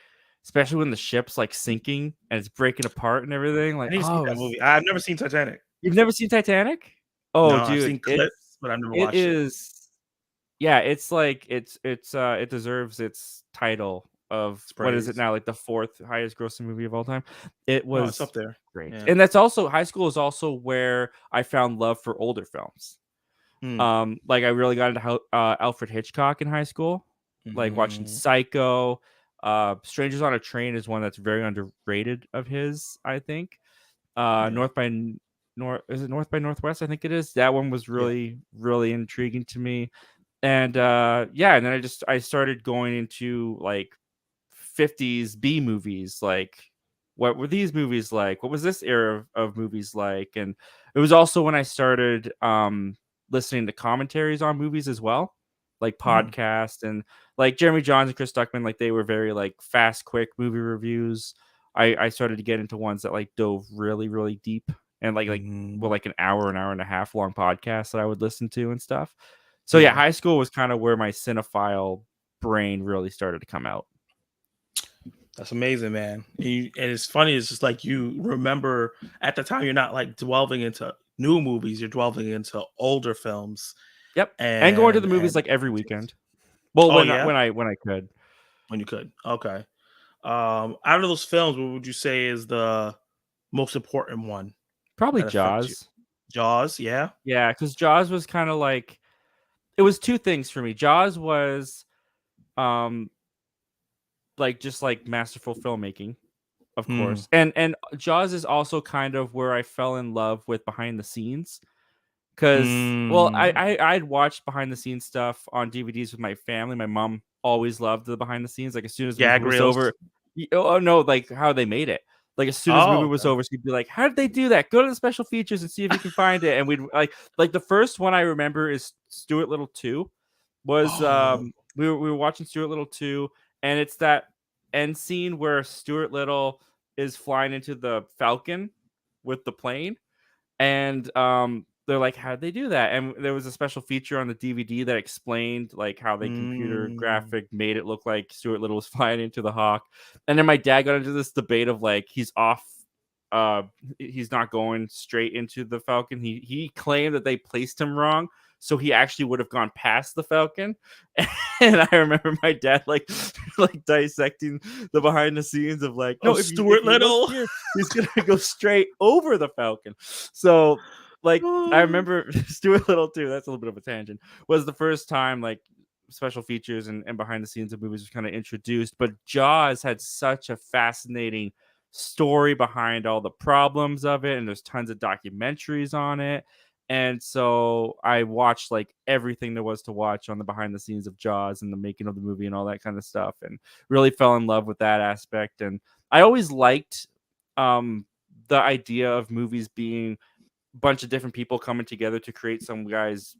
especially when the ship's, like, sinking and it's breaking apart and everything, I like, need to see oh, it that was movie. I've never seen Titanic. you've never seen Titanic? Oh, No, I've dude, seen clips. but I've never It watched it. is. Yeah, it's like it deserves its title of It's what is it praise. now, like the fourth highest grossing movie of all time. It Oh, it's was up there. great. Yeah. And that's also high school is also where I found love for older films. Mm. Like I really got into Alfred Hitchcock in high school, like watching Mm. Psycho. Strangers on a Train is one that's very underrated of his, I think. Yeah. North is it North by Northwest? I think it is. That one was Yeah. really intriguing to me. And and then I started going into like 50s B movies, like what were these movies like? What was this era of movies like? And it was also when I started listening to commentaries on movies as well, like Mm. podcast and like Jeremy Johns and Chris Duckman, like they were very like fast, quick movie reviews. I started to get into ones that like dove really deep and like well Mm. like an hour and a half long podcast that I would listen to and stuff. So yeah, Yeah. high school was kind of where my cinephile brain really started to come out. That's amazing, man. And it's funny. It's just like you remember at the time you're not like delving into new movies. You're delving into older films, Yep, and going to the and movies like every weekend. Well, oh yeah, when I could. when you could. Okay. Out of those films, what would you say is the most important one Probably that affects you? Jaws. Jaws. Yeah. Yeah, because Jaws was kind of like it was two things for me. Jaws was um like just like masterful filmmaking, of Mm. course, and Jaws is also kind of where I fell in love with behind the scenes. Because, well, Mm. I'd watched behind the scenes stuff on DVDs with my family. My mom always loved the behind the scenes. Like as soon as the movie Gag was reels. over, oh no, like how they made it. Like as soon as the movie Oh. was Okay. over, she'd be like, "How did they do that? Go to the special features and see if you can find it." And we'd like the first one I remember is Stuart Little 2. Was Oh. we were watching Stuart Little 2, and it's that end scene where Stuart Little is flying into the Falcon with the plane and they're like, how'd they do that? And there was a special feature on the DVD that explained like how they computer Mm. graphic made it look like Stuart Little was flying into the Hawk. And then my dad got into this debate of like he's off, uh he's not going straight into the Falcon. He claimed that they placed him wrong, so he actually would have gone past the Falcon. And I remember my dad like like dissecting the behind the scenes of like, Oh, no, if Stuart you look Little. here, he's gonna go straight over the Falcon. So like I remember Stuart Little too. That's a little bit of a tangent. Was the first time like special features and behind the scenes of movies was kind of introduced. But Jaws had such a fascinating story behind all the problems of it, and there's tons of documentaries on it. And so I watched like everything there was to watch on the behind the scenes of Jaws and the making of the movie and all that kind of stuff, and really fell in love with that aspect. And I always liked um the idea of movies being bunch of different people coming together to create some guy's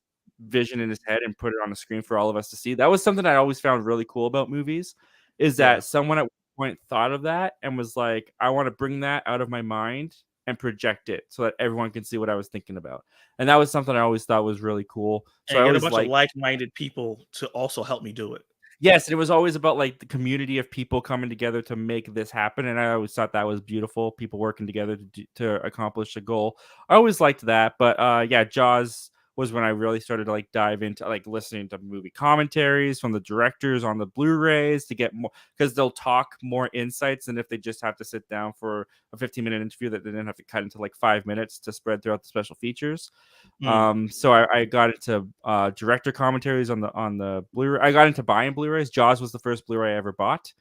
vision in his head and put it on the screen for all of us to see. That was something I always found really cool about movies, is Yeah. that someone at one point thought of that and was like, I want to bring that out of my mind and project it so that everyone can see what I was thinking about. And that was something I always thought was really cool. So I And get a always bunch of like like-minded people to also help me do it. yes, and it was always about like the community of people coming together to make this happen, and I always thought that was beautiful. People working together to accomplish a goal. I always liked that, but yeah, Jaws was when I really started to like dive into like listening to movie commentaries from the directors on the Blu-rays to get more because they'll talk more insights than if they just have to sit down for a 15-minute interview that they didn't have to cut into like 5 minutes to spread throughout the special features. Mm. So I got into director commentaries on the Blu-ray. I got into buying Blu-rays. Jaws was the first Blu-ray I ever bought.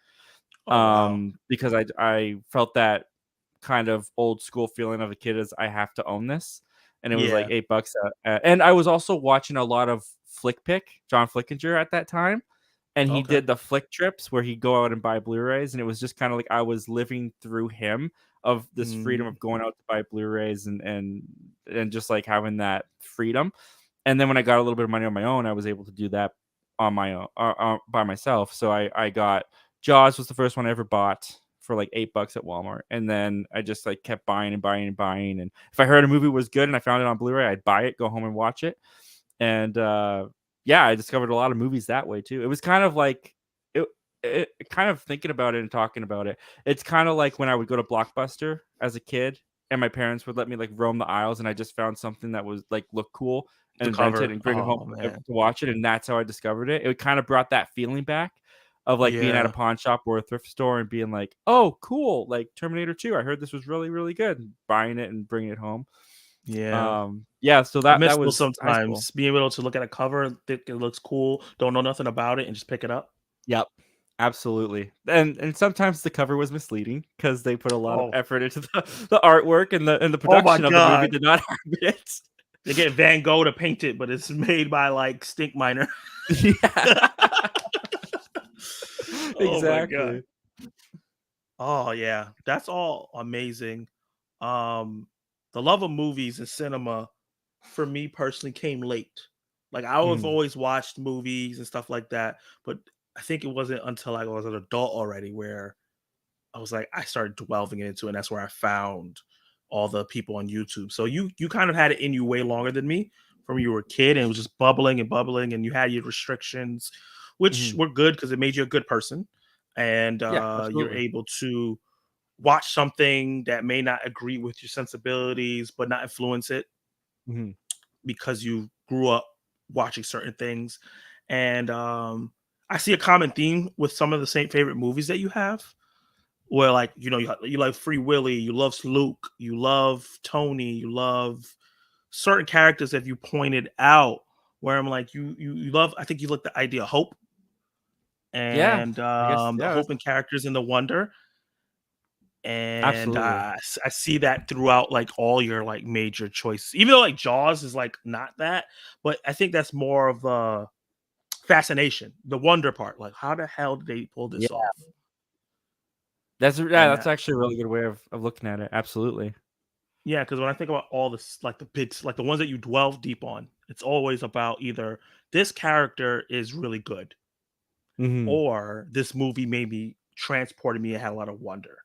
Oh, wow. Because I felt that kind of old school feeling of a kid as I have to own this, and it was like Yeah. $8. And I was also watching a lot of Flick Pick, John Flickinger at that time, and he Okay. did the Flick trips where he'd go out and buy Blu-rays, and it was just kind of like I was living through him of this freedom Mm. of going out to buy Blu-rays and just like having that freedom. And then when I got a little bit of money on my own, I was able to do that on my own by myself. So I got Jaws was the first one I ever bought for like $8 at Walmart, and then I just like kept buying and buying and buying. And if I heard a movie was good and I found it on Blu-ray, I'd buy it, go home and watch it. And yeah, I discovered a lot of movies that way too. It was kind of like kind of thinking about it and talking about it. It's kind of like when I would go to Blockbuster as a kid and my parents would let me like roam the aisles and I just found something that was like looked cool and The invent it cover. and bring it home Oh to man. watch it, and that's how I discovered it. It kind of brought that feeling back of like being at a Yeah. pawn shop or a thrift store and being like, "Oh, cool! Like Terminator 2. I heard this was really, really good." And buying it and bringing it home. Yeah. Yeah. So I that miss those was high school. sometimes, being able to look at a cover, think it looks cool, don't know nothing about it, and just pick it up. Yep. Absolutely. And sometimes the cover was misleading because they put a lot of Oh. effort into the artwork and the Oh my production of the movie god. did not have it. They get Van Gogh to paint it, but it's made by like Stink Miner. Yeah. Oh my god. Exactly. Oh yeah, that's all amazing. Um, the love of movies and cinema for me personally came late. Like I've Mhm. always watched movies and stuff like that, but I think it wasn't until I was an adult already where I was like, I started delving into it, and that's where I found all the people on YouTube. So you kind of had it in you way longer than me from when you were a kid, and it was just bubbling and bubbling, and you had your restrictions, which Mhm. were good because it made you a good person, and Yeah, you're absolutely. able to watch something that may not agree with your sensibilities, but not influence it Mhm. because you grew up watching certain things. And I see a common theme with some of the same favorite movies that you have where like you like Free Willy, you love Luke, you love Tony, you love certain characters that you pointed out. Where I'm like you love. I think you like the idea of hope Yeah, and I guess, the yeah, hope that's and characters and the wonder. And absolutely. I see that throughout like all your like major choices. Even though like Jaws is like not that, but I think that's more of a fascination, the wonder part. Like how the hell did they pull Yeah. this off? Yeah, And that's actually a really good way of looking at it, absolutely. yeah, because when I think about all this, like the bits, like the ones that you dwell deep on, it's always about either this character is really good Mhm. or this movie maybe transported me and had a lot of wonder.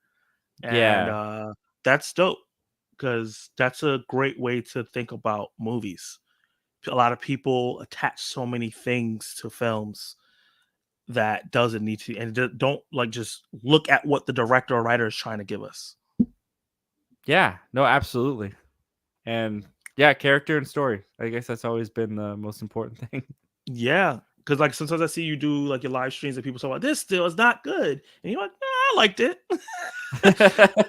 And Yeah. that's dope because that's a great way to think about movies. A lot of people attach so many things to films that doesn't need to, and don't like just look at what the director or writer is trying to give us. Yeah, no, absolutely. And, yeah, character and story. I guess that's always been the most important thing. Yeah, because like sometimes I see you do like your live streams and people talk about this still is not good, and you're like, nah, I liked it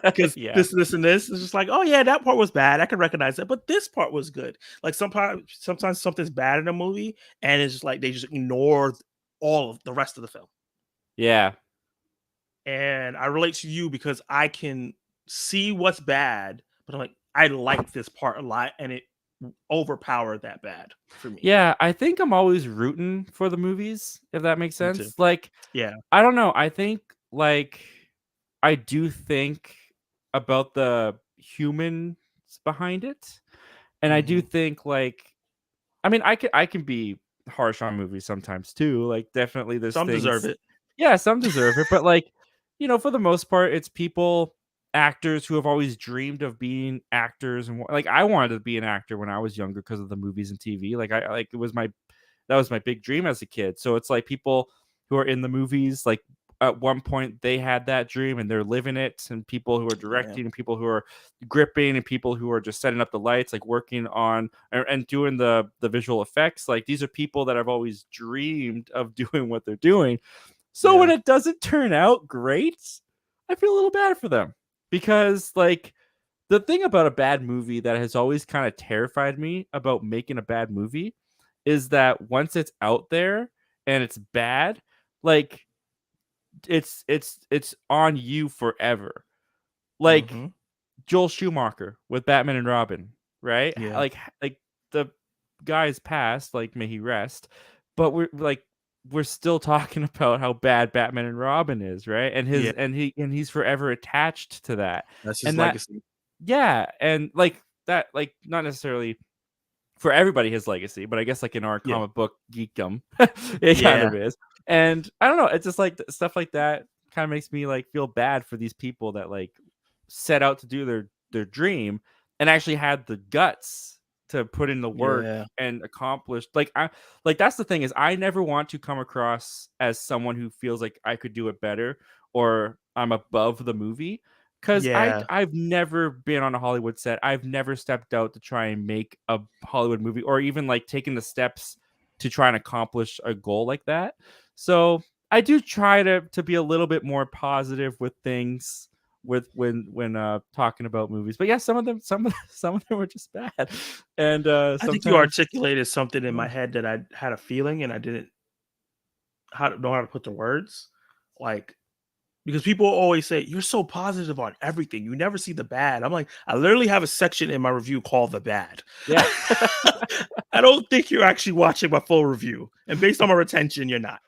because Yeah. this, and this. It's just like, oh yeah, that part was bad. I can recognize that, but this part was good. Like sometimes something's bad in a movie, and it's just like they just ignore all of the rest of the film. Yeah. And I relate to you because I can see what's bad, but I'm like, I like this part a lot, and it overpowered that bad for me. Yeah, I think I'm always rooting for the movies, if that makes Me too. sense. Like, Yeah. I don't know, I think, like, I do think about the humans behind it, and I do Hmm. think, like, I mean, I can be harsh on movies sometimes too. Like, definitely there's Some deserve things. it. Yeah, some deserve it, but like, for the most part, it's people, actors who have always dreamed of being actors, and like I wanted to be an actor when I was younger because of the movies and TV. Like I like it was my that was my big dream as a kid. So it's like people who are in the movies, like at one point they had that dream and they're living it, and people who are Yeah. directing and people who are gripping and people who are just setting up the lights, like working on and doing the visual effects. Like these are people that I've always dreamed of doing what they're doing. So when Yeah. it doesn't turn out great, I feel a little bad for them because like the thing about a bad movie that has always kind of terrified me about making a bad movie is that once it's out there and it's bad, like it's on you forever. Like Mhm. Joel Schumacher with Batman and Robin, right? Yeah. Like the guy's passed, like may he rest, but we're still talking about how bad Batman and Robin is, right? And Yeah. he's forever attached to that. That's his And that legacy. yeah, and like that like not necessarily for everybody his legacy, but I guess like in our Yeah. comic book geekdom, it kind Yeah. of is. And I don't know, it's just like stuff like that kind of makes me like feel bad for these people that like set out to do their dream and actually had the guts to put in the work Yeah. and accomplish like I like that's the thing is I never want to come across as someone who feels like I could do it better or I'm above the movie. Because Yeah. I've never been on a Hollywood set. I've never stepped out to try and make a Hollywood movie, or even like taking the steps to try and accomplish a goal like that. So I do try to be a little bit more positive with things with when talking about movies. But yeah, some of them were just bad. And I think you sometimes articulated something in my yeah. head that I had a feeling and I didn't know how to put the words. Like, because people always say, "You're so positive on everything. You never see the bad." I'm like, I literally have a section in my review called "The Bad." Yeah. I don't think you're actually watching my full review, and based on my retention, you're not.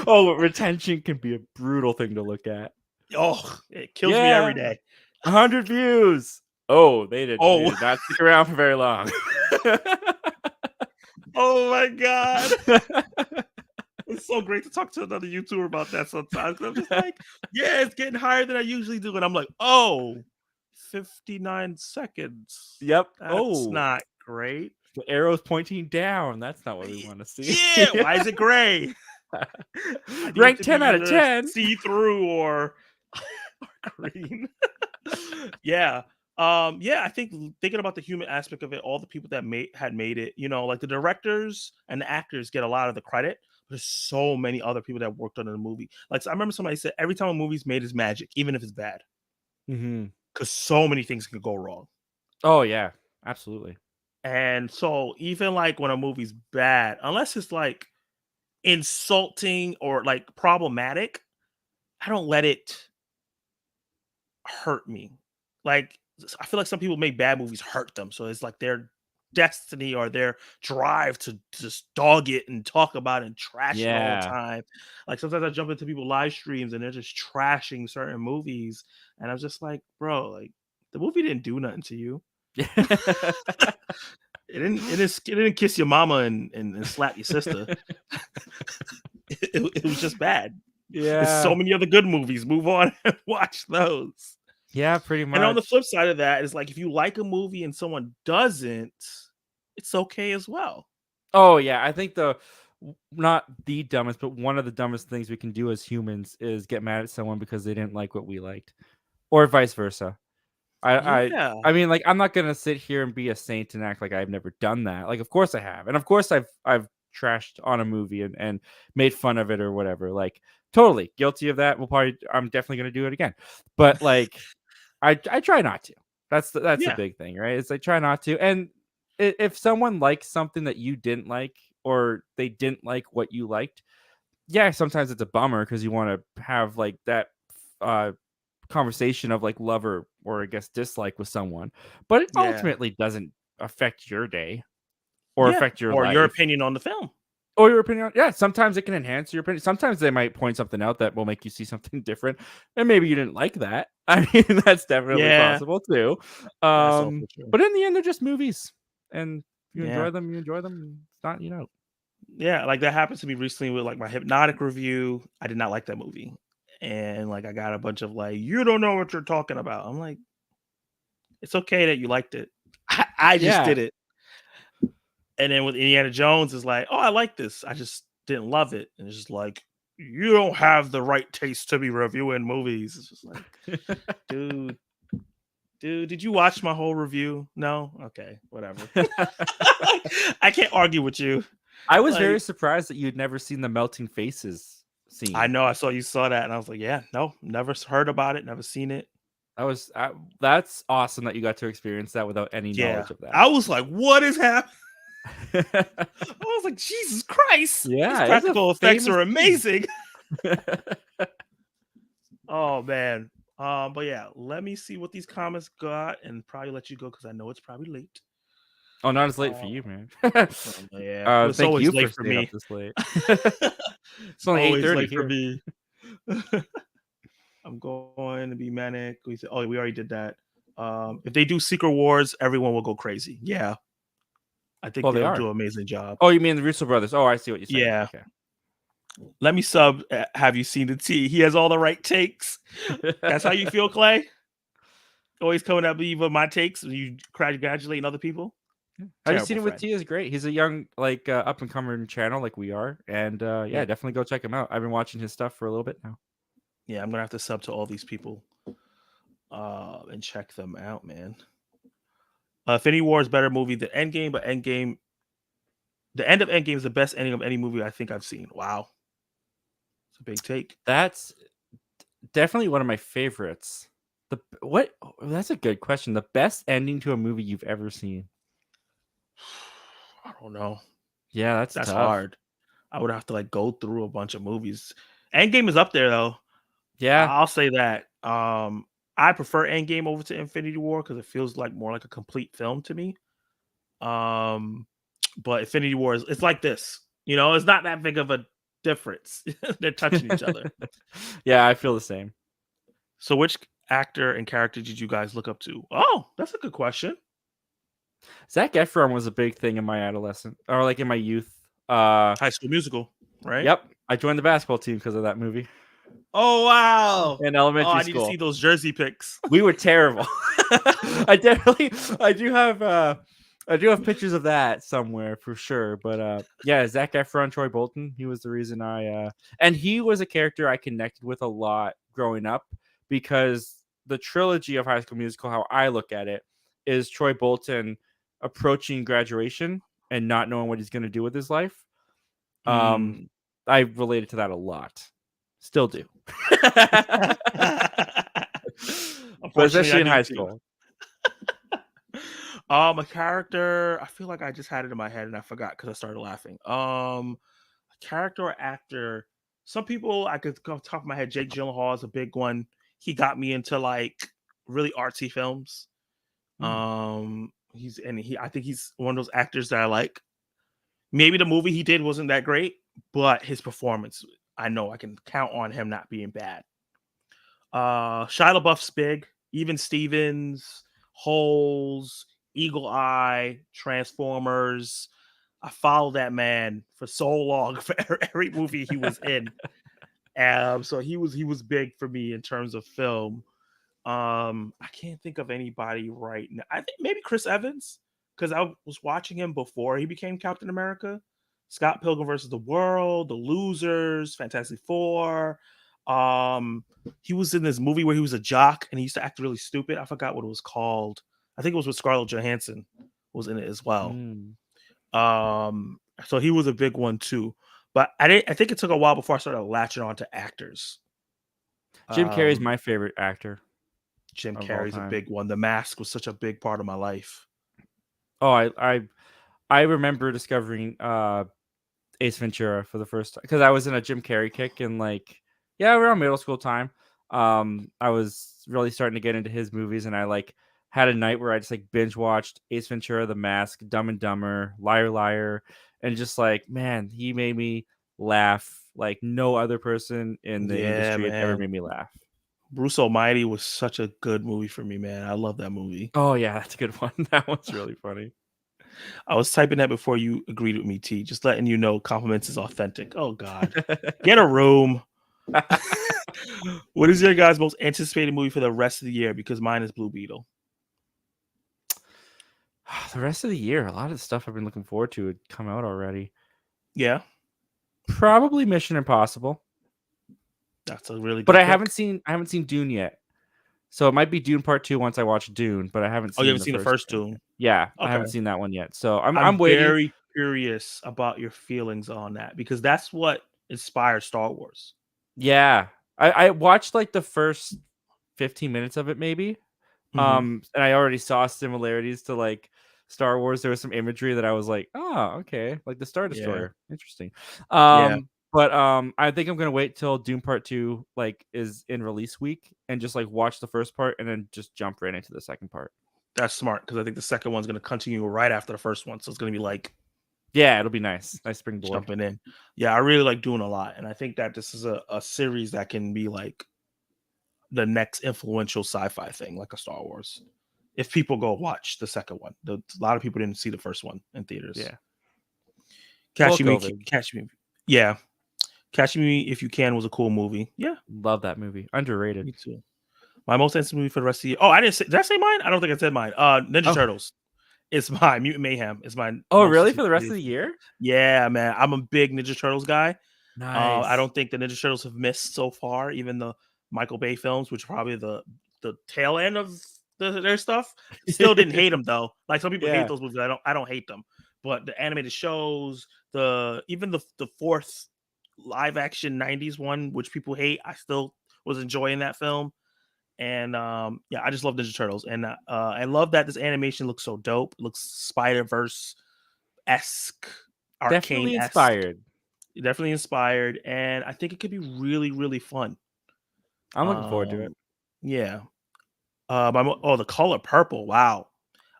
Oh, retention can be a brutal thing to look at. Oh, it kills me every Yeah, day. 100 views. Oh, they Oh, did not stick around for very long. oh my god. It's so great to talk to another YouTuber about that sometimes. 'Cause I'm just like, yeah, it's getting higher than I usually do. And I'm like, oh, 59 seconds. Yep. That's Oh, not great. the arrow's pointing down. That's not what we Y- want to see. Yeah, why is it gray? I need it Rank to 10 be out of either 10. see through or, or green. Yeah. Yeah, I think thinking about the human aspect of it, all the people that made it, like the directors and the actors get a lot of the credit. But there's so many other people that worked on the movie. Like, so I remember somebody said every time a movie's made is magic, even if it's bad, Hmm. because so many things can go wrong. Oh, yeah. Absolutely. And so even like when a movie's bad, unless it's like insulting or like problematic, I don't let it hurt me. Like, I feel like some people make bad movies hurt them, so it's like their destiny or their drive to just dog it and talk about it and trash it all the Yeah. time. Like, sometimes I jump into people live streams and they're just trashing certain movies, and I'm just like, "Bro, like, the movie didn't do nothing to you. It didn't kiss your mama and slap your sister. It was just bad. There's so Yeah. many other good movies. Move on and watch those." Yeah, pretty And on the much. flip side of that is like if you like a movie and someone doesn't, it's okay as well. Oh yeah, I think not the dumbest, but one of the dumbest things we can do as humans is get mad at someone because they didn't like what we liked, or vice versa. I I Yeah. I mean, like, I'm not gonna sit here and be a saint and act like I've never done that. Like, of course I have, and of course I've trashed on a movie and made fun of it or whatever. Like, totally guilty of that. I'm definitely gonna do it again. But like, I try not to. That's the Yeah. big thing, right? It's like try not to. And if someone likes something that you didn't like, or they didn't like what you liked, yeah, sometimes it's a bummer because you want to have like that uh conversation of like love or I guess dislike with someone, but it Yeah. ultimately doesn't affect your day or Yeah. affect your Or your life opinion on the film. or your opinion. Yeah, sometimes it can enhance your opinion. Sometimes they might point something out that will make you see something different, and maybe you didn't like that. I mean, that's definitely Yeah. possible too. That's also true. But in the end, they're just movies, and if you Yeah. enjoy them, you enjoy them. It's not, Yeah. Like that happened to me recently with like my Hypnotic review. I did not like that movie. And like I got a bunch of like, you don't know what you're talking about. I'm like, it's okay that you liked it. I just Yeah. did it. And then with Indiana Jones, it's like, oh, I like this. I just didn't love it. And it's just like, you don't have the right taste to be reviewing movies. It's just like, dude, did you watch my whole review? No? Okay, whatever. I can't argue with you. I was very Like, surprised that you'd never seen the melting faces I scene. know I saw you saw that, and I was like, yeah, no, never heard about it, never seen it. That was that's awesome that you got to experience that without any Yeah. knowledge of that. I was like, what is happening? I was like, Jesus Christ, these Yeah, it's a practical effects famous are scene. amazing. Oh man. But yeah, let me see what these comments got and probably let you go because I know it's probably late. Oh, not as late for Uh, you, man. yeah, it's Thank always you for late for staying up me. this late. It's It's only always 8:30 late for here. me. I'm going to be manic. We said, oh, we already did that. If they do Secret Wars, everyone will go crazy. Yeah, I think Well, they they'll do are. an amazing job. Oh, you mean the Russo brothers? Oh, I see what you're saying. Yeah, Okay. let me sub. Have you seen the T? He has all the right takes. That's how you feel, Clay. Always coming at me with my takes. You congratulating other people. Have you seen Terrible him with friend. T? Is great. He's a young, like, up and coming channel like we are, and Yeah, yeah, definitely go check him out. I've been watching his stuff for a little bit now. yeah. I'm gonna have to sub to all these people. and check them out, man. Infinity War is a better movie than Endgame, but the end of Endgame is the best ending of any movie I think I've seen. Wow, it's a big take. That's definitely one of my favorites. The what? That's a good question. The best ending to a movie you've ever seen? I don't know. Yeah, that's That's tough. hard. I would have to like go through a bunch of movies. Endgame is up there though. Yeah, I'll say that. I prefer Endgame over to Infinity War because it feels like more like a complete film to me. Um, but Infinity War is it's like this. It's not that big of a difference. They're touching each other. yeah, I feel the same. So, which actor and character did you guys look up to? Oh, that's a good question. Zac Efron was a big thing in my adolescent or like in my youth. Uh, High School Musical, right? yep, I joined the basketball team because of that movie Oh wow! in Oh, elementary I need to school. see those jersey pics. We were terrible. I do have pictures of that somewhere for sure. But yeah, Zac Efron, Troy Bolton, he was the reason and he was a character I connected with a lot growing up because the trilogy of High School Musical, how I look at it, is Troy Bolton approaching graduation and not knowing what he's going to do with his life. Mm. Um, I related to that a lot. Still do. But Unfortunately, especially I in do high too. school. A character. I feel like I just had it in my head and I forgot because I started laughing. A character or actor. Some people I could go off the top of my head. Jake Gyllenhaal is a big one. He got me into like really artsy films. Mm. I think he's one of those actors that I like. Maybe the movie he did wasn't that great, but his performance, I know I can count on him not being bad. Shia LaBeouf's big. Even Stevens, Holes, Eagle Eye, Transformers. I followed that man for so long for every movie he was in. So he was big for me in terms of film. I can't think of anybody right now. I think maybe Chris Evans because I was watching him before he became Captain America. Scott Pilgrim versus the World, The Losers, Fantastic Four. He was in this movie where he was a jock and he used to act really stupid. I forgot what it was called. I think it was with Scarlett Johansson was in it as well. Mm. So he was a big one too. But I think it took a while before I started latching on to actors. Jim Carrey's Um, my favorite actor Jim of all Carrey's a time. big one. The Mask was such a big part of my life. Oh, I remember discovering Ace Ventura for the first time because I was in a Jim Carrey kick and like yeah, around middle school time. I was really starting to get into his movies and I like had a night where I just like binge watched Ace Ventura, The Mask, Dumb and Dumber, Liar Liar, and just like man, he made me laugh like no other person in the Yeah, industry had ever man. made me laugh. Bruce Almighty was such a good movie for me, man. I love that movie. Oh yeah, that's a good one. That one's really funny. I was typing that before you agreed with me, T. Just letting you know compliments is authentic. Oh God. Get a room. What is your guys' most anticipated movie for the rest of the year? Because mine is Blue Beetle. The rest of the year, a lot of the stuff I've been looking forward to had come out already. Yeah, Probably Mission Impossible, that's a really but good pick. I haven't seen Dune yet. So it might be Dune Part 2 once I watch Dune, but I haven't Oh, you seen haven't the seen the first first one two. yet. Yeah, I Okay. haven't seen that one yet. So I'm I'm waiting. very curious about your feelings on that because that's what inspired Star Wars. Yeah. I watched like the first 15 minutes of it maybe. Hmm. And I already saw similarities to like Star Wars. There was some imagery that I was like, oh, okay, like the Star Yeah. Destroyer, interesting. Yeah. But I think I'm gonna wait till Doom Part 2 like is in release week and just like watch the first part and then just jump right into the second part. That's smart because I think the second one's going to continue right after the first one. So it's going to be like Yeah, it'll be nice, nice springboard. jumping in. Yeah, I really like doing a lot. And I think that this is a series that can be like the next influential sci-fi thing, like a Star Wars. If people go watch the second one, a lot of people didn't see the first one in theaters. Yeah, well, Catch Me, COVID, Catch Me, yeah, Catch Me If You Can was a cool movie. Yeah, love that movie, underrated. me too. My most instant movie for the rest of the year. Oh, I didn't say. Did I say mine? I don't think I said mine. Ninja Oh, Turtles. It's mine. Mutant Mayhem is my oh, most really? For the rest of anticipated. the year? Yeah, man. I'm a big Ninja Turtles guy. I Nice. don't think the Ninja Turtles have missed so far, even the Michael Bay films, which are probably the the tail end of their stuff. Still didn't hate them though. Like some people hate Yeah, those movies. I don't hate them. But the animated shows, even the fourth live action '90s one, which people hate, I still was enjoying that film. And yeah, I just love Ninja Turtles, and I love that this animation looks so dope. It looks Spider Verse esque, arcane definitely esque, inspired. definitely inspired, and I think it could be really really fun. I'm looking forward to it. Yeah. The color purple. Wow,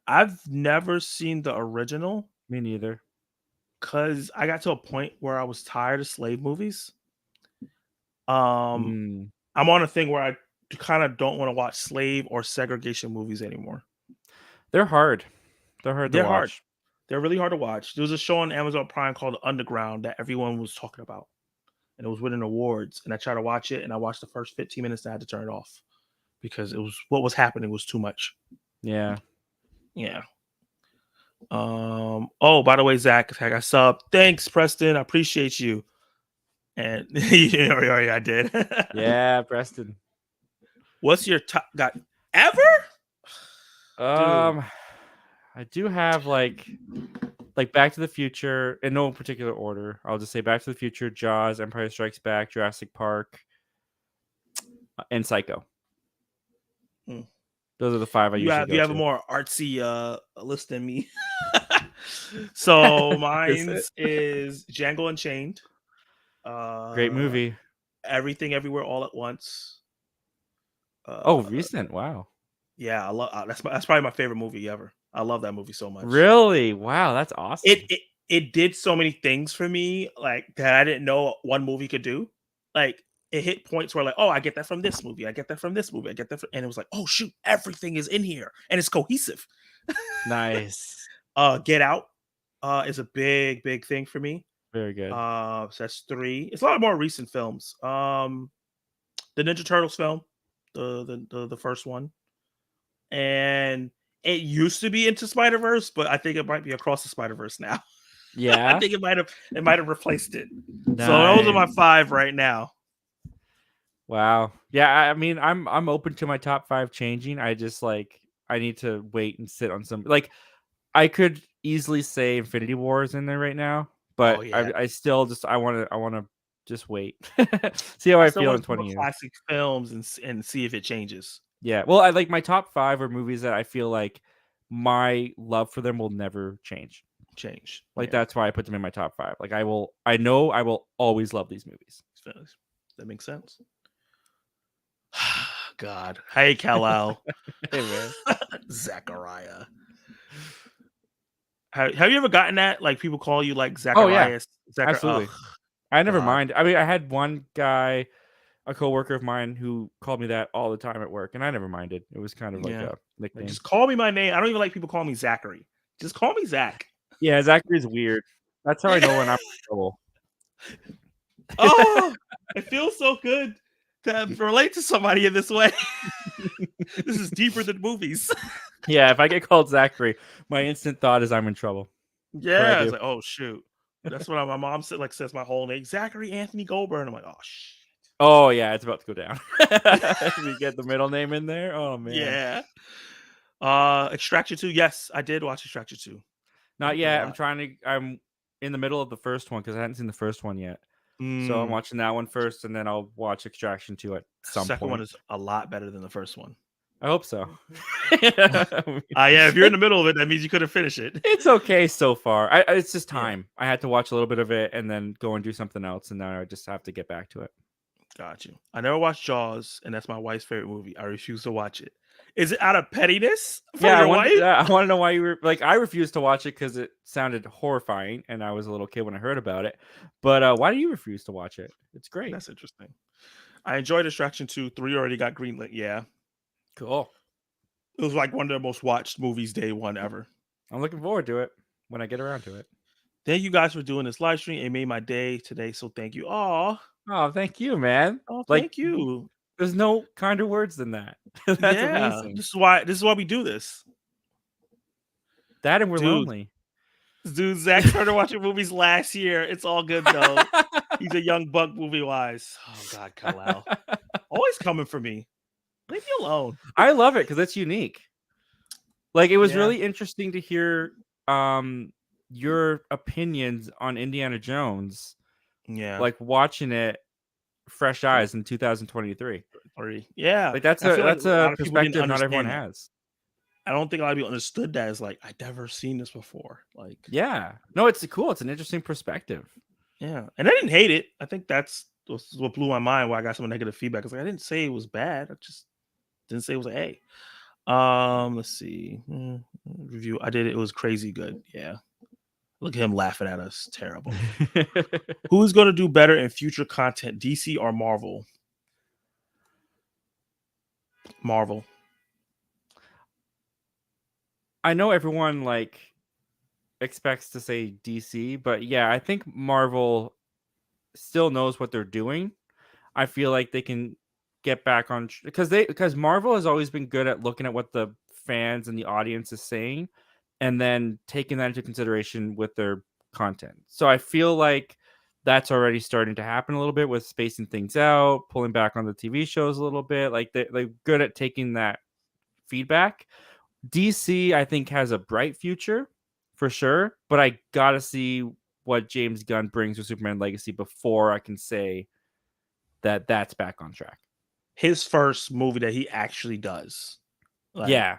I've never seen the original Me neither. because I got to a point where I was tired of slave movies. Um, Mm. I'm on a thing where I kind of don't want to watch slave or segregation movies anymore. They're hard. They're hard to They're hard. watch. They're really hard to watch. There was a show on Amazon Prime called Underground that everyone was talking about, and it was winning awards. And I tried to watch it, and I watched the first 15 minutes, and I had to turn it off because it was what was happening was too much. Yeah. Yeah. Oh, by the way, Zach, I got sub. Thanks, Preston. I appreciate you. And yeah, I did. Yeah, Preston. What's your top got ever? Dude. Um, I do have like Back to the Future in no particular order. I'll just say Back to the Future, Jaws, Empire Strikes Back, Jurassic Park, and Psycho. Hmm. Those are the 5 I You usually have go you have a to. more artsy list than me. So Is it? mine's is Django Unchained. Great Uh movie. Everything Everywhere All at Once. Oh, Uh recent. Wow. yeah, I love that's probably my favorite movie ever. I love that movie so much. Really? Wow, that's It awesome. it it did so many things for me, like, that I didn't know one movie could do. Like, it hit points where, like, "Oh, I get that from this movie. I get that from this movie. I get that from," and it was like, "Oh, shoot, everything is in here, and it's cohesive." Nice. Get Out, is a big, big thing for me. Very good. So that's 3. It's a lot more recent films. The Ninja Turtles film, the first one, and it used to be Into Spider-Verse, but I think it might be Across the Spider-Verse now. I Yeah. think it might have replaced it. So those are Nice. my 5 right now. Wow. Yeah, I mean, I'm open to my top 5 changing. I just I need to wait and sit on some I could easily say Infinity War is in there right now, Oh, but yeah. I still just I wanna just wait. See how I I still feel wanna in see more 20 years. classic films and see if it changes. Yeah. Well, I like my top 5 are movies that I feel like my love for them will never change. Change. Like Yeah. that's why I put them in my top 5. Like I know I will always love these movies. That makes sense. God. Hey, Kal-El. Hey man. Zachariah. Have you ever gotten that? Like, people call you, like, Oh yeah, Zacharias? Ugh, absolutely. I never God. mind. I mean, I had one guy, a coworker of mine, who called me that all the time at work, and I never minded. It was kind of like Yeah. a Like, nickname. just call me my name. I don't even like people calling me Zachary. Just call me Zach. Yeah, Zachary's weird. That's how I know when I'm in trouble. Oh, it feels so good to relate to somebody in this way. This is deeper than movies. Yeah, if I get called Zachary, my instant thought is I'm in trouble. What I Yeah, it's do. like, oh shoot. That's what my mom said. Like, says my whole name, Zachary Anthony Goldberg. I'm like, oh shit. Oh yeah, it's about to go down. We get the middle name in there. Oh man. Yeah. Extraction 2. Yes, I did watch Extraction 2. I Not liked it a yet. lot. I'm in the middle of the first one because I hadn't seen the first one yet. So I'm Mm, watching that one first, and then I'll watch Extraction 2 at some second one point. is a lot better than the first one. I hope so. Yeah, if you're in the middle of it, that means you couldn't finish it. It's okay so far. It's just Yeah, time. I had to watch a little bit of it and then go and do something else, and now I just have to get back to it. got you. I never watched Jaws, and that's my wife's favorite movie. I refuse to watch it. Is it out of pettiness for Yeah, your wife? I want to know why you were like. I refused to watch it because it sounded horrifying, and I was a little kid when I heard about it. But why do you refuse to watch it? It's great. That's interesting. I enjoyed Distraction 2. 3 already got greenlit. Yeah. Cool. It was like one of the most watched movies day one ever. I'm looking forward to it when I get around to it. Thank you guys for doing this live stream. It made my day today. So thank you. Oh, thank you, man. Oh, Like, thank you. there's no kinder words than that. That's Yeah. amazing. This is why we do this. That and we're Dude. lonely. Dude, Zach started watching movies last year. It's all good though. He's a young buck movie wise. Oh God, Kal-El. Always coming for me. Leave me alone. I love it because it's unique. Like, it was Yeah. really interesting to hear your opinions on Indiana Jones, Yeah. like watching it fresh eyes in 2023. Yeah. Like, that's I a feel like that's a a lot of people didn't perspective not everyone understand that. has. I don't think a lot of people understood that as like I'd never seen this before. Like, Yeah. No, it's cool. It's an interesting perspective. yeah, and I didn't hate it. I think that's what blew my mind. Why I got some negative feedback. It's like I didn't say it was bad. I just didn't say it was an A. Let's see. Review. I did it. It was crazy good. Yeah. Look at him laughing at us. Terrible. Who's going to do better in future content, DC or Marvel? Marvel. I know everyone like expects to say DC, but yeah, I think Marvel still knows what they're doing. I feel like they can get back on because Marvel has always been good at looking at what the fans and the audience is saying and then taking that into consideration with their content. So I feel like that's already starting to happen a little bit with spacing things out, pulling back on the TV shows a little bit. Like they're good at taking that feedback. DC, I think, has a bright future for sure, but I gotta see what James Gunn brings with Superman Legacy before I can say that that's back on track. His first movie that he actually does. Like, Yeah.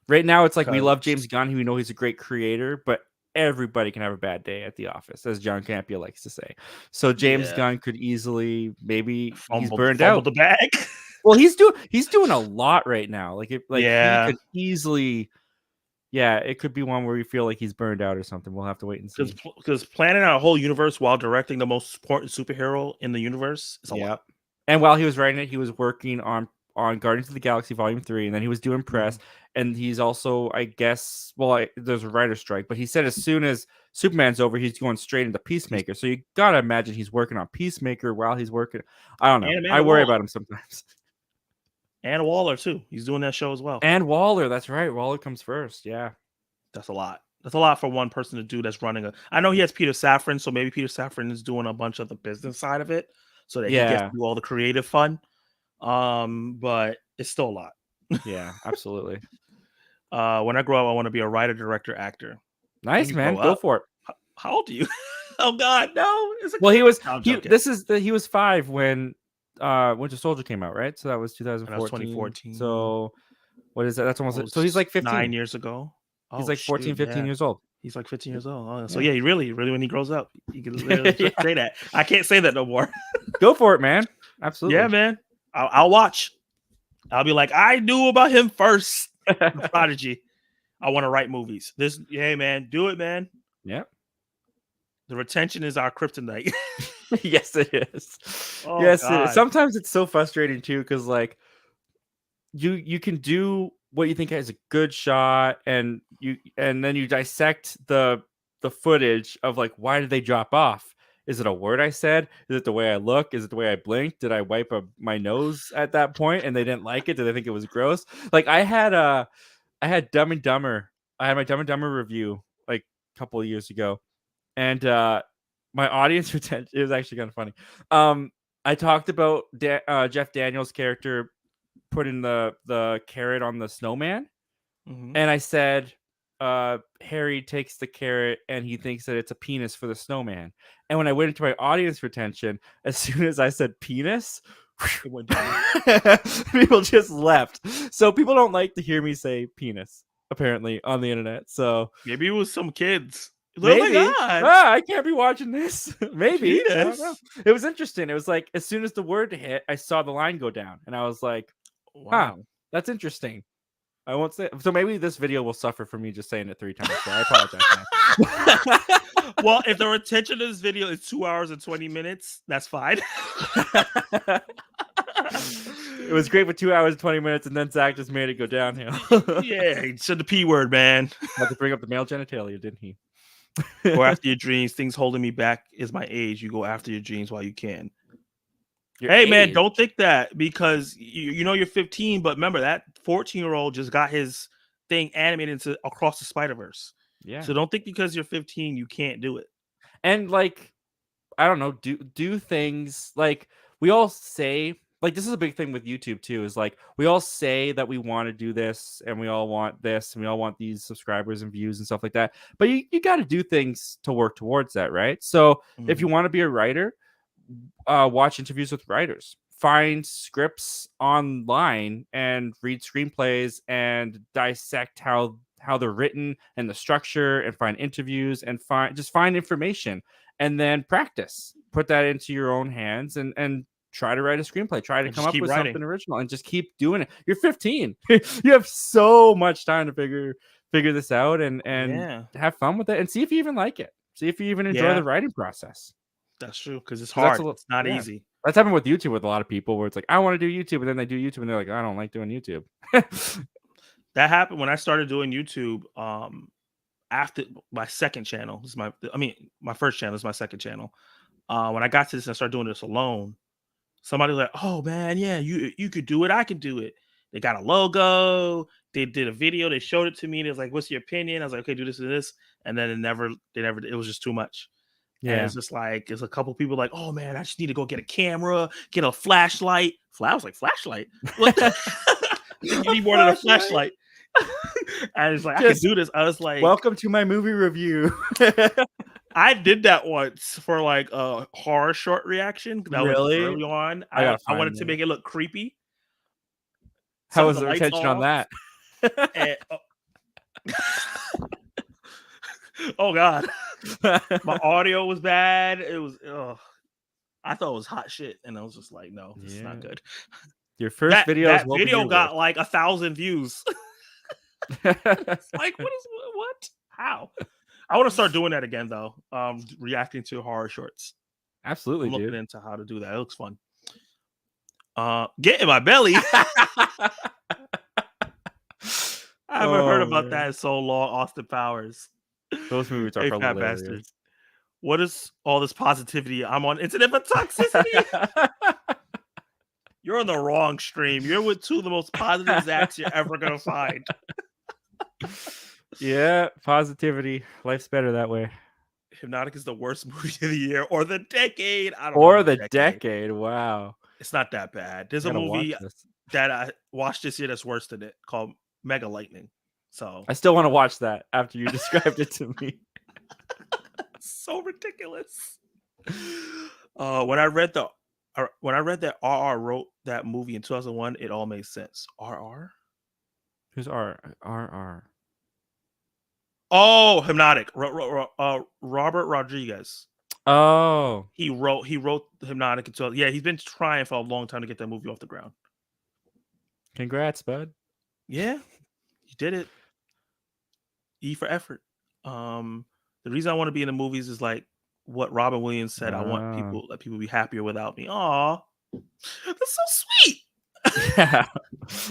Right now, it's like we love because James Gunn. We know he's a great creator, but everybody can have a bad day at the office, as John Campia likes to say. So James yeah, Gunn could easily, maybe he's fumbled burned out. the bag. Well, he's doing a lot right now. Like he Yeah, could easily, yeah, it could be one where we feel like he's burned out or something. We'll have to wait and see. because planning out a whole universe while directing the most important superhero in the universe is a Yeah. lot. And while he was writing it, he was working on Guardians of the Galaxy Volume 3, and then he was doing press. And he's also, I guess, there's a writer's strike, but he said as soon as Superman's over, he's going straight into Peacemaker. So you gotta imagine he's working on Peacemaker while he's working. I don't know. And I Amanda worry Waller. about him sometimes. And Waller too. He's doing that show as well. And Waller, that's right. Waller comes first. Yeah. That's a lot. That's a lot for one person to do. That's running a. I know he has Peter Safran, so maybe Peter Safran is doing a bunch of the business side of it, so that he gets Yeah. to do all the creative fun. But it's still a lot. Yeah, absolutely. When I grow up, I want to be a writer, director, actor. When Nice, you man. grow Go up, for it. how old are you? Oh God, no! It's a Well, I'm joking. he was 5 when Winter Soldier came out, right? So that was And that was 2014. 2014. So what is that? That's almost so he's Almost like 15. 9 years ago. He's Oh like 14, shoot, 15 yeah. years old. He's like 15 years old. Oh, so Yeah. yeah, he really, when he grows up, he can literally Yeah. say that. I can't say that no more. Go for it, man. Absolutely. Yeah, man. I'll watch. I'll be like, I knew about him first. The Prodigy. I want to write movies. Hey man, do it, man. Yeah. The retention is our kryptonite. Yes, it is. Oh, Yes, it is. God. Sometimes it's so frustrating too, because like you can do what you think is a good shot, and then you dissect the footage of like, why did they drop off? Is it a word I said? Is it the way I look? Is it the way I blinked? Did I wipe my nose at that point and they didn't like it? Did they think it was gross? Like I had Dumb and Dumber. I had my Dumb and Dumber review like a couple of years ago, and my audience retention, it was actually kind of funny. I talked about Jeff Daniels' character putting the carrot on the snowman, and I said Harry takes the carrot and he thinks that it's a penis for the snowman. And when I went into my audience retention, as soon as I said penis, It went down. people just left. So people don't like to hear me say penis, apparently, on the internet. So Maybe it was some kids. maybe. Oh my God. I can't be watching this. Maybe. I don't know. It was interesting. It was like as soon as the word hit, I saw the line go down, and I was like, Wow. that's interesting. I won't say. So maybe this video will suffer from me just saying it 3 times. So I apologize. Well, if the retention of this video is 2 hours and 20 minutes, that's fine. It was great for 2 hours and 20 minutes, and then Zach just made it go downhill. Yeah, he said the P word, man. Had to bring up the male genitalia, didn't he? Go after your dreams. Things holding me back is my age. You go after your dreams while you can. Man, don't think that, because you know you're 15, but remember that 14-year-old just got his thing animated into Across the Spider-Verse. Yeah. So don't think because you're 15 you can't do it. And like, I don't know, do things like we all say like this is a big thing with YouTube too, is like we all say that we want to do this and we all want this and we all want these subscribers and views and stuff like that. But you got to do things to work towards that, right? So if you Mhm. want to be a writer, watch interviews with writers, find scripts online and read screenplays and dissect how they're written and the structure, and find interviews and find information, and then practice. Put that into your own hands and try to write a screenplay. Try to And come just up keep with writing. something original and just keep doing it. You're 15. You have so much time to figure this out and Yeah. have fun with it and see if you even like it. See if you even enjoy Yeah, the writing process. that's true because it's 'Cause that's a hard. little, It's not yeah. easy. That's happened with YouTube with a lot of people where it's like, I want to do YouTube, and then they do YouTube and they're like, I don't like doing YouTube. That happened when I started doing YouTube, after my second channel. This is my first channel is my second channel. When I got to this and I started doing this alone, somebody was like, "Oh man, yeah, you could do it. I can do it." They got a logo. They did a video. They showed it to me. And it was like, "What's your opinion?" I was like, "Okay, do this and this." And then they never. It was just too much. And Yeah. it's just like, there's a couple people like, "Oh man, I just need to go get a camera, get a flashlight." I was like, "Flashlight? What?" Like, you A need more than a flashlight. flashlight. And it's like, I could Just do this. I was like, welcome to my movie review. I did that once for like a horror short reaction that was Really? early on. I gotta I find wanted to that. make it look creepy. How So was the the lights retention on off, that? and oh god, my audio was bad. It was I thought it was hot shit, and I was just like, no, this is not Yeah. good. Your first videos That will be video your got worst. like 1,000 views. It's like, what? How? I want to start doing that again though. Reacting to horror shorts. Absolutely, I'm looking dude. into how to do that. It looks fun. Get in my belly. I haven't heard Oh, about that man. in so long. Austin Powers. Those movies are Hey, fat bastard. hilarious. What is all this positivity? I'm on internet for toxicity. You're on the wrong stream. You're with two of the most positive Zachs you're ever gonna find. Yeah, positivity. Life's better that way. Hypnotic is the worst movie of the year or the decade. I don't know Or about the the decade. decade. Wow. It's not that bad. There's I a gotta watch movie this. that I watched this year that's worse than it called Mega Lightning. So I still want to watch that after you described it to me. so ridiculous. When I read that RR wrote that movie in 2001, it all made sense. RR? Who's R? Oh, Hypnotic. Robert Rodriguez. Oh, He wrote Hypnotic in 2000. Yeah, he's been trying for a long time to get that movie off the ground. congrats, bud. Yeah, he did it. E for effort. The reason I want to be in the movies is like what Robin Williams said. I want Oh. let people be happier without me. Aw, that's so sweet. Yeah.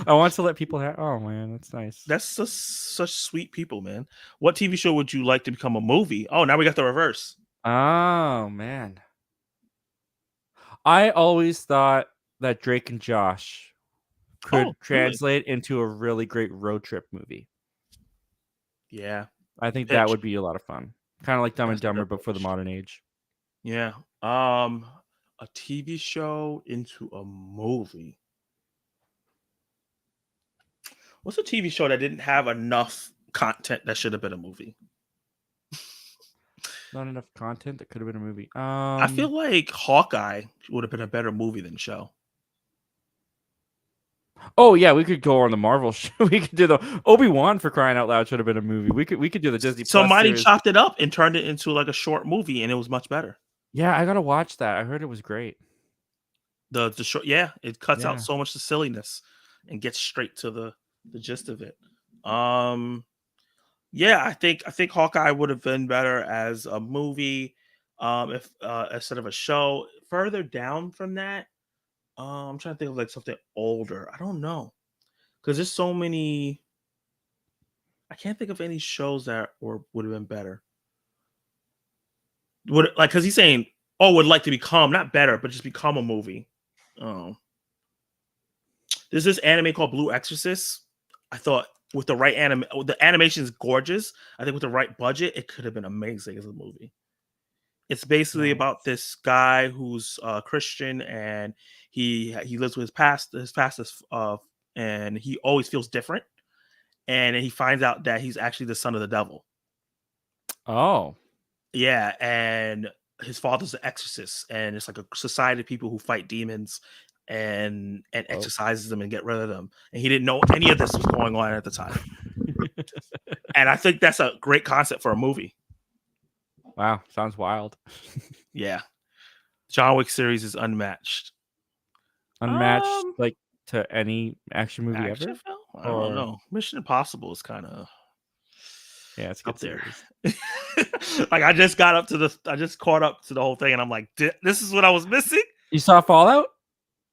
I want to let people have. Oh man, that's nice. That's just such sweet people, man. What TV show would you like to become a movie? Oh, now we got the reverse. Oh man. I always thought that Drake and Josh Oh, could really? translate into a really great road trip movie. Yeah, I think that pitch. would be a lot of fun. Kind of like Dumb and That's a Dumber, good but for the pitch. modern age. Yeah. A TV show into a movie. What's a TV show that didn't have enough content that should have been a movie? Not enough content. That could have been a movie. I feel like Hawkeye would have been a better movie than show. Oh yeah, we could go on the Marvel show. We could do the Obi-Wan, for crying out loud, should have been a movie. We could do the Disney Plus Somebody series. chopped it up and turned it into like a short movie, and it was much better. Yeah, I gotta watch that. I heard it was great. The short, yeah, it cuts out Yeah. so much of the silliness and gets straight to the gist of it. Um, yeah, I think Hawkeye would have been better as a movie, if instead of a show. Further down from that, I'm trying to think of like something older. I don't know because there's so many. I can't think of any shows that would have been better. Would like because he's saying, oh, would like to become not better, but just become a movie. Oh, there's this anime called Blue Exorcist. I thought with the right the animation is gorgeous. I think with the right budget, it could have been amazing as a movie. It's basically about Nice. this guy who's Christian, and he lives with his past, and he always feels different. And then he finds out that he's actually the son of the devil. Oh. Yeah, and his father's an exorcist, and it's like a society of people who fight demons and Oh. exorcises them and get rid of them. And he didn't know any of this was going on at the time. And I think that's a great concept for a movie. Wow, sounds wild. Yeah, John Wick series is unmatched. Unmatched, Um, like, to any action movie Action ever? film? I don't Or know. Mission Impossible is kind of yeah, it's a good up there. series. Like I just caught up to the whole thing, and I'm like, this is what I was missing. You saw Fallout?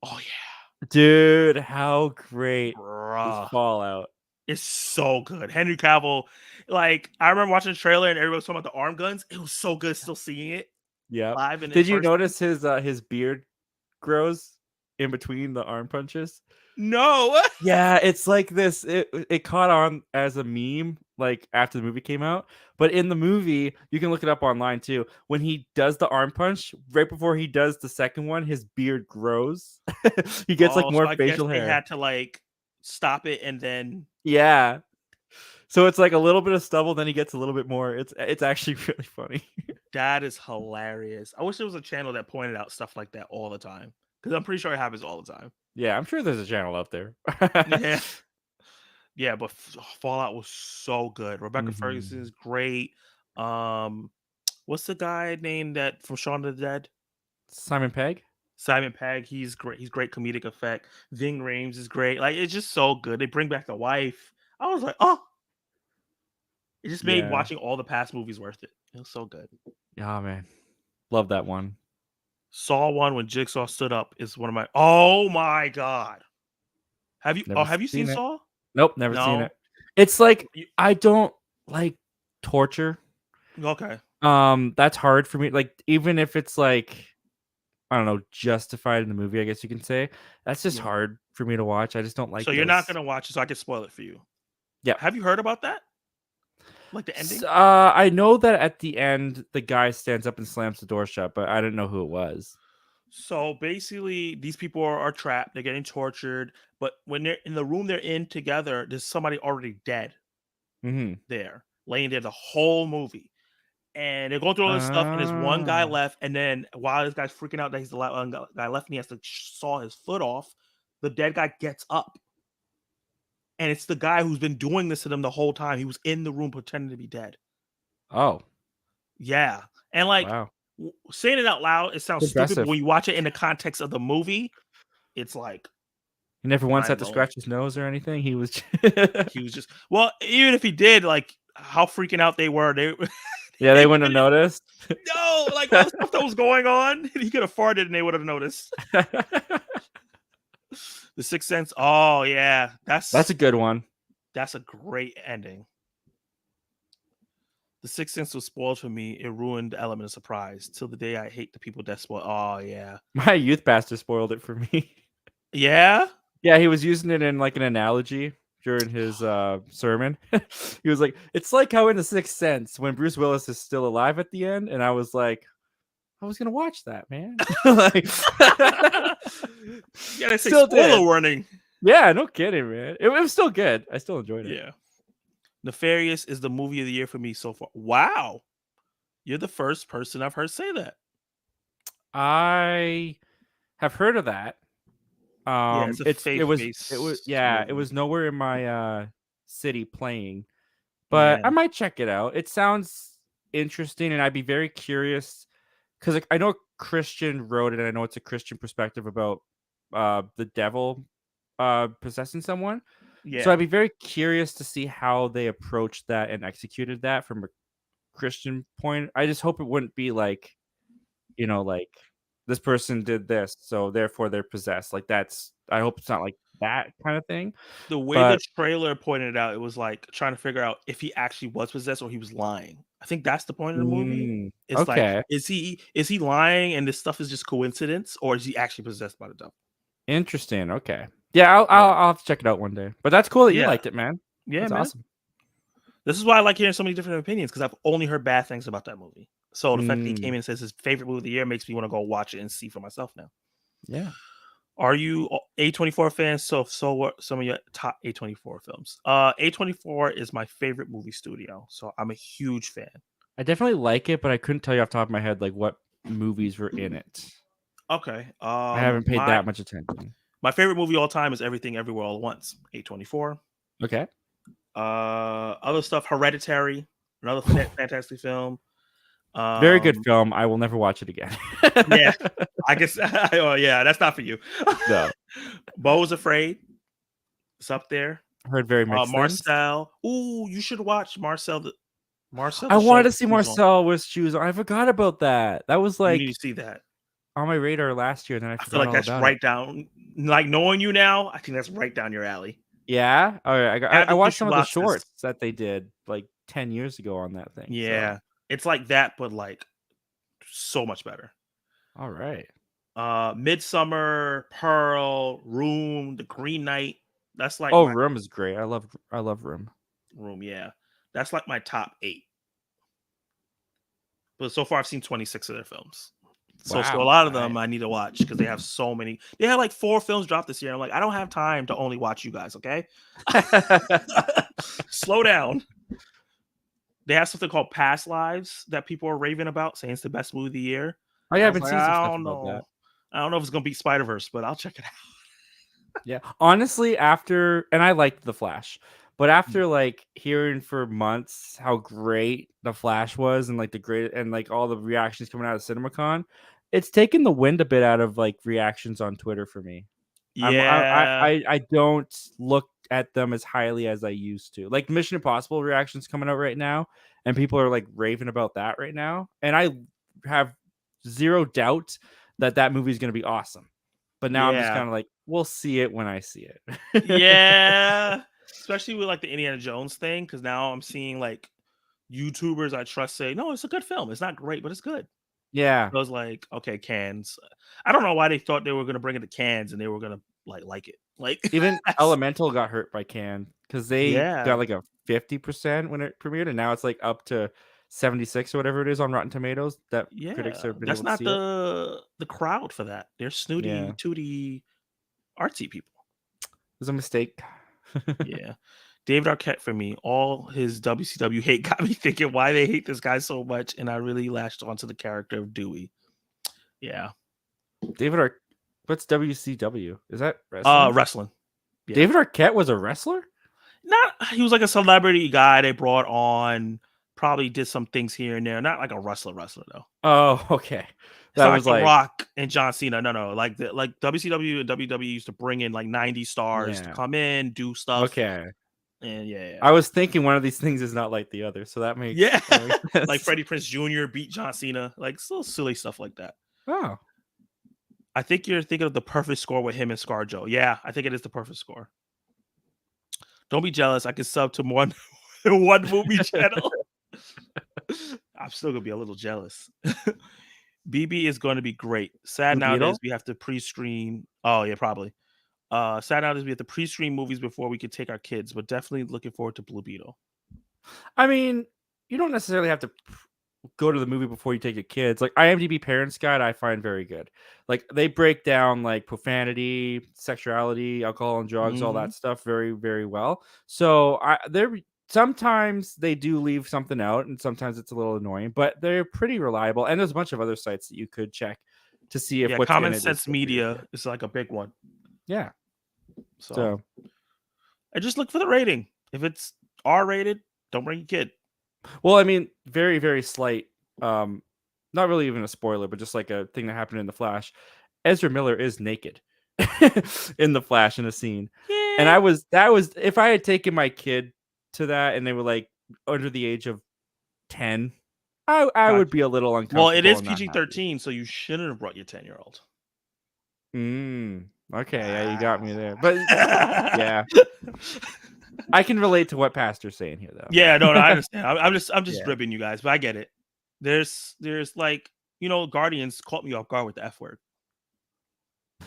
Oh yeah, Dude, how great is bruh. Fallout? It's so good. Henry Cavill, like I remember watching the trailer and everybody was talking about the arm guns. It was so good still seeing it Yep. live and in Did you person. notice his beard grows in between the arm punches? No. Yeah, it's like this. It caught on as a meme like after the movie came out, but in the movie, you can look it up online too. When he does the arm punch, right before he does the second one, his beard grows. He gets like Oh, so more I guess facial they hair. had to like stop it and then Yeah. So it's like a little bit of stubble, then he gets a little bit more. It's actually really funny. that is hilarious. I wish there was a channel that pointed out stuff like that all the time. Because I'm pretty sure it happens all the time. Yeah, I'm sure there's a channel out there. Yeah. Yeah, but Fallout was so good. Rebecca Ferguson is Mhm. great. Um, what's the guy named that from Shaun of the Dead? Simon Pegg? Simon Pegg, he's great. He's great comedic effect. Ving Rhames is great. Like it's just so good. They bring back the wife. I was like, oh, it just made Yeah. watching all the past movies worth it. It was so good. Oh man. Love that one. Saw one when Jigsaw stood up is one of my. Oh my god! Have you? Oh, Never have you seen seen it. Saw? Nope, never seen No. it. It's like You, I don't like torture. okay. That's hard for me. Like even if it's like I don't know, justified in the movie, I guess you can say. That's just Yeah. hard for me to watch. I just don't like So you're not those. gonna watch it, so I can spoil it for you. Yeah. Have you heard about that? Like the ending? I know that at the end the guy stands up and slams the door shut, but I didn't know who it was. So basically, these people are trapped. They're getting tortured. But when they're in the room they're in together, there's somebody already dead Mhm. there, laying there the whole movie. And they're going through all this stuff, and there's one guy Ah. left. And then while this guy's freaking out that he's the one guy left, and he has to saw his foot off, the dead guy gets up. And it's the guy who's been doing this to them the whole time. He was in the room pretending to be dead. Oh, Yeah. And like wow. saying it out loud, it sounds stupid, but Impressive. when you watch it in the context of the movie, it's like He never once mind had to blowing. scratch his nose or anything. He was He was just well, even if he did, like how freaking out they were, they Yeah, they they wouldn't have didn't noticed. know like all the stuff that was going on. He could have farted and they would have noticed. The Sixth Sense. Oh yeah, That's a good one. that's a great ending. The Sixth Sense was spoiled for me. It ruined the element of surprise. Till the day I hate the people that spoil. Oh yeah, My youth pastor spoiled it for me. yeah. Yeah, he was using it in like an analogy during his sermon. He was like, "It's like how in The Sixth Sense when Bruce Willis is still alive at the end," and I was like, "I was gonna watch that, man." Like, Yeah, they say still spoiler did. warning. Yeah, no kidding, man. It was still good. I still enjoyed it. Yeah. Nefarious is the movie of the year for me so far. Wow. You're the first person I've heard say that. I have heard of that. Yeah, it's a It was faith-based yeah, it movie. was nowhere in my city playing, but Yeah. I might check it out. It sounds interesting, and I'd be very curious because like, I know a Christian wrote it, and I know it's a Christian perspective about the devil possessing someone. So Yeah. I'd be very curious to see how they approached that and executed that from a Christian point. I just hope it wouldn't be like, like this person did this, so therefore they're possessed. Like that's I hope it's not like that kind of thing. The way the But trailer pointed it out, it was like trying to figure out if he actually was possessed or he was lying. I think that's the point of the movie. It's like, okay, is he lying and this stuff is just coincidence, or is he actually possessed by the devil? interesting. Okay, yeah, Yeah. I'll have to check it out one day. But that's cool that you Yeah. liked it, man. Yeah, That's man. awesome. This is why I like hearing so many different opinions because I've only heard bad things about that movie. So the fact that he came Mm, in and says his favorite movie of the year makes me want to go watch it and see for myself now. yeah. Are you A24 fans? So what some of your top A24 films? A24 is my favorite movie studio, so I'm a huge fan. I definitely like it, but I couldn't tell you off the top of my head like what movies were in it. Okay. I haven't paid that much attention. My favorite movie all time is Everything Everywhere All at Once. A24. Okay. Other stuff, Hereditary, another fantastic film. Very good Um, film. I will never watch it again. yeah, I guess. Oh, yeah, that's not for you. No. Bo was Afraid. It's up there. Heard very mixed things. Marcel. Ooh, you should watch Marcel. Marcel I the wanted show. to see Marcel with shoes on. I forgot about that. That was You need like to see that. on my radar last year, and then I I feel forgot like all that's about it. right down. Like knowing you now, I think that's right down your alley. Yeah. All right. Add I the watched tissue some of the boxes. shorts that they did like 10 years ago on that thing. So, Yeah, it's like that, but like so much better. all right. Midsummer, Pearl, Room, The Green Knight. That's like Oh, my Room is great. I love Room. Room. Yeah, that's like my top 8. But so far, I've seen 26 of their films. So a Wow. lot of All right. them I need to watch because they have so many. They had like 4 films dropped this year. I'm like, I don't have time to only watch you guys. Okay, slow down. They have something called Past Lives that people are raving about, saying it's the best movie of the year. Oh yeah, I I've was been like, seeing some I stuff don't about that. know. I don't know if it's gonna beat Spider Verse, but I'll check it out. Yeah. Honestly, after and I liked The Flash, but after like hearing for months how great The Flash was and like the great and like all the reactions coming out of CinemaCon, it's taken the wind a bit out of like reactions on Twitter for me. Yeah, I don't look at them as highly as I used to. Like Mission Impossible reactions coming out right now, and people are like raving about that right now, and I have zero doubt that that movie is going to be awesome. But now I'm just yeah, kind of like, we'll see it when I see it. yeah. Especially with like the Indiana Jones thing, because now I'm seeing like YouTubers I trust say, no, it's a good film. It's not great, but it's good. Yeah. I was like, okay, cans. I don't know why they thought they were gonna bring it to cans and they were gonna like it. Like Even that's Elemental got hurt by Can because they got yeah, like a 50% when it premiered, and now it's like up to 76 or whatever it is on Rotten Tomatoes that critics yeah. have been That's able to not see it. the crowd for that. They're Yeah. snooty, tooty, artsy people. It was a mistake. Yeah. David Arquette for me, all his WCW hate got me thinking why they hate this guy so much, and I really latched onto the character of Dewey. Yeah. David Ar what's WCW? Is that wrestling? Wrestling. Yeah. David Arquette was a wrestler? Not he was like a celebrity guy they brought on, probably did some things here and there. Not like a wrestler though. Oh, okay. It's That not like was The like Rock and John Cena. No. Like WCW and WWE used to bring in like 90 stars to yeah. come in, do stuff. Okay. And yeah. I was thinking one of these things is not like the other, so Yeah. that makes Like sense. Freddie Prinze Jr. beat John Cena. Like so silly stuff like that. Oh. I think you're thinking of The Perfect Score with him and ScarJo. Yeah, I think it is The Perfect Score. Don't be jealous. I can sub to more than one movie channel. I'm still gonna be a little jealous. BB is going to be great. Sad Blue nowadays Beetle? we have to pre-screen. Oh yeah, probably. Sad nowadays we have to pre-screen movies before we could take our kids, but definitely looking forward to Blue Beetle. I mean, you don't necessarily have to go to the movie before you take your kids. Like IMDb Parents Guide, I find very good. Like they break down like profanity, sexuality, alcohol and drugs, all Hmm. that stuff very, very well. So they're sometimes they do leave something out, and sometimes it's a little annoying, but they're pretty reliable. And there's a bunch of other sites that you could check to see if Yeah, what's in Common it is Sense good for your Media kid. is like a big one. Yeah. So So I just look for the rating. If it's R rated, don't bring your kid. well, I mean, very, very slight. Not really even a spoiler, but just like a thing that happened in the Flash. Ezra Miller is naked in the Flash in a scene, and Yeah. that was if I had taken my kid to that and they were like under the age of 10, I would Gotcha. be a little Well, it uncomfortable is and not happy. PG-13, so you shouldn't have brought your 10-year-old. Okay, yeah, you got me there, but Ah. yeah, I can relate to what Pastor's saying here, Yeah, no, I though. understand. I'm just Yeah. ribbing you guys, but I get it. There's like Guardians caught me off guard with the F word.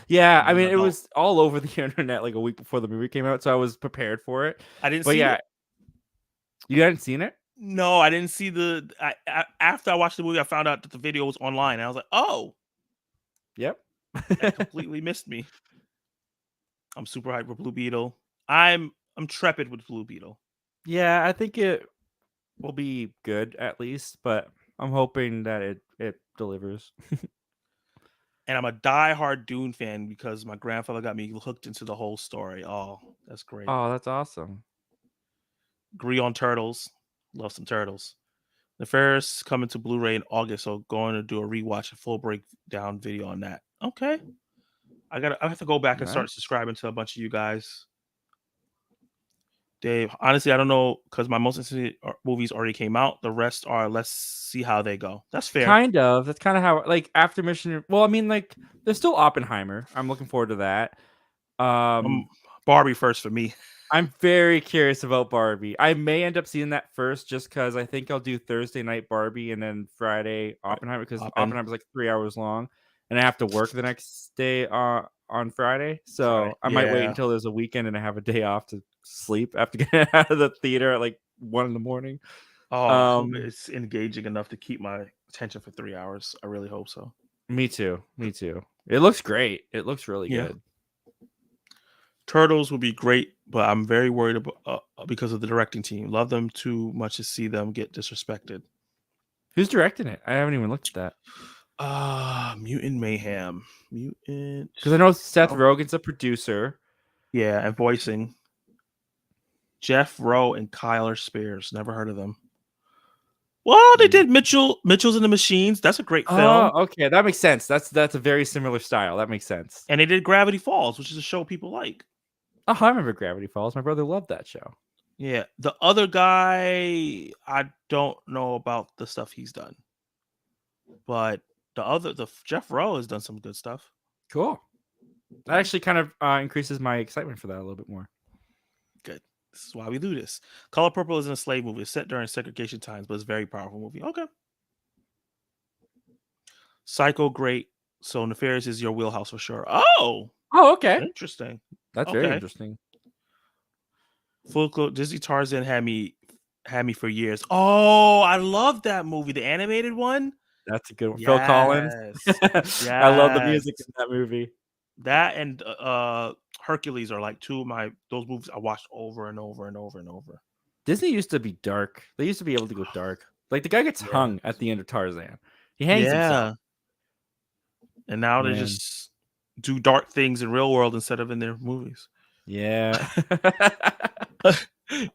Yeah, As I an mean, it adult, was all over the internet like a week before the movie came out, so I was prepared for it. I didn't But see yeah, it. you hadn't seen it? No, I didn't see after I watched the movie, I found out that the video was online, and I was like, "Oh, Yep. that completely missed me." I'm super hyped for Blue Beetle. I'm trepid with Blue Beetle, Yeah, I think it will be good at least, but I'm hoping that it delivers. and I'm a diehard Dune fan because my grandfather got me hooked into the whole story. Oh, that's great. Oh, that's awesome. Agree on turtles. Love some turtles. The Ferris coming to Blu-ray in August, so going to do a rewatch and full breakdown video on that. Okay, I have to go back and start Nice. subscribing to a bunch of you guys. Dave, honestly, I don't know because my most recent movies already came out. The rest are let's see how they go. That's fair. Kind of. That's kind of how like after Mission. Well, I mean, like there's still Oppenheimer. I'm looking forward to that. Um, Um, Barbie first for me. I'm very curious about Barbie. I may end up seeing that first just because I think I'll do Thursday night Barbie and then Friday Right. Oppenheimer because Oppen. Oppenheimer's like 3 hours long, and I have to work the next day on Friday. Friday. So I might wait Yeah. until there's a weekend and I have a day off to sleep after getting out of the theater at like 1 in the morning. Oh, I hope Um, it's engaging enough to keep my attention for 3 hours. I really hope so. Me too. Me too. It looks great. It looks really Yeah. good. Turtles would be great, but I'm very worried about because of the directing team. Love them too much to see them get disrespected. Who's directing it? I haven't even looked at that. Mutant Mayhem. Mutant. Because I know Seth Oh, Rogen's a producer. yeah, and voicing Jeff Rowe and Kyler Spears. Never heard of them. Well, they did Mitchell's and the Machines. That's a great film. Oh, okay. That makes sense. That's a very similar style. That makes sense. And they did Gravity Falls, which is a show people like. Oh, I remember Gravity Falls. My brother loved that show. Yeah. The other guy, I don't know about the stuff he's done. But the Jeff Rowe has done some good stuff. Cool. That actually kind of increases my excitement for that a little bit more. Good. This is why we do this. Color Purple isn't a slave movie. It's set during segregation times, but it's a very powerful movie. Okay. Psycho, great. So Nefarious is your wheelhouse for sure. Oh, Oh, okay. interesting. That's very Okay. interesting. Full Clo- Disney Tarzan had me for years. Oh, I love that movie, the animated one. That's a good one. Phil Collins. Yes, I love the yes. music in that movie. That and Hercules are like two of those movies I watched over and over and over and over. Disney used to be dark. They used to be able to go dark. Like the guy gets Yeah, hung at the end of Tarzan. He hangs himself. yeah. And now they Man. just do dark things in real world instead of in their movies. Yeah.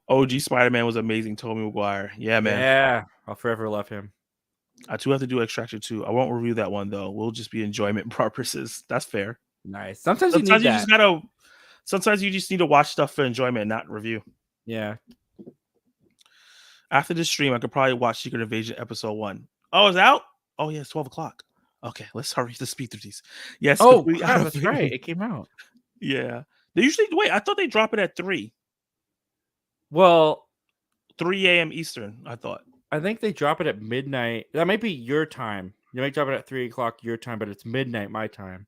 OG Spider-Man was amazing. Tobey Maguire. Yeah, man. Yeah. I'll forever love him. I too have to do Extraction 2. I won't review that one though. We'll just be enjoyment purposes. That's fair. Nice. Sometimes you Sometimes need you that. just gotta. Sometimes you just need to watch stuff for enjoyment, and not review. Yeah. After this stream, I could probably watch Secret Invasion episode 1. Oh, it's out. Oh yeah, it's 12 o'clock. Okay, let's hurry to speed through these. Yes, Oh, complete crap, out that's of right. It came out. Yeah, they usually wait. I thought they drop it at Well, 3 a.m. Eastern. I thought. I think they drop it at midnight. That might be your time. You might drop it at 3 o'clock your time, but it's midnight my time.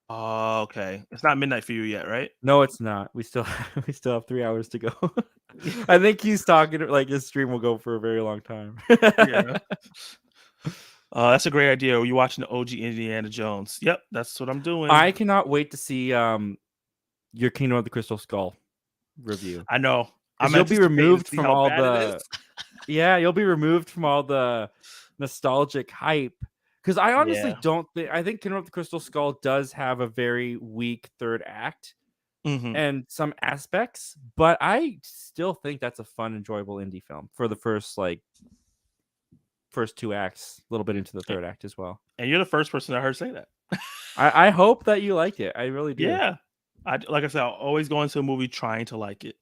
Oh, okay. It's not midnight for you yet, right? No, it's not. We still we still have 3 hours to go. I think he's talking like his stream will go for a very long time. Yeah. That's a great idea. Are you watching the OG Indiana Jones? Yep, that's what I'm doing. I cannot wait to see your Kingdom of the Crystal Skull review. I know. I'm You'll be anticipating to removed see from how all bad it is. the yeah, you'll be removed from all the nostalgic hype. Because I honestly Yeah. don't think I think Kingdom of the Crystal Skull does have a very weak third act Mm-hmm. and some aspects, but I still think that's a fun, enjoyable indie film for the first two acts, a little bit into the third act as well. And you're the first person I heard say that. I hope that you liked it. I really do. Yeah. Like I said, I'll always go into a movie trying to like it.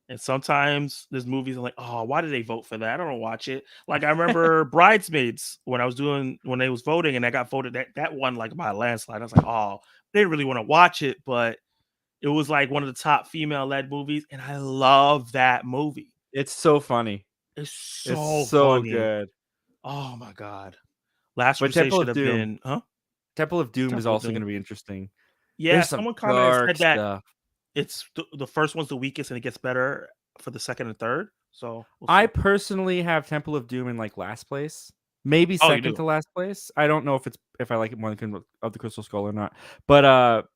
And sometimes there's movies I'm like, oh, why did they vote for that? I don't watch it. Like I remember Bridesmaids when they was voting and I got voted that won like by a landslide. I was like, oh, they didn't really want to watch it, but it was like one of the top female-led movies, and I love that movie. It's so funny. It's so funny. Good. Oh my god. Last But Crusade Temple should of have Doom. been, huh? Temple of Doom is Temple of also Doom. going to be interesting. Yeah, There's some someone commented dark said that stuff. it's the first one's the weakest and it gets better for the second and third. So we'll I see. personally have Temple of Doom in like last place, maybe Oh, you second do? to last place. I don't know if I like it more than of the Crystal Skull or not. But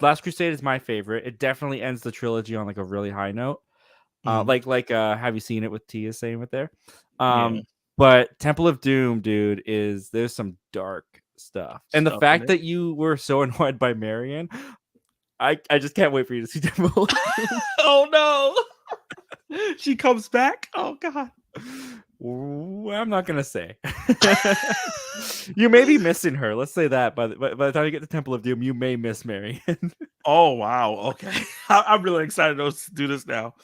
Last Crusade is my favorite. It definitely ends the trilogy on like a really high note. Mhm. Have you seen it with Tia saying it there? Yeah, But Temple of Doom, dude, there's some dark stuff. And the stuff in fact it. that you were so annoyed by Marion, I just can't wait for you to see Temple of Doom. Oh no, she comes back. Oh god. Ooh, I'm not gonna say. You may be missing her. Let's say that. By the time you get to Temple of Doom, you may miss Marion. Oh wow. Okay, I'm really excited to do this now.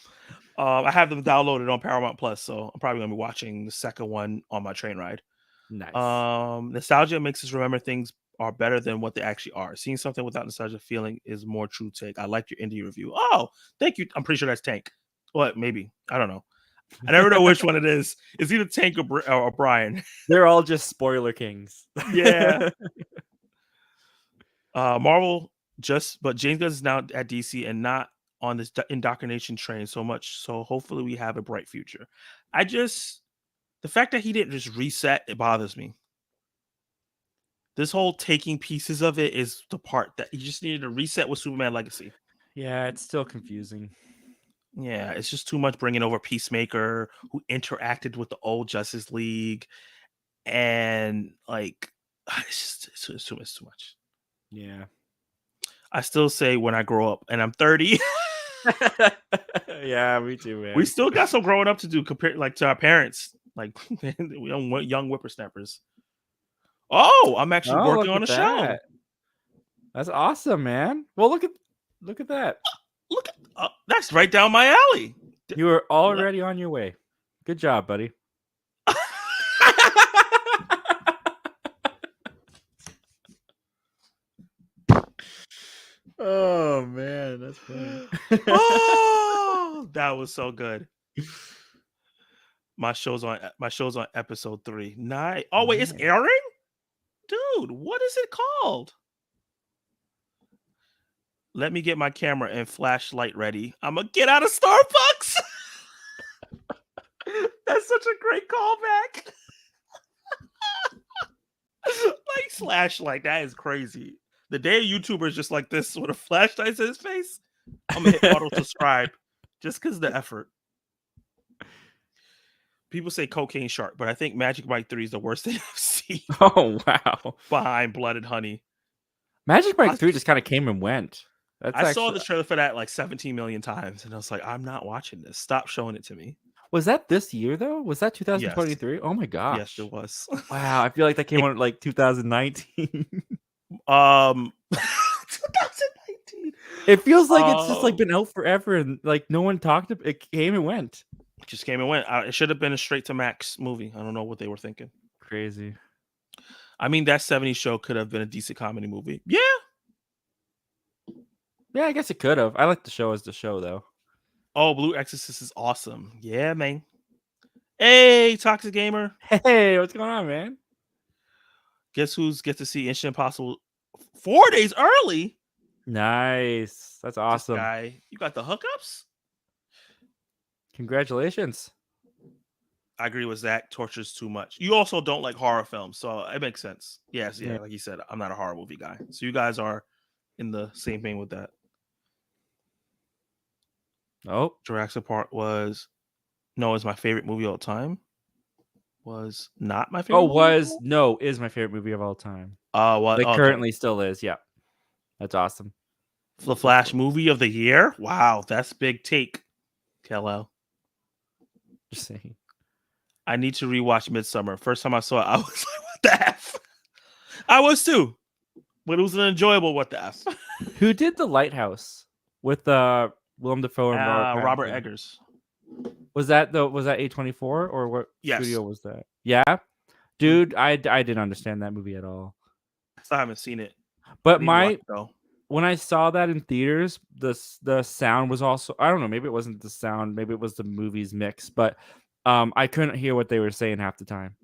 I have them downloaded on Paramount Plus, so I'm probably gonna be watching the second one on my train ride. Nice. Nostalgia makes us remember things are better than what they actually are. Seeing something without nostalgia feeling is more true take. I liked your indie review. Oh, thank you. I'm pretty sure that's Tank. What? Maybe. I don't know. I never know which one it is. It's either Tank or Brian. They're all just spoiler kings. Yeah. Marvel but James Gunn is now at DC and not on this indoctrination train so much. So hopefully we have a bright future. The fact that he didn't just reset, it bothers me. This whole taking pieces of it is the part that you just needed to reset with Superman Legacy. Yeah, it's still confusing. Yeah, it's just too much bringing over Peacemaker, who interacted with the old Justice League, and like it's too much. Yeah. I still say when I grow up, and I'm 30, Yeah, me too, we man. still got some growing up to do compared like to our parents, like young whippersnappers. Oh, I'm actually Oh, working look on at a show. that. That's awesome, man. Well, look at that. Look, that's right down my alley. You are already on your way. Good job, buddy. Oh man, that's funny. Oh, that was so good. My show's on episode 3. Nice. Oh wait, it's Nice. airing? Dude, what is it called? Let me get my camera and flashlight ready. I'm gonna get out of Starbucks. That's such a great callback. Like flashlight, that is crazy. The day a YouTuber is just like this with a flashlight in his face, I'm gonna hit auto subscribe just because of the effort. People say cocaine shark, but I think Magic Mike 3 is the worst thing I've seen Oh wow. behind Blood and Honey. Magic I, Mike 3 just kind of came and went. That's I saw actually the trailer for that like 17 million times, and I was like, I'm not watching this. Stop showing it to me. Was that this year though? Was that Yes. 2023? Oh my Yes, it gosh. was. Wow, I feel like that came It, out like 2019. 2019. It feels like it's just like Um, been out forever and like no one talked about it. Came and went. just came and went. It should have been a straight to Max movie. I don't know what they were thinking. Crazy. I mean, that 70s show could have been a decent comedy movie. Yeah. Yeah, I guess it could have. I like the show as the show though. Oh, Blue Exorcist is awesome. Yeah, man. Hey, Toxic Gamer. Hey, what's going on, man? Guess who's get to see Mission Impossible 4 days early? Nice. That's This awesome. guy, you got the hookups? Congratulations. I agree with Zach. Torture's too much. You also don't like horror films, so it makes sense. Yes, yeah, Yeah. like you said, I'm not a horror movie guy. So you guys are in the same vein with that. Oh. Jurassic Park was my favorite movie of all time. Was not my favorite movie. Is my favorite movie of all time. What? Like Okay. currently still is. Yeah. That's awesome. The Flash movie of the year? Wow, that's big take, Kello. Just saying. I need to rewatch Midsummer. First time I saw it, I was like, what the F? I was too. But it was an enjoyable what the F. Who did The Lighthouse with Willem Dafoe and Robert Pattinson? Eggers. Was that A24 or what Yes. studio was that? Yeah. Dude, I didn't understand that movie at all. I still haven't seen it. But I need to watch it, though. when I saw that in theaters, the sound was also, I don't know, maybe it wasn't the sound, maybe it was the movie's mix, but I couldn't hear what they were saying half the time.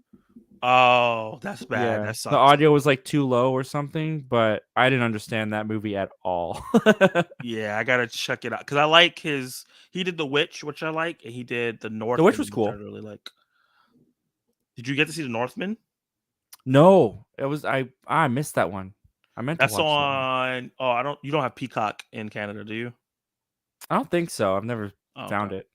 Oh, that's bad. Yeah, That the sucks. audio was like too low or something, but I didn't understand that movie at all. Yeah, I gotta check it out because I like his. He did The Witch, which I like, and he did The The Witch was Northman, which I cool. really like. Did you get to see The Northman? No, it was I missed that one. I meant to That's watch that one. on. Oh, I don't. You don't have Peacock in Canada, do you? I don't think so. I've never Oh, okay, found it.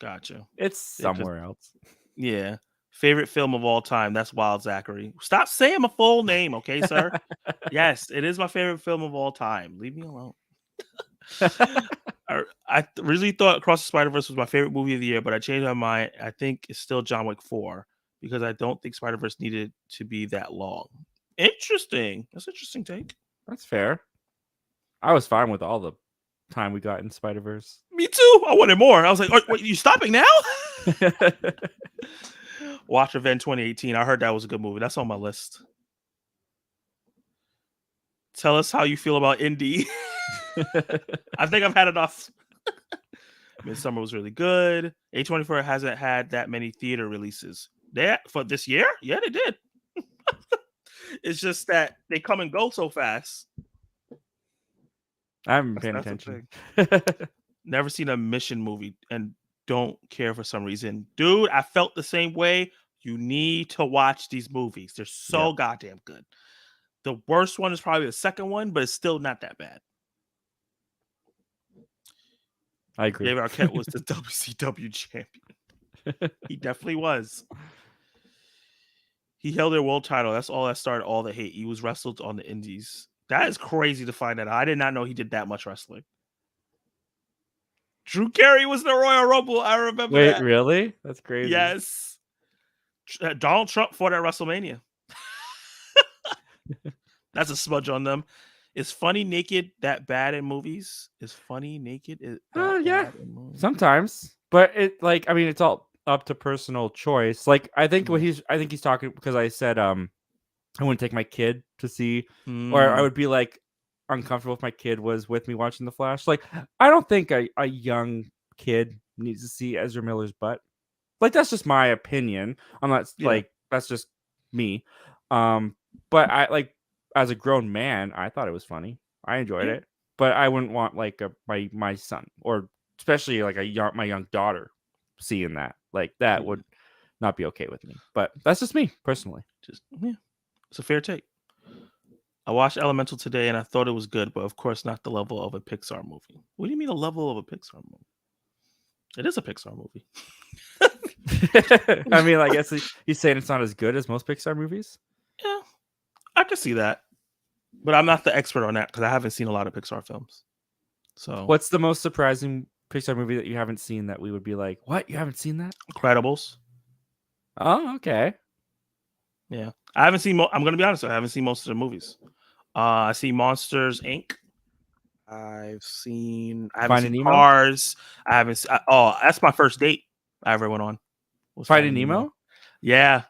gotcha. It's Yeah, 'cause- somewhere else. yeah. Favorite film of all time. That's Wild Zachary. Stop saying my full name, okay, sir. Yes, it is my favorite film of all time. Leave me alone. I really thought Across the Spider Verse was my favorite movie of the year, but I changed my mind. I think it's still John Wick 4 because I don't think Spider Verse needed to be that long. Interesting. That's an interesting take. That's fair. I was fine with all the time we got in Spider Verse. Me too. I wanted more. I was like, "Oh, wait, you stopping now?" Watch Event 2018. I heard that was a good movie. That's on my list. Tell us how you feel about Indie. I think I've had enough. Midsummer was really good. A24 hasn't had that many theater releases. For this year? Yeah, they did. It's just that they come and go so fast. I haven't been paying That's the attention. thing. Never seen a Mission movie and don't care for some reason. Dude, I felt the same way. You need to watch these movies. They're so Yep, goddamn good. The worst one is probably the second one, but it's still not that bad. I agree. David Arquette was the WCW champion. He definitely was. He held their world title. That's all that started all the hate. He was wrestled on the indies. That is crazy to find out. I did not know he did that much wrestling. Drew Carey was the Royal Rumble. I remember Wait, that. really? That's crazy. Yes. Donald Trump fought at WrestleMania. That's a smudge on them. Is Funny Naked that bad in movies? Is Funny Naked that Yeah, bad in movies? sometimes, but I mean, it's all up to personal choice. Like, I think Yeah. I think he's talking because I said I wouldn't take my kid to see, or I Mm, would be like uncomfortable if my kid was with me watching The Flash. Like, I don't think a young kid needs to see Ezra Miller's butt. Like, that's just my opinion. I'm not yeah. like that's just me. Um, but I like as a grown man, I thought it was funny. I enjoyed Yeah. it, but I wouldn't want like my son or especially like my young daughter seeing that. Like that Yeah. would not be okay with me. But that's just me personally. Just yeah. It's a fair take. I watched Elemental today and I thought it was good, but of course not the level of a Pixar movie. What do you mean a level of a Pixar movie? It is a Pixar movie. I mean, I guess he's saying it's not as good as most Pixar movies. Yeah, I can see that. But I'm not the expert on that because I haven't seen a lot of Pixar films. So What's the most surprising Pixar movie that you haven't seen that we would be like, what? You haven't seen that? Incredibles. Oh, okay. Yeah. I haven't seen I'm gonna be honest, I haven't seen most of the movies. I see Monsters Inc. I haven't Finding seen Nemo? Cars. I haven't oh, that's my first date I ever went on. Was Finding Finding Nemo. Nemo? Yeah.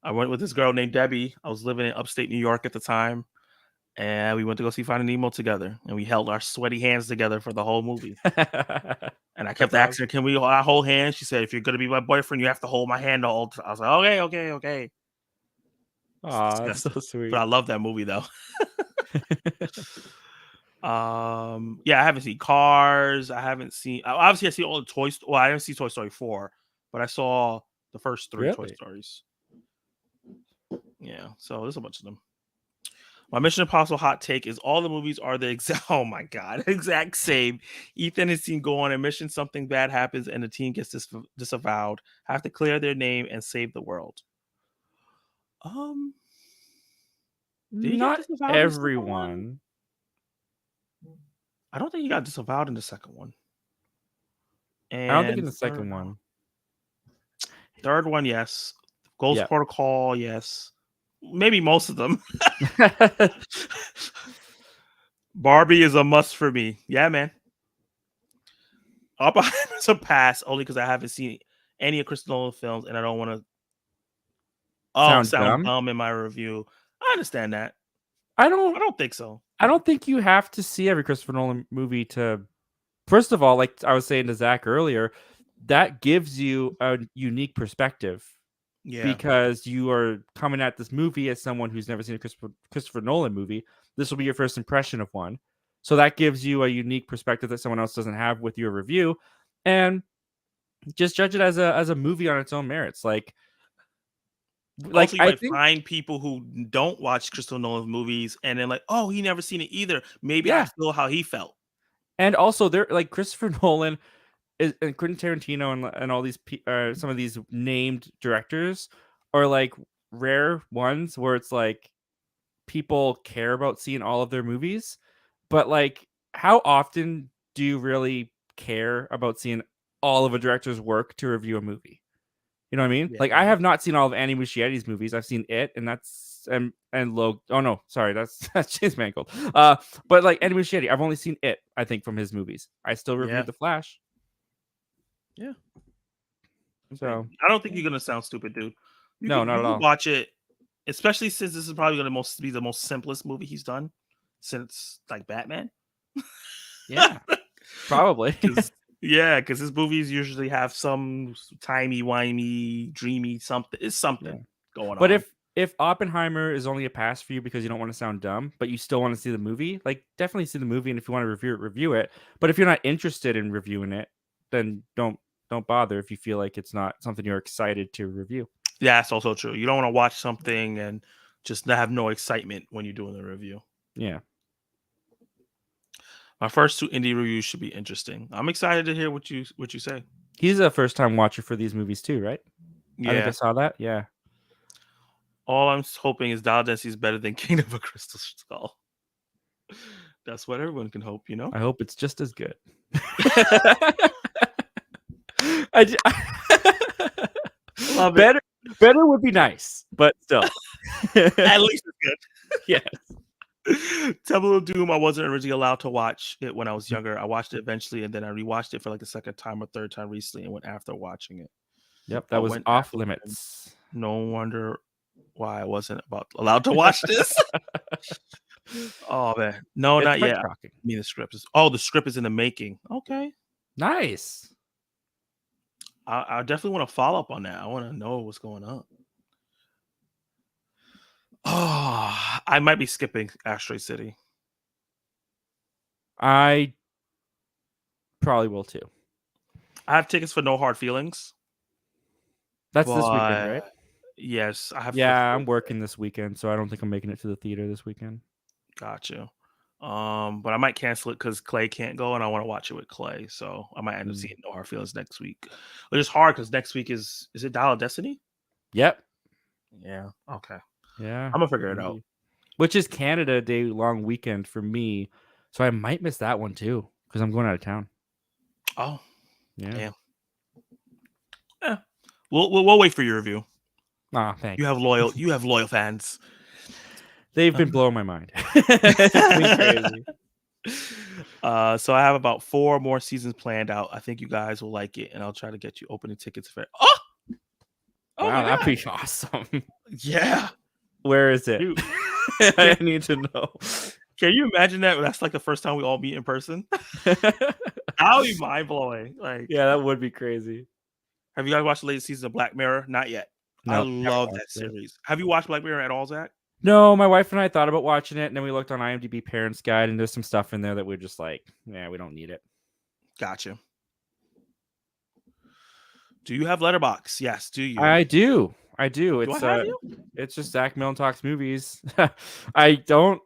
I went with this girl named Debbie. I was living in upstate New York at the time. And we went to go see Finding Nemo together. And we held our sweaty hands together for the whole movie. And I kept That's asking her, awesome. "Can we hold hands?" She said, "If you're gonna be my boyfriend, you have to hold my hand the whole time." I was like, "Okay, okay, okay." It's Aw, that's so disgusting, but sweet. I love that movie though. Yeah, I haven't seen Cars. I haven't seen. Obviously, I see all the Toy Story. Well, I didn't see Toy Story 4, but I saw the first three Toy Really? Stories. Yeah, so there's a bunch of them. My Mission Impossible hot take is all the movies are the exact. Oh my god, exact same. Ethan and his team go on a mission. Something bad happens, and the team gets disavowed. Have to clear their name and save the world. Um, did he get Not disavowed in the second one? everyone. I don't think he got disavowed in the second one. I don't think in And the second one. third one, yes. Ghost Yeah. Protocol, yes. Maybe most of them. Barbie is a must for me. Yeah, man. Oppenheimer's a pass only because I haven't seen any of Chris Nolan films and I don't want to Sound sound dumb? dumb in my review. I understand that. I I don't don't think so. I don't think you have to see every Christopher Nolan movie to first of all, like I was saying to Zach earlier, that gives you a unique perspective. Yeah. because you are coming at this movie as someone who's never seen a Christopher Nolan movie. This will be your first impression of one. So that gives you a unique perspective that someone else doesn't have with your review. And just judge it as a movie on its own merits. Like Also, you I might think, find people who don't watch Christopher Nolan movies and then like, oh, he never seen it either. Maybe I yeah. feel how he felt. And also they're like Christopher Nolan and Quentin Tarantino and all these some of these named directors are like rare ones where it's like people care about seeing all of their movies, but like how often do you really care about seeing all of a director's work to review a movie? You know what I mean? Like I Yeah. have not seen all of Andy Muschietti's movies. I've seen it, and that's and Log. Oh no, sorry, that's James Mangold. But like Andy Muschietti, I've only seen it. I think from his movies. I still Yeah. reviewed The Flash. Yeah. Okay. So I don't think you're gonna sound stupid, dude. no, not You at can all. watch it, especially since this is probably gonna be the most simplest movie he's done since like Batman. Yeah, probably. Because yeah, because his movies usually have some timey wimey, dreamy something. It's Yeah. something going But on. if Oppenheimer is only a pass for you because you don't want to sound dumb, but you still want to see the movie, like definitely see the movie, and if you want to review it, review it. But if you're not interested in reviewing it, then don't bother if you feel like it's not something you're excited to review. Yeah, that's also true. You don't want to watch something and just have no excitement when you're doing the review. Yeah. My first two indie reviews should be interesting. I'm excited to hear what you say. He's a first time watcher for these movies too, right? I think I Yeah. saw that. Yeah. All I'm hoping is Dial Density is better than Kingdom of a Crystal Skull. That's what everyone can hope, you know? I hope it's just as good. I j- Love it. better would be nice, but still. At least it's good. Yes. Temple of Doom, I wasn't originally allowed to watch it when I was younger. I watched it eventually, and then I rewatched it for like the second time or third time recently and went after watching it. Yep, I that was went off after, limits. no wonder why I wasn't allowed to watch this. Oh man, no, It's not quite yet. I shocking. mean, the script is in the making. Okay, Nice. I definitely want to follow up on that. I want to know what's going on. Oh, I might be skipping Asteroid City. I probably will too. I have tickets for No Hard Feelings, That's this weekend, right? but yes, I have. Yeah, I'm working this weekend, so I don't think I'm making it to the theater this weekend. Gotcha. But I might cancel it because Clay can't go, and I want to watch it with Clay. So I might end up seeing No Hard Feelings next week. But it's hard because next week is it Dial of Destiny? Yep. Yeah. Okay. Yeah. I'm gonna figure it out. Which is Canada Day long weekend for me, so I might miss that one too because I'm going out of town. Oh, Yeah. damn. Yeah. We'll wait for your review. Ah, thanks. You have loyal fans. They've been blowing my mind. It's been crazy. So I have about 4 more seasons planned out. I think you guys will like it, and I'll try to get you opening tickets for it. Oh Wow, my that'd god. be awesome. Yeah. Where is it? Dude, I need to know. can you imagine that? That's like the first time we all meet in person. That would be mind blowing. Like, Yeah, that would be crazy. have you guys watched the latest season of Black Mirror? Not yet. I No, haven't love that watched it. series. Have you watched Black Mirror at all, Zach? No, my wife and I thought about watching it, and then we looked on IMDb Parents Guide, and there's some stuff in there that we're just like, yeah, we don't need it. Gotcha. Do you have Letterbox? Yes. Do you? I do. Do It's I have you? it's just Zach Milne Talks Movies. I don't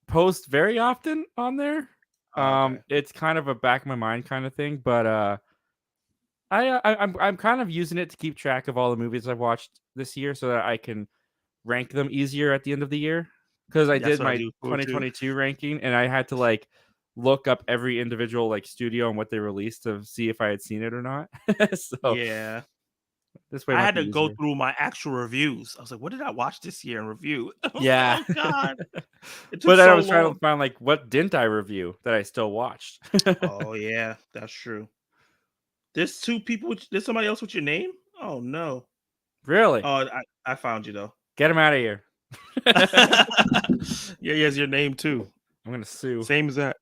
post very often on there. Okay. It's kind of a back of my mind kind of thing, but I'm kind of using it to keep track of all the movies I've watched this year so that I can rank them easier at the end of the year. Because I That's did what I my do too. 2022 ranking and I had to like look up every individual like studio and what they released to see if I had seen it or not. So Yeah. this way I might had be to go easier. through my actual reviews. I was like, what did I watch this year in review? I was Yeah. like, oh god. It took But then I so was trying long. to find like what didn't I review that I still watched. Oh yeah, that's true. There's 2 people. There's somebody else with your name. Oh no. Really? Oh, I found you though. Get him out of here. Yeah, he has your name too. I'm gonna sue. Same as that.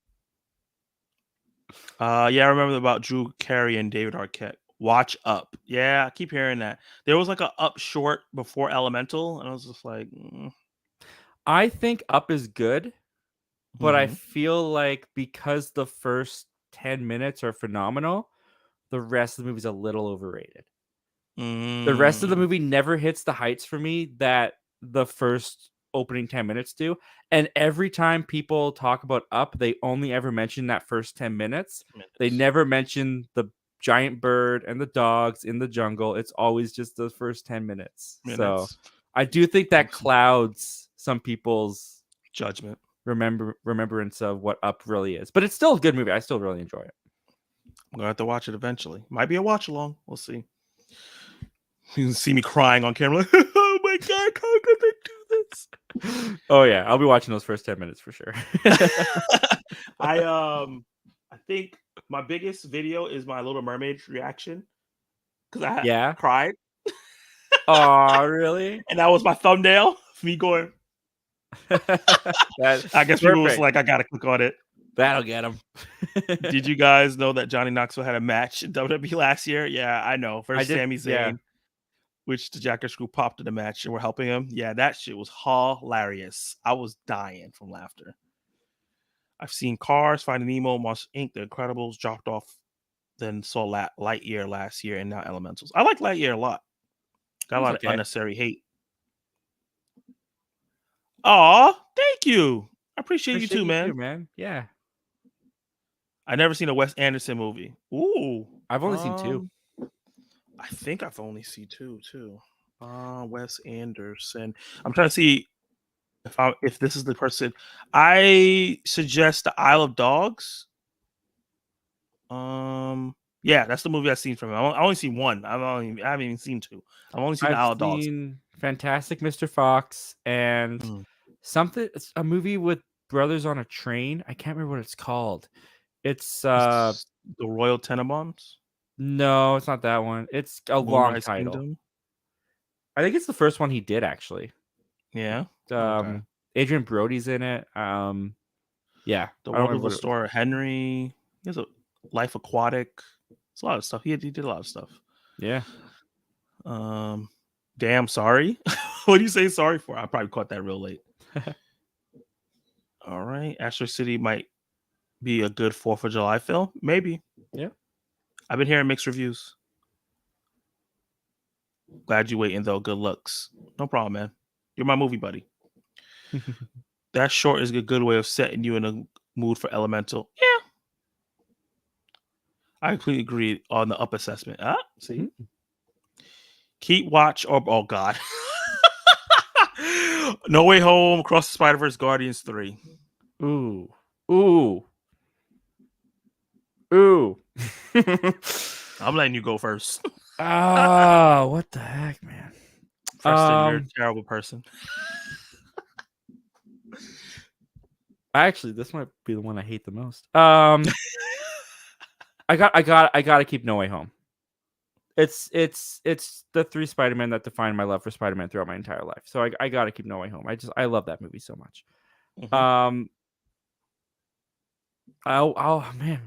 Yeah, I remember about Drew Carey and David Arquette. Watch Up. Yeah, I keep hearing that. There was like a Up short before Elemental, and I was just like, I think Up is good, but I mm-hmm. feel like because the first 10 minutes are phenomenal, the rest of the movie's a little overrated. The rest of the Mm, movie never hits the heights for me that the first opening 10 minutes do. And every time people talk about Up, they only ever mention that first 10 minutes. They minutes. never mention the giant bird and the dogs in the jungle. It's always just those first 10 minutes. So Minutes. I do think that clouds some people's Judgment. remembrance of what Up really is. But it's still a good movie. I still really enjoy it. I'm gonna have to watch it eventually. Might be a watch along. We'll see. You can see me crying on camera. Oh my god, how could they do this? Oh yeah, I'll be watching those first 10 minutes for sure. I think my biggest video is my Little Mermaid reaction because I Yeah. cried, Oh, really? and that was my thumbnail. Me going. That I guess people was perfect. like, I gotta click on it. That'll get him. Did you guys know that Johnny Knoxville had a match in WWE last year? Yeah, I know. I Versus did. Sami Yeah. Zayn, which the Jackers Group popped in the match and were helping him. Yeah, that shit was hilarious. I was dying from laughter. I've seen Cars, Finding Nemo, Monster Inc., The Incredibles, dropped off, then saw Lightyear last year, and now Elementals. I like Lightyear a lot. It Got a was lot of okay. unnecessary hate. Aw, thank you. I appreciate you Appreciate too, you too, man. man. Yeah. I never seen a Wes Anderson movie. Ooh. I've only seen 2. I think I've only seen two too. Wes Anderson. I'm trying to see if this is the person. I suggest the Isle of Dogs. Yeah, that's the movie I've seen from him. I only seen one. I haven't even seen two. I've only seen the I've Isle of Dogs. seen Fantastic Mr. Fox and Mm. it's a movie with brothers on a train. I can't remember what it's called. It's It's the Royal Tenenbaums, no, it's not that one. It's a long Moonrise title. Kingdom. I think it's the first one he did actually. Yeah. Okay. Um Adrian Brody's in it. Yeah, The I don't World of remember the what it was. Store. Henry. He has a Life Aquatic. It's a lot of stuff. He did a lot of stuff. Yeah. Um, damn, sorry. What do you say sorry for? I probably caught that real late. All right, Astro City might be a good 4th of July film. Maybe. Yeah. I've been hearing mixed reviews. Glad you waiting though. Good looks. No problem, man. You're my movie buddy. That short is a good way of setting you in a mood for Elemental. Yeah, I completely agree on the up assessment. Ah, see, keep watch or oh god, No Way Home, Across the Spider Verse, Guardians 3. Ooh. Ooh. Ooh. I'm letting you go first. Ah, what the heck, man? Preston, you're a terrible person. Actually, this might be the one I hate the most. I gotta keep No Way Home. It's the 3 Spider-Man that defined my love for Spider-Man throughout my entire life. So I gotta keep No Way Home. I love that movie so much. Mhm. Um, man.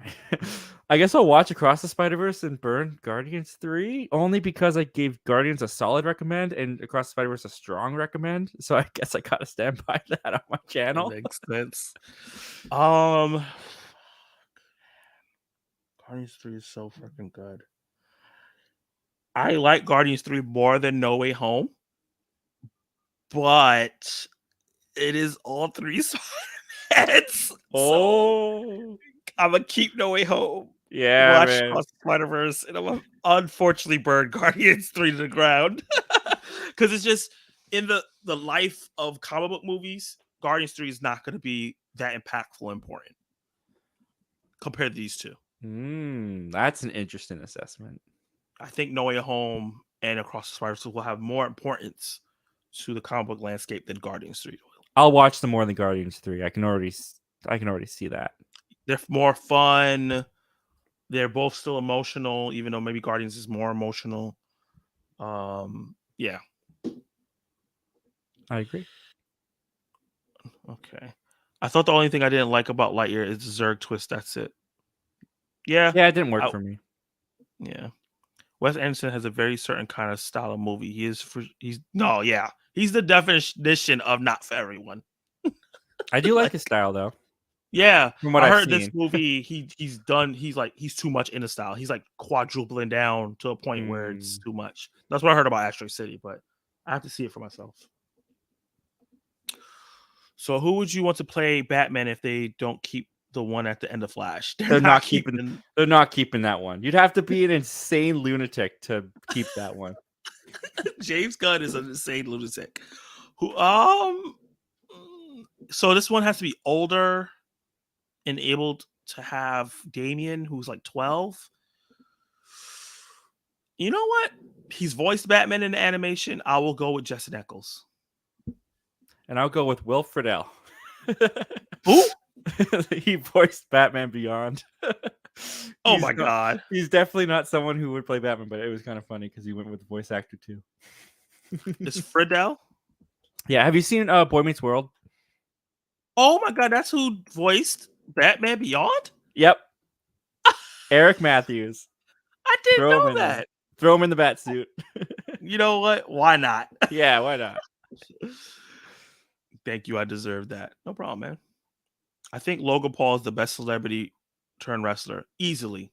I guess I'll watch Across the Spider-Verse and burn Guardians 3 only because I gave Guardians a solid recommend and Across the Spider-Verse a strong recommend. So I guess I gotta stand by that on my It channel. makes sense. Guardians 3 is so freaking good. I like Guardians 3 more than No Way Home, but it is all 3 Spider-Mans. So Oh, I'm gonna keep No Way Home, yeah, watch man. Cross the Spider-Verse, and I'm gonna unfortunately burn Guardians 3 to the ground. Because it's just in the life of comic book movies, Guardians 3 is not gonna be that impactful and important compared to these two. That's an interesting assessment. I think No Way Home and Across the Spider-Verse will have more importance to the comic book landscape than Guardians 3 will. I'll watch them more than Guardians 3. I can already see that. They're more fun. They're both still emotional, even though maybe Guardians is more emotional. Yeah. I agree. Okay. I thought the only thing I didn't like about Lightyear is the Zerg twist. That's it. Yeah. Yeah, it didn't work for me. Yeah. Wes Anderson has a very certain kind of style of movie. He's no, yeah. He's the definition of not for everyone. I do like Like, his style though, yeah, from what I I've heard this seen. movie. He's too much in the style. He's like quadrupling down to a point where it's Mm. too much. That's what I heard about Asteroid City, but I have to see it for myself. So, who would you want to play Batman if they don't keep the one at the end of Flash? They're They're not not keeping. keeping They're not keeping that one. You'd have to be an insane lunatic to keep that one. James Gunn is an insane lunatic. Who so this one has to be older and able to have Damien, who's like 12. You know what? He's voiced Batman in the animation. I will go with Jensen Ackles. And I'll go with Will Friedle. Who? He voiced Batman Beyond. Oh my god. He's definitely not someone who would play Batman, but it was kind of funny because he went with the voice actor too. Is Friedel? Yeah, have you seen Boy Meets World? Oh my god, that's who voiced Batman Beyond? Yep, Eric Matthews. I didn't Throw him know in there. that. Throw him in the bat suit. You know what? Why not? Yeah, why not? Thank you. I deserve that. No problem, man. I think Logan Paul is the best celebrity turned wrestler. Easily.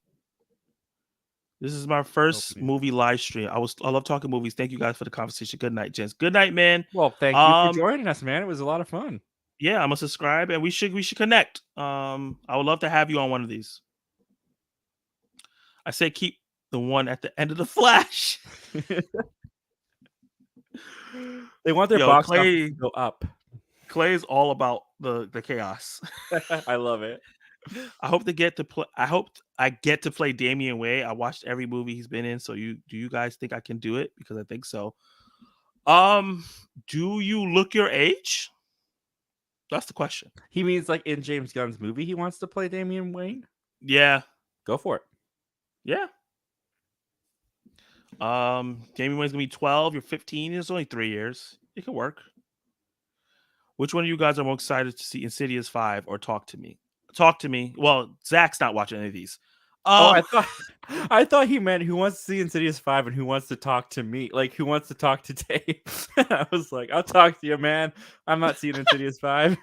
This is my first movie live stream. I love talking movies. Thank you guys for the conversation. Good night, gents. Good night, man. Well, thank you for joining us, man. It was a lot of fun. Yeah, I'm gonna subscribe and we should connect. I would love to have you on one of these. I say keep the one at the end of the Flash. They want their box office to go up. Clay is all about the chaos. I love it. I hope to get to play. I hope I get to play Damian Wayne. I watched every movie he's been in. So do you guys think I can do it? Because I think so. Do you look your age? That's the question. He means like in James Gunn's movie, he wants to play Damian Wayne. Yeah, go for it. Yeah. Damian Wayne's gonna be 12. You're 15. It's only 3 years. It could work. Which one of you guys are more excited to see Insidious 5 or Talk to Me? Talk to Me. Well, Zach's not watching any of these. I thought he meant who wants to see Insidious 5 and who wants to talk to me, like who wants to talk to Dave. I was like, I'll talk to you, man. I'm not seeing Insidious 5.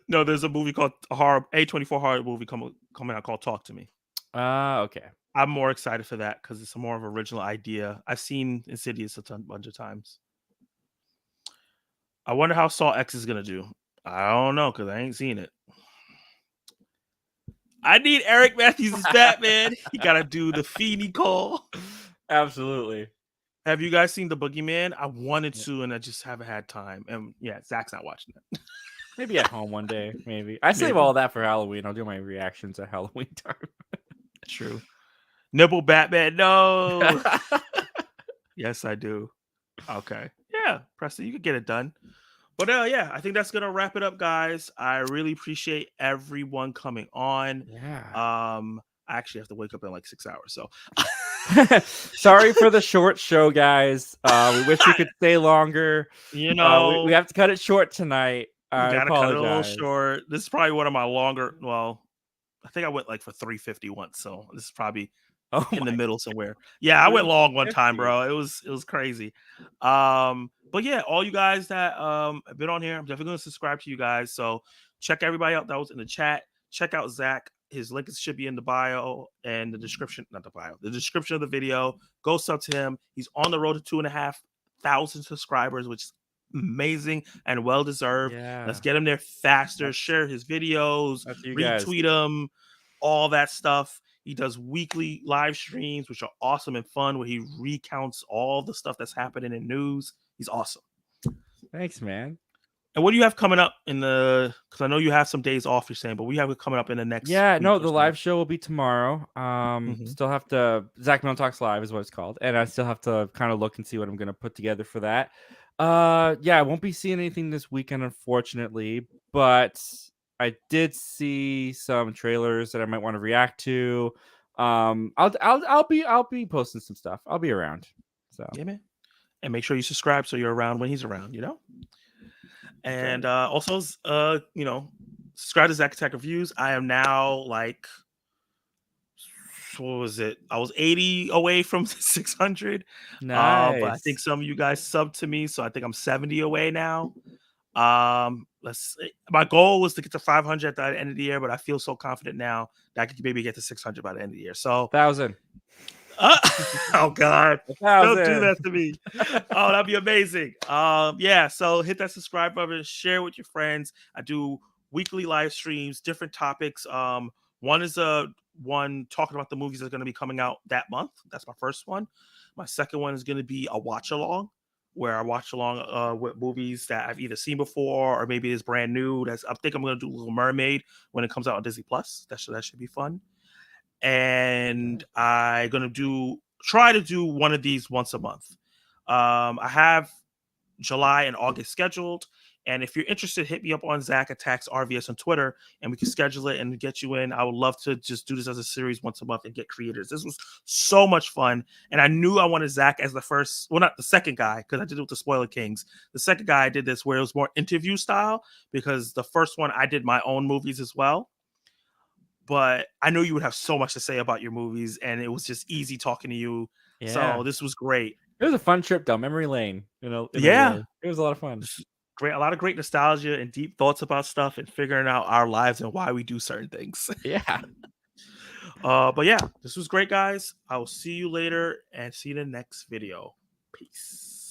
No, there's a movie called A24 horror movie coming out called Talk to Me. Okay. I'm more excited for that because it's a more of an original idea. I've seen Insidious a bunch of times. I wonder how Saw X is gonna do. I don't know because I ain't seen it. I need Eric Matthews as Batman. He gotta do the Feeney call. Absolutely. Have you guys seen The Boogeyman? I wanted to, and I just haven't had time. And yeah, Zach's not watching it. Maybe at home one day. Maybe I save all that for Halloween. I'll do my reactions at Halloween time. True. Nibble Batman. No. Yes, I do. Okay. Yeah, Preston, you could get it done. But yeah, I think that's gonna wrap it up, guys. I really appreciate everyone coming on. Yeah. I actually have to wake up in like 6 hours. So sorry for the short show, guys. We wish we could stay longer. You know, we have to cut it short tonight. I gotta apologize. cut it a little short. This is probably one of my longer. Well, I think I went like for 350 once, so this is probably in the middle somewhere. Yeah, I went long one time, bro. It was crazy. But yeah, all you guys that have been on here, I'm definitely gonna subscribe to you guys. So check everybody out that was in the chat. Check out Zach. His link should be in the bio and the description, not the bio, the description of the video. Go sub to him. He's on the road to 2,500 subscribers, which is amazing and well deserved. Yeah. Let's get him there faster. Share his videos, retweet them, all that stuff. He does weekly live streams, which are awesome and fun, where he recounts all the stuff that's happening in news. He's awesome. Thanks, man. And what do you have coming up in the? Because I know you have some days off, you're saying, but we have it coming up in the next. Yeah, no, the live show will be tomorrow. Still have to. Zach Milne Talks Live is what it's called, and I still have to kind of look and see what I'm gonna put together for that. Yeah, I won't be seeing anything this weekend, unfortunately, but I did see some trailers that I might want to react to. I'll be posting some stuff. I'll be around. So yeah, man. And make sure you subscribe so you're around when he's around, you know? And also subscribe to Zach Attack Reviews. I am now like what was it? I was 80 away from 600. But I think Nice. some of you guys subbed to me, so I think I'm 70 away now. Let's see. My goal was to get to 500 at the end of the year, but I feel so confident now that I could maybe get to 600 by the end of the year. So, 1,000. uh, oh God, A don't do 1,000. that to me. Oh, that'd be amazing. Yeah. So hit that subscribe button, share with your friends. I do weekly live streams, different topics. One is a one talking about the movies that are going to be coming out that month. That's my first one. My second one is going to be a watch along, where I watch along with movies that I've either seen before or maybe is brand new. I think I'm going to do Little Mermaid when it comes out on Disney Plus. That should be fun. And I'm gonna try to do one of these once a month. I have July and August scheduled. And if you're interested, hit me up on Zach Attacks RVS on Twitter and we can schedule it and get you in. I would love to just do this as a series once a month and get creators. This was so much fun. And I knew I wanted Zach as the first, well, not the second guy, because I did it with the Spoiler Kings. The second guy I did this where it was more interview style, because the first one I did my own movies as well. But I knew you would have so much to say about your movies, and it was just easy talking to you. Yeah. So this was great. It was a fun trip down memory lane, in a Yeah, way. It was a lot of fun. this is great. A lot of great nostalgia and deep thoughts about stuff and figuring out our lives and why we do certain things. Yeah. But yeah, this was great, guys. I will see you later and see you in the next video. Peace.